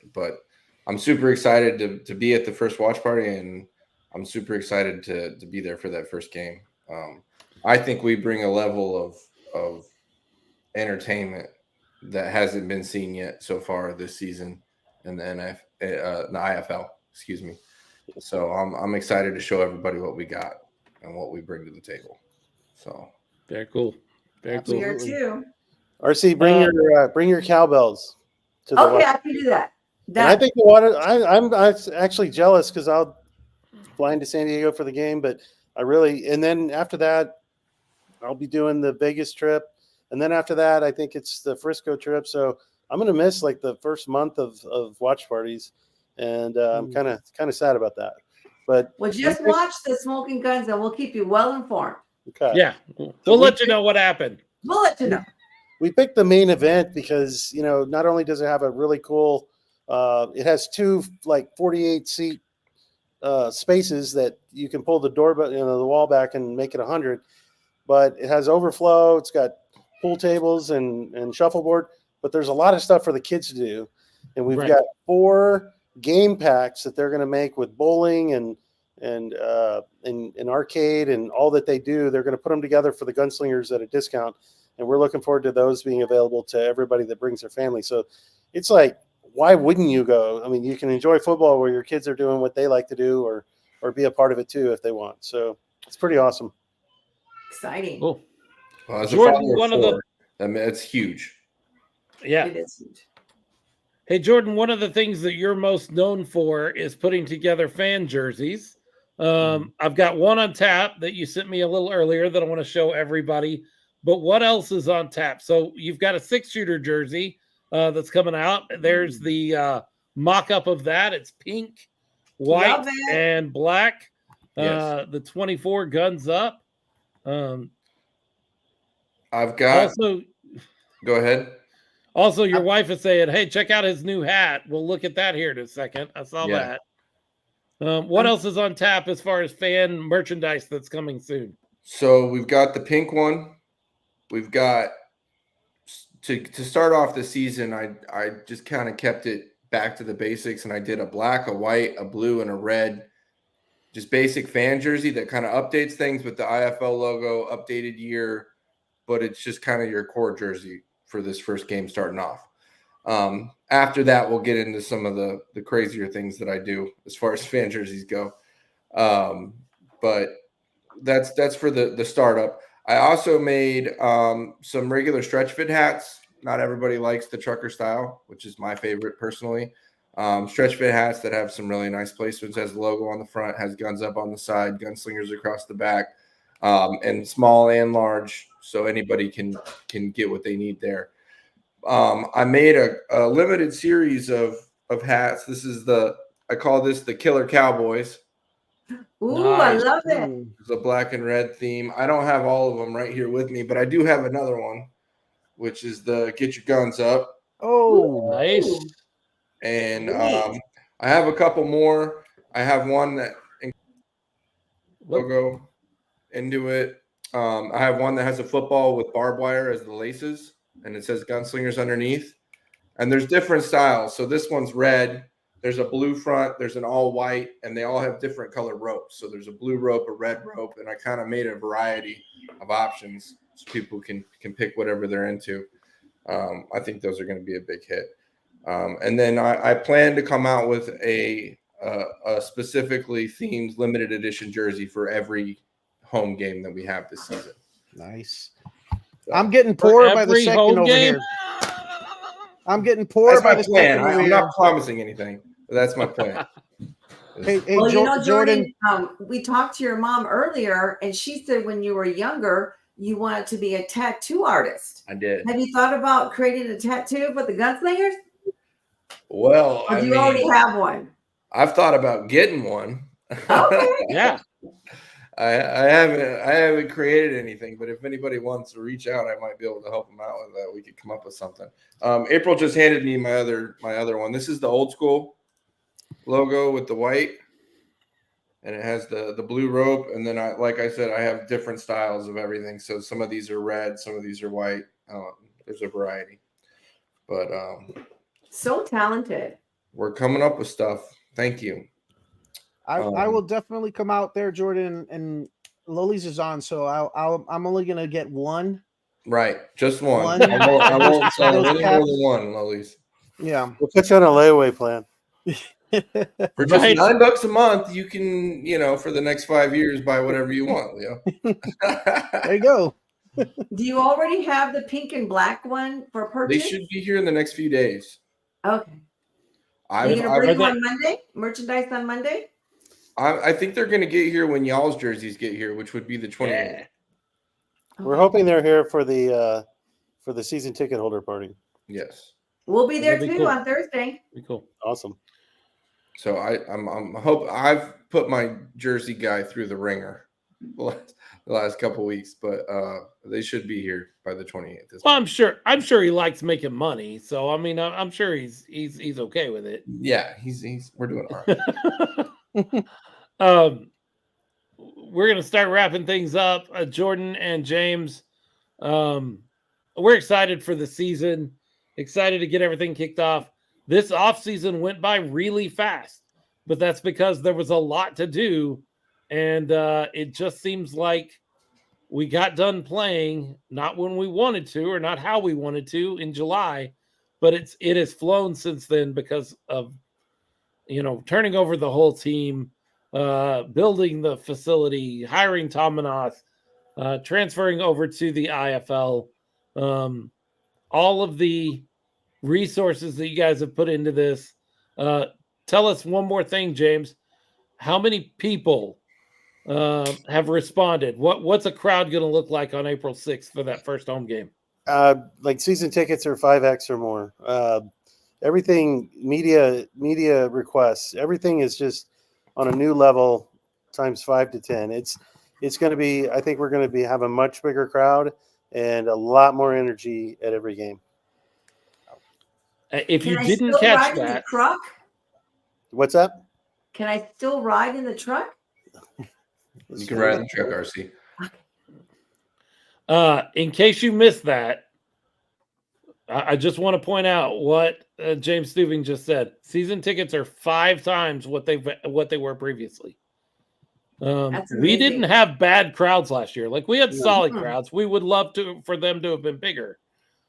I'm super excited to be at the first watch party, and I'm super excited to be there for that first game. I think we bring a level of entertainment that hasn't been seen yet so far this season in the IFL. Excuse me. So I'm excited to show everybody what we got and what we bring to the table. So Very cool. Very cool. We are too. RC, bring your cowbells to the Okay, watch. I can do that. And I think the water. I'm actually jealous because I'll fly into San Diego for the game, but and then after that, I'll be doing the Vegas trip, and then after that, I think it's the Frisco trip. So I'm gonna miss like the first month of watch parties, and I'm kind of sad about that. But Well, just watch the Smokin Gunz, and we'll keep you well informed. okay. Yeah, we'll let you know what happened. We'll let you know. We picked the main event because not only does it have a really cool, it has two like 48 seat spaces that you can pull the door, but the wall back and make it 100. But it has overflow. It's got pool tables and shuffleboard. But there's a lot of stuff for the kids to do, and we've got 4 game packs that they're going to make with bowling and arcade and all that they do. They're going to put them together for the Gunslingers at a discount, and we're looking forward to those being available to everybody that brings their family. So it's like, why wouldn't you go? I mean, you can enjoy football where your kids are doing what they like to do, or be a part of it too if they want. So it's pretty awesome. Exciting. Cool. well, as Jordan, a one of father I mean, it's huge. Yeah. It is huge. Hey, Jordan, one of the things that you're most known for is putting together fan jerseys. I've got one on tap that you sent me a little earlier that I want to show everybody. But what else is on tap? So you've got a 6-shooter jersey that's coming out. There's the mock-up of that. It's pink, white, and black. Yes. The 24 guns up. I've got. Also, Go ahead. Also, your wife is saying, hey, check out his new hat. We'll look at that here in a second. I saw that. What else is on tap as far as fan merchandise that's coming soon? So we've got the pink one. We've got to start off the season. I just kind of kept it back to the basics, and I did a black, a white, a blue, and a red, just basic fan jersey that kind of updates things with the IFL logo, updated year, but it's just kind of your core jersey for this first game starting off. After that, we'll get into some of the crazier things that I do as far as fan jerseys go. But that's for the startup. I also made some regular stretch fit hats. Not everybody likes the trucker style, which is my favorite personally. Stretch fit hats that have some really nice placements, has the logo on the front, has guns up on the side, Gunslingers across the back, and small and large, so anybody can get what they need there. I made a limited series of hats. This is I call this the Killer Cowboys. Ooh, I love it. It's a black and red theme. I don't have all of them right here with me, but I do have another one, which is the Get Your Guns Up. Oh, nice. And I have a couple more. I have one that logo into it. I have one that has a football with barbed wire as the laces, and it says Gunslingers underneath. And there's different styles. So this one's red. There's a blue front. There's an all white, and they all have different color ropes. So there's a blue rope, a red rope, and I kind of made a variety of options so people can pick whatever they're into. I think those are going to be a big hit. And then I plan to come out with a specifically themed limited edition jersey for every home game that we have this season. Nice. I'm getting poor by the every second home over game? here. I'm getting poor That's by my the plan. second over I'm here. not promising anything, but that's my plan. Hey, Well, Jordan. we talked to your mom earlier, and she said when you were younger, you wanted to be a tattoo artist. I did. Have you thought about creating a tattoo for the Gunslingers? Well, Or do you already have one? I've thought about getting one. Okay. Yeah. I haven't created anything, but if anybody wants to reach out, I might be able to help them out with that. We could come up with something. April just handed me my other one. This is the old school logo with the white, and it has the blue rope. And then like I said, I have different styles of everything. So some of these are red, some of these are white. There's a variety, but So talented. we're coming up with stuff. Thank you. I will definitely come out there, Jordan, and Loli's is on, so I'm only gonna get one. Right, just one. One. I won't sell Those any more caps. than one, Lilies. Yeah. We'll put you on a layaway plan. For just Right. $9 a month, you can, for the next 5 years, buy whatever you want, Leo. There you go. Do you already have the pink and black one for They purchase? should be here in the next few days. Okay. Are you I gonna bring on Monday? Merchandise on Monday? think they're going to get here when y'all's jerseys get here, which would be the 28th. We're hoping they're here for the season ticket holder party. Yes. We'll be there That'd be too cool. on Thursday. Pretty cool. Awesome. So I've put my jersey guy through the ringer the last couple weeks, but they should be here by the 28th. Well, I'm sure he likes making money. So I mean, I'm sure he's okay with it. Yeah, we're doing all right. We're gonna start wrapping things up. Jordan and James, we're excited for the season. Excited to get everything kicked off. This offseason went by really fast, but that's because there was a lot to do, and it just seems like we got done playing not when we wanted to or not how we wanted to in July, but it has flown since then because of turning over the whole team, building the facility, hiring Tom Manath, transferring over to the IFL, all of the resources that you guys have put into this. Tell us one more thing, James. How many people have responded? What's a crowd going to look like on April 6th for that first home game? Like season tickets are 5x or more. Everything media requests, everything is just on a new level times 5 to 10. It's going to be, I think we're going to have a much bigger crowd and a lot more energy at every game. If you Can I didn't still catch ride in the that, truck? What's that? Can I still ride in the truck? You can ride in the truck, RC. in case you missed that, I just want to point out what James Stuving just said. Season tickets are 5 times what they were previously. We amazing. didn't have bad crowds last year. Like we had solid Mhm. crowds. We would love for them to have been bigger.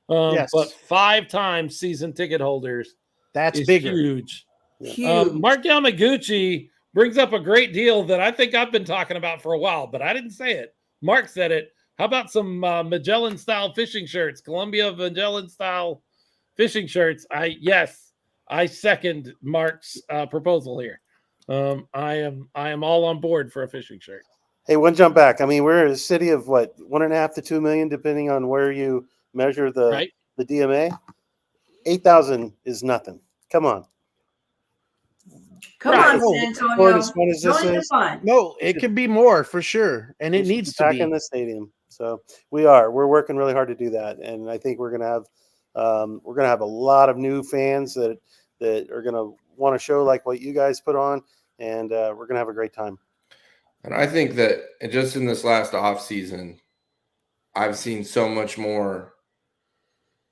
Yes. But 5 times season ticket holders That's is bigger. huge. Huge. Mark Yamaguchi brings up a great deal that I think I've been talking about for a while, but I didn't say it. Mark said it. How about some Magellan style fishing shirts, Columbia Magellan style fishing shirts? I second Mark's proposal here. I am all on board for a fishing shirt. Hey, one jump back. I mean, we're a city of what, 1.5 to 2 million, depending on where you measure the DMA. 8,000 is nothing. Come on. Come Right. on, San Antonio. Sport as fun as this Join the is. fun. No, it can be more for sure, and it needs to back be. in the stadium. So we're working really hard to do that, and I think we're gonna have a lot of new fans that are gonna want to show like what you guys put on, and we're gonna have a great time. And I think that just in this last off season, I've seen so much more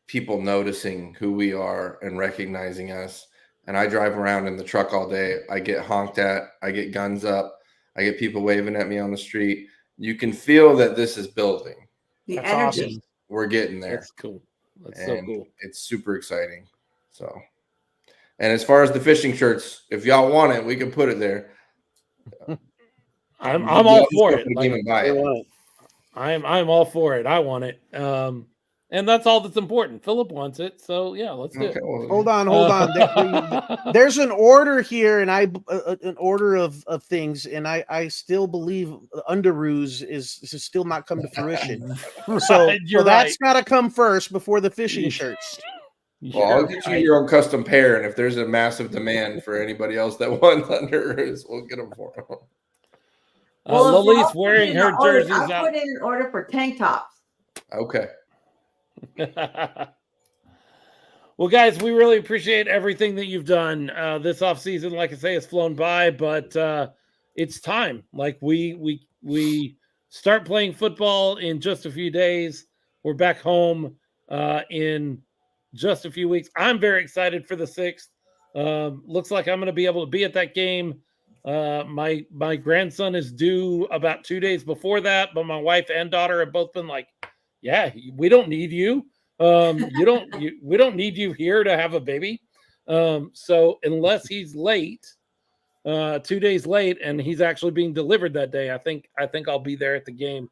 people noticing who we are and recognizing us. And I drive around in the truck all day. I get honked at. I get guns up. I get people waving at me on the street. You can feel that this is building. The That's energy. awesome. We're getting there. That's cool. That's so cool. It's super exciting. So, and as far as the fishing shirts, if y'all want it, we can put it there. I'm all for it. Like, I'm all for it. I want it. And that's all that's important. Philip wants it, so yeah, let's do it. Well, Hold on. There's an order here, and an order of things, and I still believe Underoos is still not come to fruition. So that's got to come first before the fishing shirts. Well, I'll get you your own custom pair, and if there's a massive demand for anybody else that wants Underoos, we'll get them for them. Lily's wearing her jerseys I'll out. put in an order for tank tops. Okay. Well, guys, we really appreciate everything that you've done this off season. Like I say, it's flown by, but it's time. Like we start playing football in just a few days. We're back home in just a few weeks. I'm very excited for the 6th. Looks like I'm going to be able to be at that game. My grandson is due about 2 days before that, but my wife and daughter have both been like, yeah, we don't need you. We don't need you here to have a baby. So unless he's late, 2 days late, and he's actually being delivered that day, I think I'll be there at the game.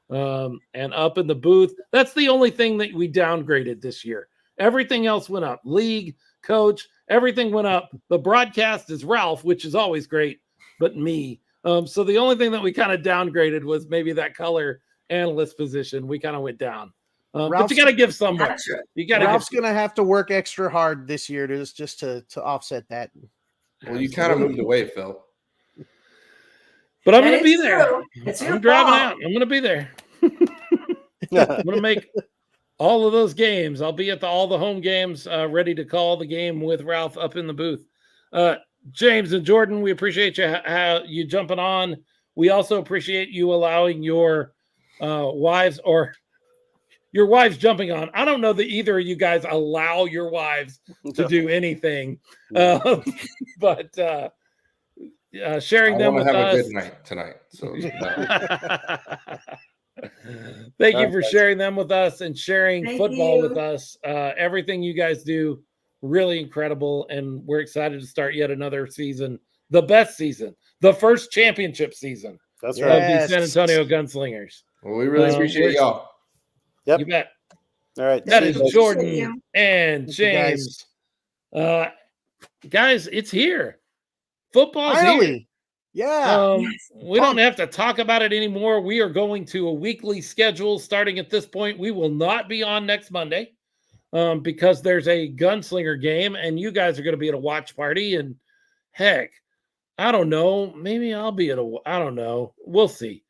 And up in the booth. That's the only thing that we downgraded this year. Everything else went up. League, coach, everything went up. The broadcast is Ralph, which is always great, but me. So the only thing that we kind of downgraded was maybe that color analyst position. We kind of went down. But you got to give somewhere. You got Ralph's going to have to work extra hard this year just to offset that. Well, you kind of moved away, Phil. But I'm going to be there. I'm driving out. I'm going to be there. I'm going to make all of those games. I'll be at all the home games, ready to call the game with Ralph up in the booth. James and Jordan, we appreciate you jumping on. We also appreciate you allowing your wives jumping on. I don't know that either of you guys allow your wives to do anything, but sharing them with us. I have a good night tonight. So thank you for sharing them with us and sharing football with us. Everything you guys do, really incredible, and we're excited to start yet another season, the best season, the first championship season. That's of right. the San Antonio Gunslingers. Well, we really appreciate y'all. Yep. You bet. All right. That is Jordan and James. Guys, it's here. Football's here. Yeah. We don't have to talk about it anymore. We are going to a weekly schedule starting at this point. We will not be on next Monday because there's a Gunslinger game, and you guys are going to be at a watch party. And heck, I don't know. Maybe I'll be I don't know. We'll see.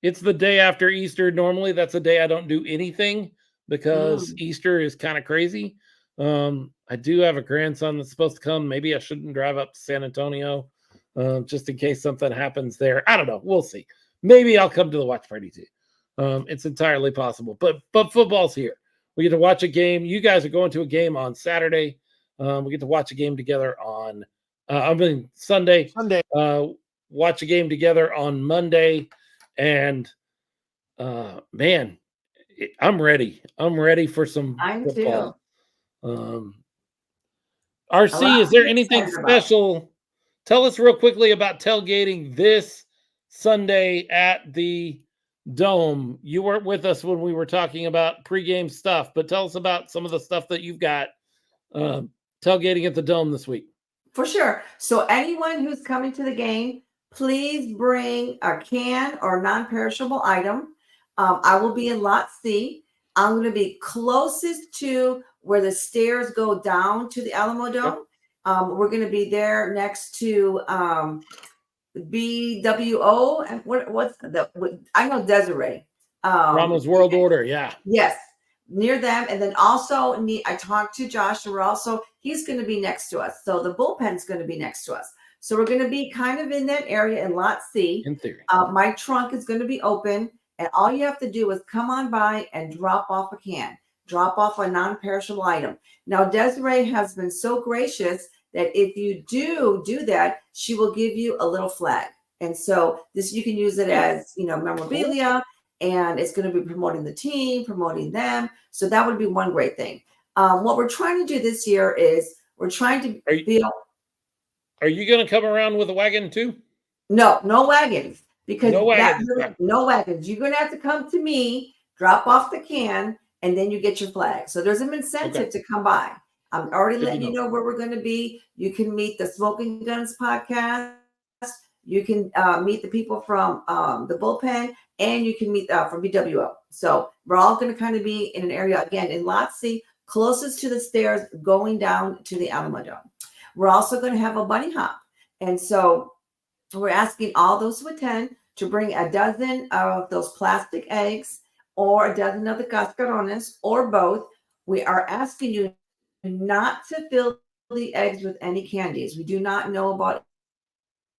It's the day after Easter. Normally, that's a day I don't do anything because Easter is kind of crazy. I do have a grandson that's supposed to come. Maybe I shouldn't drive up to San Antonio just in case something happens there. I don't know. We'll see. Maybe I'll come to the watch party too. It's entirely possible. But football's here. We get to watch a game. You guys are going to a game on Saturday. We get to watch a game together on Sunday. Watch a game together on Monday. And man, I'm ready. I'm ready for some football. RC, is there anything special? Tell us real quickly about tailgating this Sunday at the Dome. You weren't with us when we were talking about pregame stuff, but tell us about some of the stuff that you've got tailgating at the Dome this week. For sure. So anyone who's coming to the game, please bring a can or non-perishable item. I will be in Lot C. I'm going to be closest to where the stairs go down to the Alamo Dome. We're going to be there next to BWO. And what's the? I know Desiree. Ramos World Order. Yeah. Yes, near them. And then also, I talked to Josh also. He's going to be next to us. So the bullpen's going to be next to us. So we're going to be kind of in that area in Lot C. In theory. My trunk is going to be open, And all you have to do is come on by and drop off a can, drop off a non-perishable item. Now, Desiree has been so gracious that if you do that, she will give you a little flag. And so this, you can use it as, memorabilia, and it's going to be promoting the team, promoting them. So that would be one great thing. What we're trying to do this year is we're trying to Are you going to come around with a wagon too? No wagons. Because no wagons. No wagons. You're going to have to come to me, drop off the can, and then you get your flag. So there's an incentive to come by. I'm already letting you know where we're going to be. You can meet the Smokin Gunz Podcast. You can meet the people from the bullpen, and you can meet from BWO. So we're all going to kind of be in an area, again, in Lot C, closest to the stairs going down to the Alamo Dome. We're also going to have a bunny hop. And so we're asking all those who attend to bring a dozen of those plastic eggs or a dozen of the cascarones or both. We are asking you not to fill the eggs with any candies. We do not know about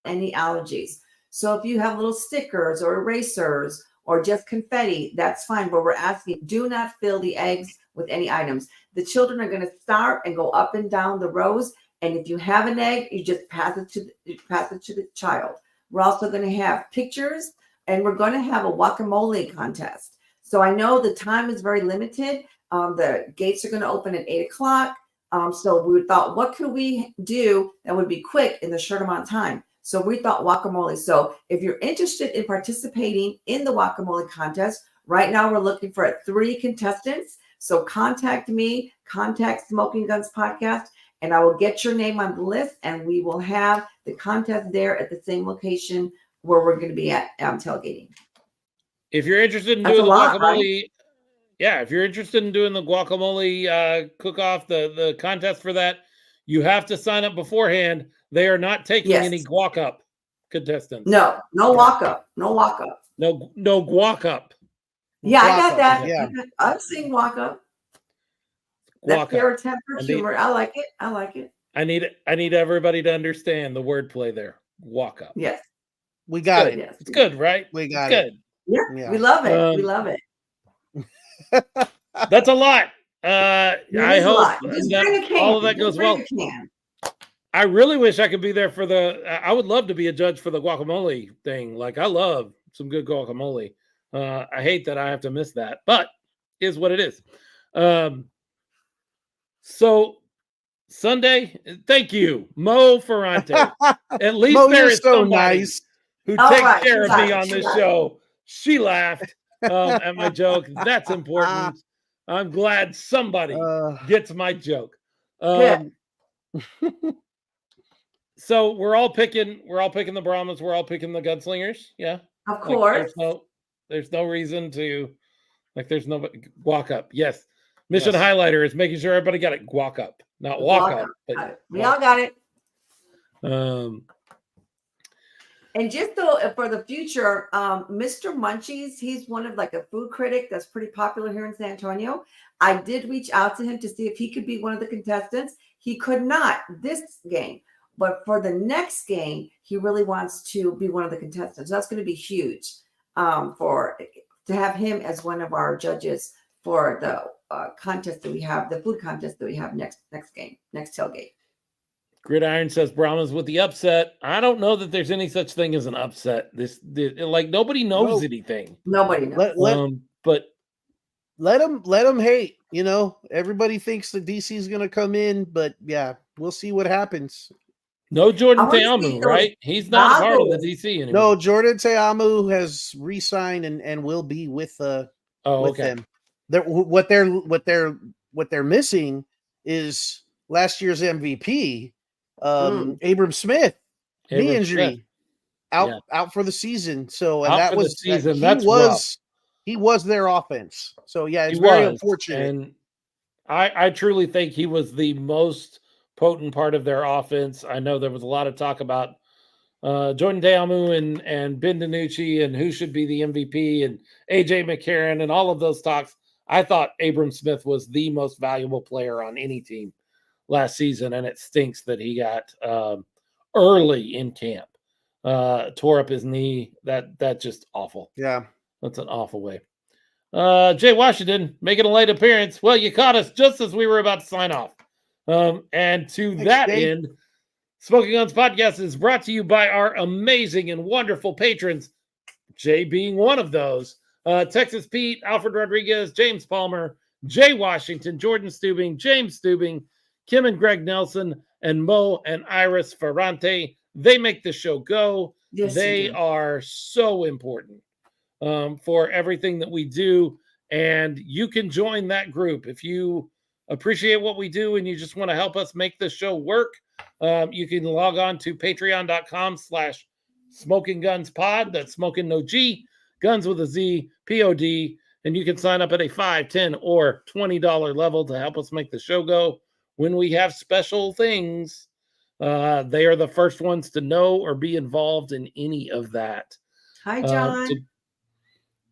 any allergies. So if you have little stickers or erasers or just confetti, that's fine. But we're asking, do not fill the eggs with any items. The children are going to start and go up and down the rows. And if you have an egg, you just pass it to the child. We're also going to have pictures, and we're going to have a guacamole contest. So I know the time is very limited. The gates are going to open at 8:00. So we thought, what could we do that would be quick in the short amount of time? So we thought guacamole. So if you're interested in participating in the guacamole contest, right now we're looking for 3 contestants. So contact me, contact Smokin Gunz Podcast, and I will get your name on the list, and we will have the contest there at the same location where we're going to be at tailgating. If you're interested in doing the guacamole, if you're interested in doing the guacamole cook-off, the contest for that, you have to sign up beforehand. They are not taking any guac up contestants. No walk up. No walk up. No guac up. Yeah, I got that. Yeah. I've seen walk up. That pure temper humor. I like it. I need everybody to understand the wordplay there. Walk up. Yes. We got it. Yes. It's good, right? We got it. it. Yeah, we love it. We love it. That's a lot. I hope that all of that goes well. I really wish I could be there for I would love to be a judge for the guacamole thing. Like, I love some good guacamole. I hate that I have to miss that, but is what it is. So Sunday, thank you, Mo Ferrante. At least Mo, there is so somebody nice who takes care of me on this show. She laughed at my joke. That's important. I'm glad somebody gets my joke. So we're all picking the Bramhas. We're all picking the Gunslingers. Yeah, of course. There's no reason to there's no guac up. Yes. Mission highlighter is making sure everybody got it. Guac up, not walk up. But we all got it. And just so for the future, Mr. Munchies, he's one of a food critic that's pretty popular here in San Antonio. I did reach out to him to see if he could be one of the contestants. He could not this game, but for the next game, he really wants to be one of the contestants. That's going to be huge to have him as one of our judges for the contest that we have, the food contest that we have next game, next tailgate. Gridiron says Bramhas with the upset. I don't know that there's any such thing as an upset. Nobody knows anything. Nobody knows. But let them hate. Everybody thinks the DC is going to come in, but yeah, we'll see what happens. No Jordan Teamu, right? He's not part of the DC anymore. No, Jordan Teamu has re-signed and will be with them. What they're missing is last year's MVP, Abram Smith, knee injury, out for the season. So he was their offense. So yeah, it's very unfortunate. And I truly think he was the most potent part of their offense. I know there was a lot of talk about Jordan Teamu and Ben DiNucci and who should be the MVP and AJ McCarron and all of those talks. I thought Abram Smith was the most valuable player on any team last season, and it stinks that he got early in camp, tore up his knee. That just awful. Yeah. That's an awful way. Jay Washington making a late appearance. Well, you caught us just as we were about to sign off. And to Thanks, that Jay. end, Smokin Gunz Podcast is brought to you by our amazing and wonderful patrons, Jay being one of those. Texas Pete, Alfred Rodriguez, James Palmer, Jay Washington, Jordan Stubing, James Stubing, Kim and Greg Nelson, and Mo and Iris Ferrante. They make the show go. Yes, They you do. are so important for everything that we do. And you can join that group if you appreciate what we do and you just want to help us make this show work. You can log on to patreon.com/Smokin Gunz Pod. That's smoking no G, guns with a Z, POD. And you can sign up at a $5, $10, or $20 level to help us make the show go. When we have special things, they are the first ones to know or be involved in any of that. Hi, John. To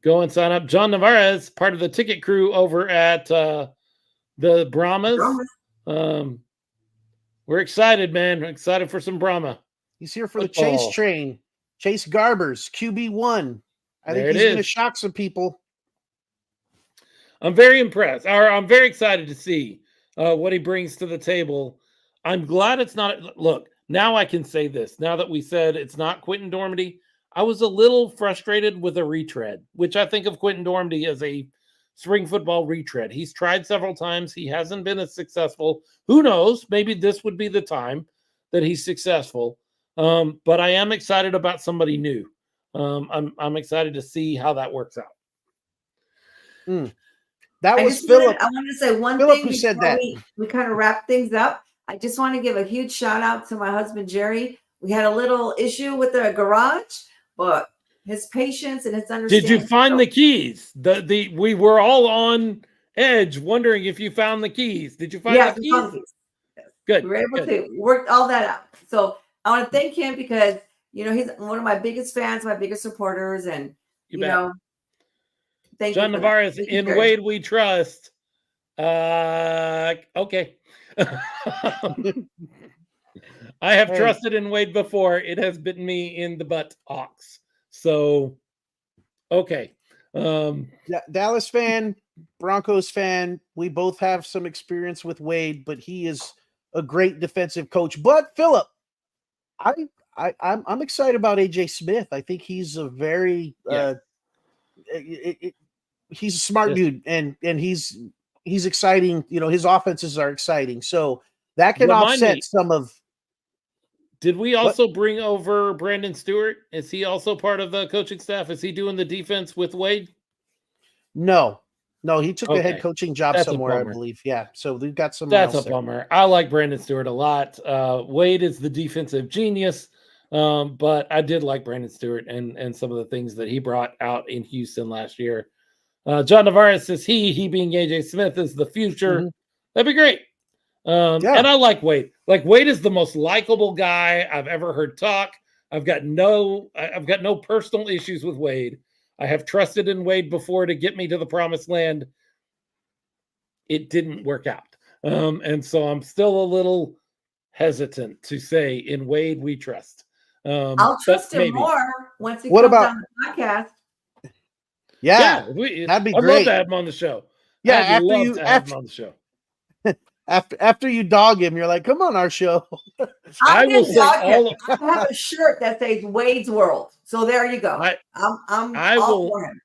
go and sign up. John Navarez, part of the ticket crew over at the Bramhas. We're excited, man. We're excited for some Brahma. He's here for the Football. Chase train. Chase Garbers, QB1. I There think it he's going to is. shock some people. I'm very impressed. I'm very excited to see what he brings to the table. I'm glad it's not. Look, now I can say this. Now that we said it's not Quentin Dormady, I was a little frustrated with a retread, which I think of Quentin Dormady as a spring football retread. He's tried several times. He hasn't been as successful. Who knows? Maybe this would be the time that he's successful. But I am excited about somebody new. I'm excited to see how that works out. That I was just Philip. I wanted to say one Philip thing who said before that. we kind of wrap things up. I just want to give a huge shout out to my husband Jerry. We had a little issue with the garage, but his patience and his understanding. Did you find the keys? We were all on edge, wondering if you found the keys. Did you find the we found keys? these. Good. We were able good. to work all that out. So I want to thank him because he's one of my biggest fans, my biggest supporters, and You you bet. know, thank John you for that. Navarez, Thank you, in Jerry. Wade we trust. Okay. I have Hey. trusted in Wade before. It has bitten me in the butt ox. So, okay. Dallas fan, Broncos fan. We both have some experience with Wade, but he is a great defensive coach. But Philip, I'm excited about AJ Smith. I think he's a very he's a smart Yes. dude, and he's exciting. His offenses are exciting, so that can Remind offset me. some of. Did we also bring over Brandon Stewart? Is he also part of the coaching staff? Is he doing the defense with Wade? No, he took a head Okay. coach job That's a somewhere, I bummer. believe. Yeah, so we've got some. That's a bummer. I like Brandon Stewart a lot. Wade is the defensive genius, but I did like Brandon Stewart and some of the things that he brought out in Houston last year. John Navarez says he being AJ Smith is the future. Mhm. That'd be great. Yeah. And I like Wade. Like Wade is the most likable guy I've ever heard talk. I've got no personal issues with Wade. I have trusted in Wade before to get me to the promised land. It didn't work out. And so I'm still a little hesitant to say in Wade we trust. I'll but trust him maybe. more once he What comes about- on the podcast. Yeah, that'd be I'd love great. to have him on the show. yeah. I'd love to have After him on the show. after you dog him, you're like, come on, our show. I I'm will gonna say dog him. all- I have a shirt that says Wade's World. So there you go. I I'm I all will- for him.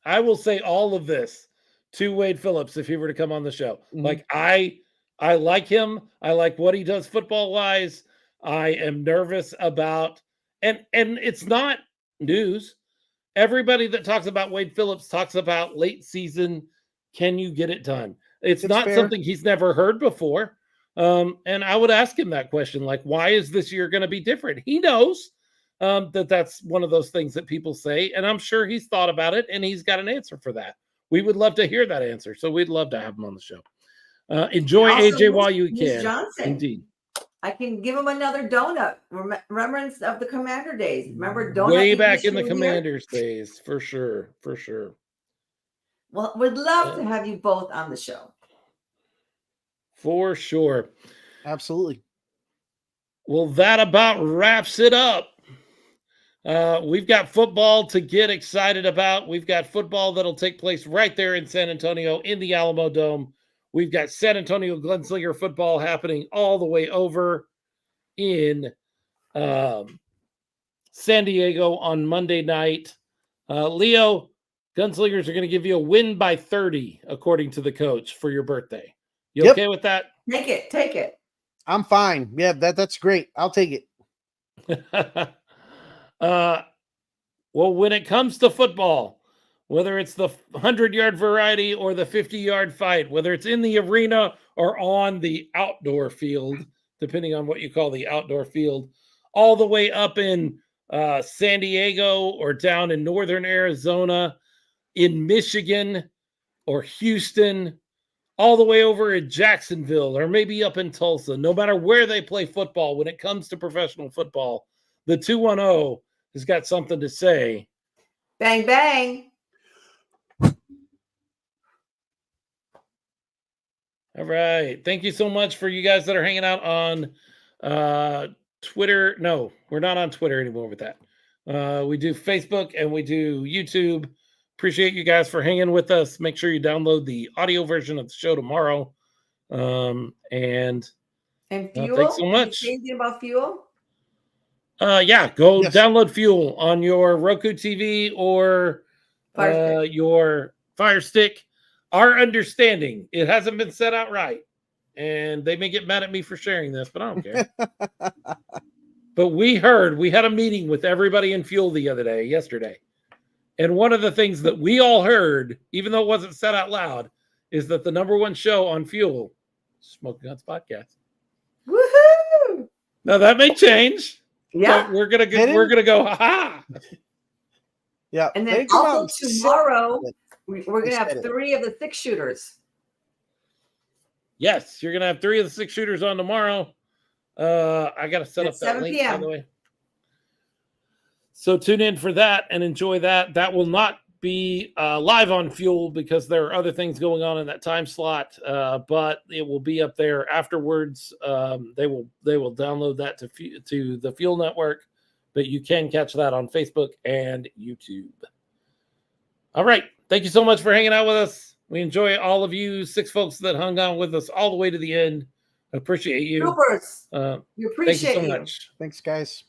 I will say all of this to Wade Phillips if he were to come on the show. Mhm. Like I like him. I like what he does football wise. I am nervous about and it's not news. Everybody that talks about Wade Phillips talks about late season. Can you get it done? It's It's not fair. something he's never heard before. And I would ask him that question, like, why is this year going to be different? He knows that's one of those things that people say, and I'm sure he's thought about it and he's got an answer for that. We would love to hear that answer, so we'd love to have him on the show. Enjoy Also, AJ while you Miss can. Johnson. Indeed. I can give him another donut. Remembrance of the Commander days. Remember donut? Way eating back in the machine here? Commanders days, for sure. Well, we'd love to have you both on the show. For sure. Absolutely. Well, that about wraps it up. We've got football to get excited about. We've got football that'll take place right there in San Antonio in the Alamo Dome. We've got San Antonio Gunslinger football happening all the way over in San Diego on Monday night. Leo, Gunslingers are going to give you a win by 30, according to the coach, for your birthday. You Yep. okay with that? Take it. I'm fine. Yeah, that's great. I'll take it. Well, when it comes to football, whether it's the 100-yard variety or the 50-yard fight, whether it's in the arena or on the outdoor field, depending on what you call the outdoor field, all the way up in San Diego or down in northern Arizona, in Michigan or Houston, all the way over in Jacksonville or maybe up in Tulsa, no matter where they play football, when it comes to professional football, the 210 has got something to say. Bang, bang. All right. Thank you so much for you guys that are hanging out on Twitter. No, we're not on Twitter anymore with that. We do Facebook and we do YouTube. Appreciate you guys for hanging with us. Make sure you download the audio version of the show tomorrow. And Fuel. thanks so much. Did you say anything about Fuel? Yeah, go Yes. download Fuel on your Roku TV or Fire Stick. your Fire Stick. Our understanding, it hasn't been set out right, and they may get mad at me for sharing this, but I don't care. But we had a meeting with everybody in Fuel yesterday. And one of the things that we all heard, even though it wasn't said out loud, is that the number one show on Fuel, Smokin Gunz Podcast. Woohoo! Now that may change. Yeah. But we're gonna go, ha. Yeah. And they then come out also and say tomorrow, that. we're They going to have said it. 3 of the 6 shooters. Yes, you're gonna have 3 of the 6 shooters on tomorrow. I gotta set At up that 7 link, by p.m. the way. So tune in for that and enjoy that. That will not be live on Fuel because there are other things going on in that time slot, but it will be up there afterwards. They will download that to the Fuel Network, but you can catch that on Facebook and YouTube. All right. Thank you so much for hanging out with us. We enjoy all of you 6 folks that hung on with us all the way to the end. Appreciate you. Troopers, Thank we you appreciate so you. much. Thanks, guys.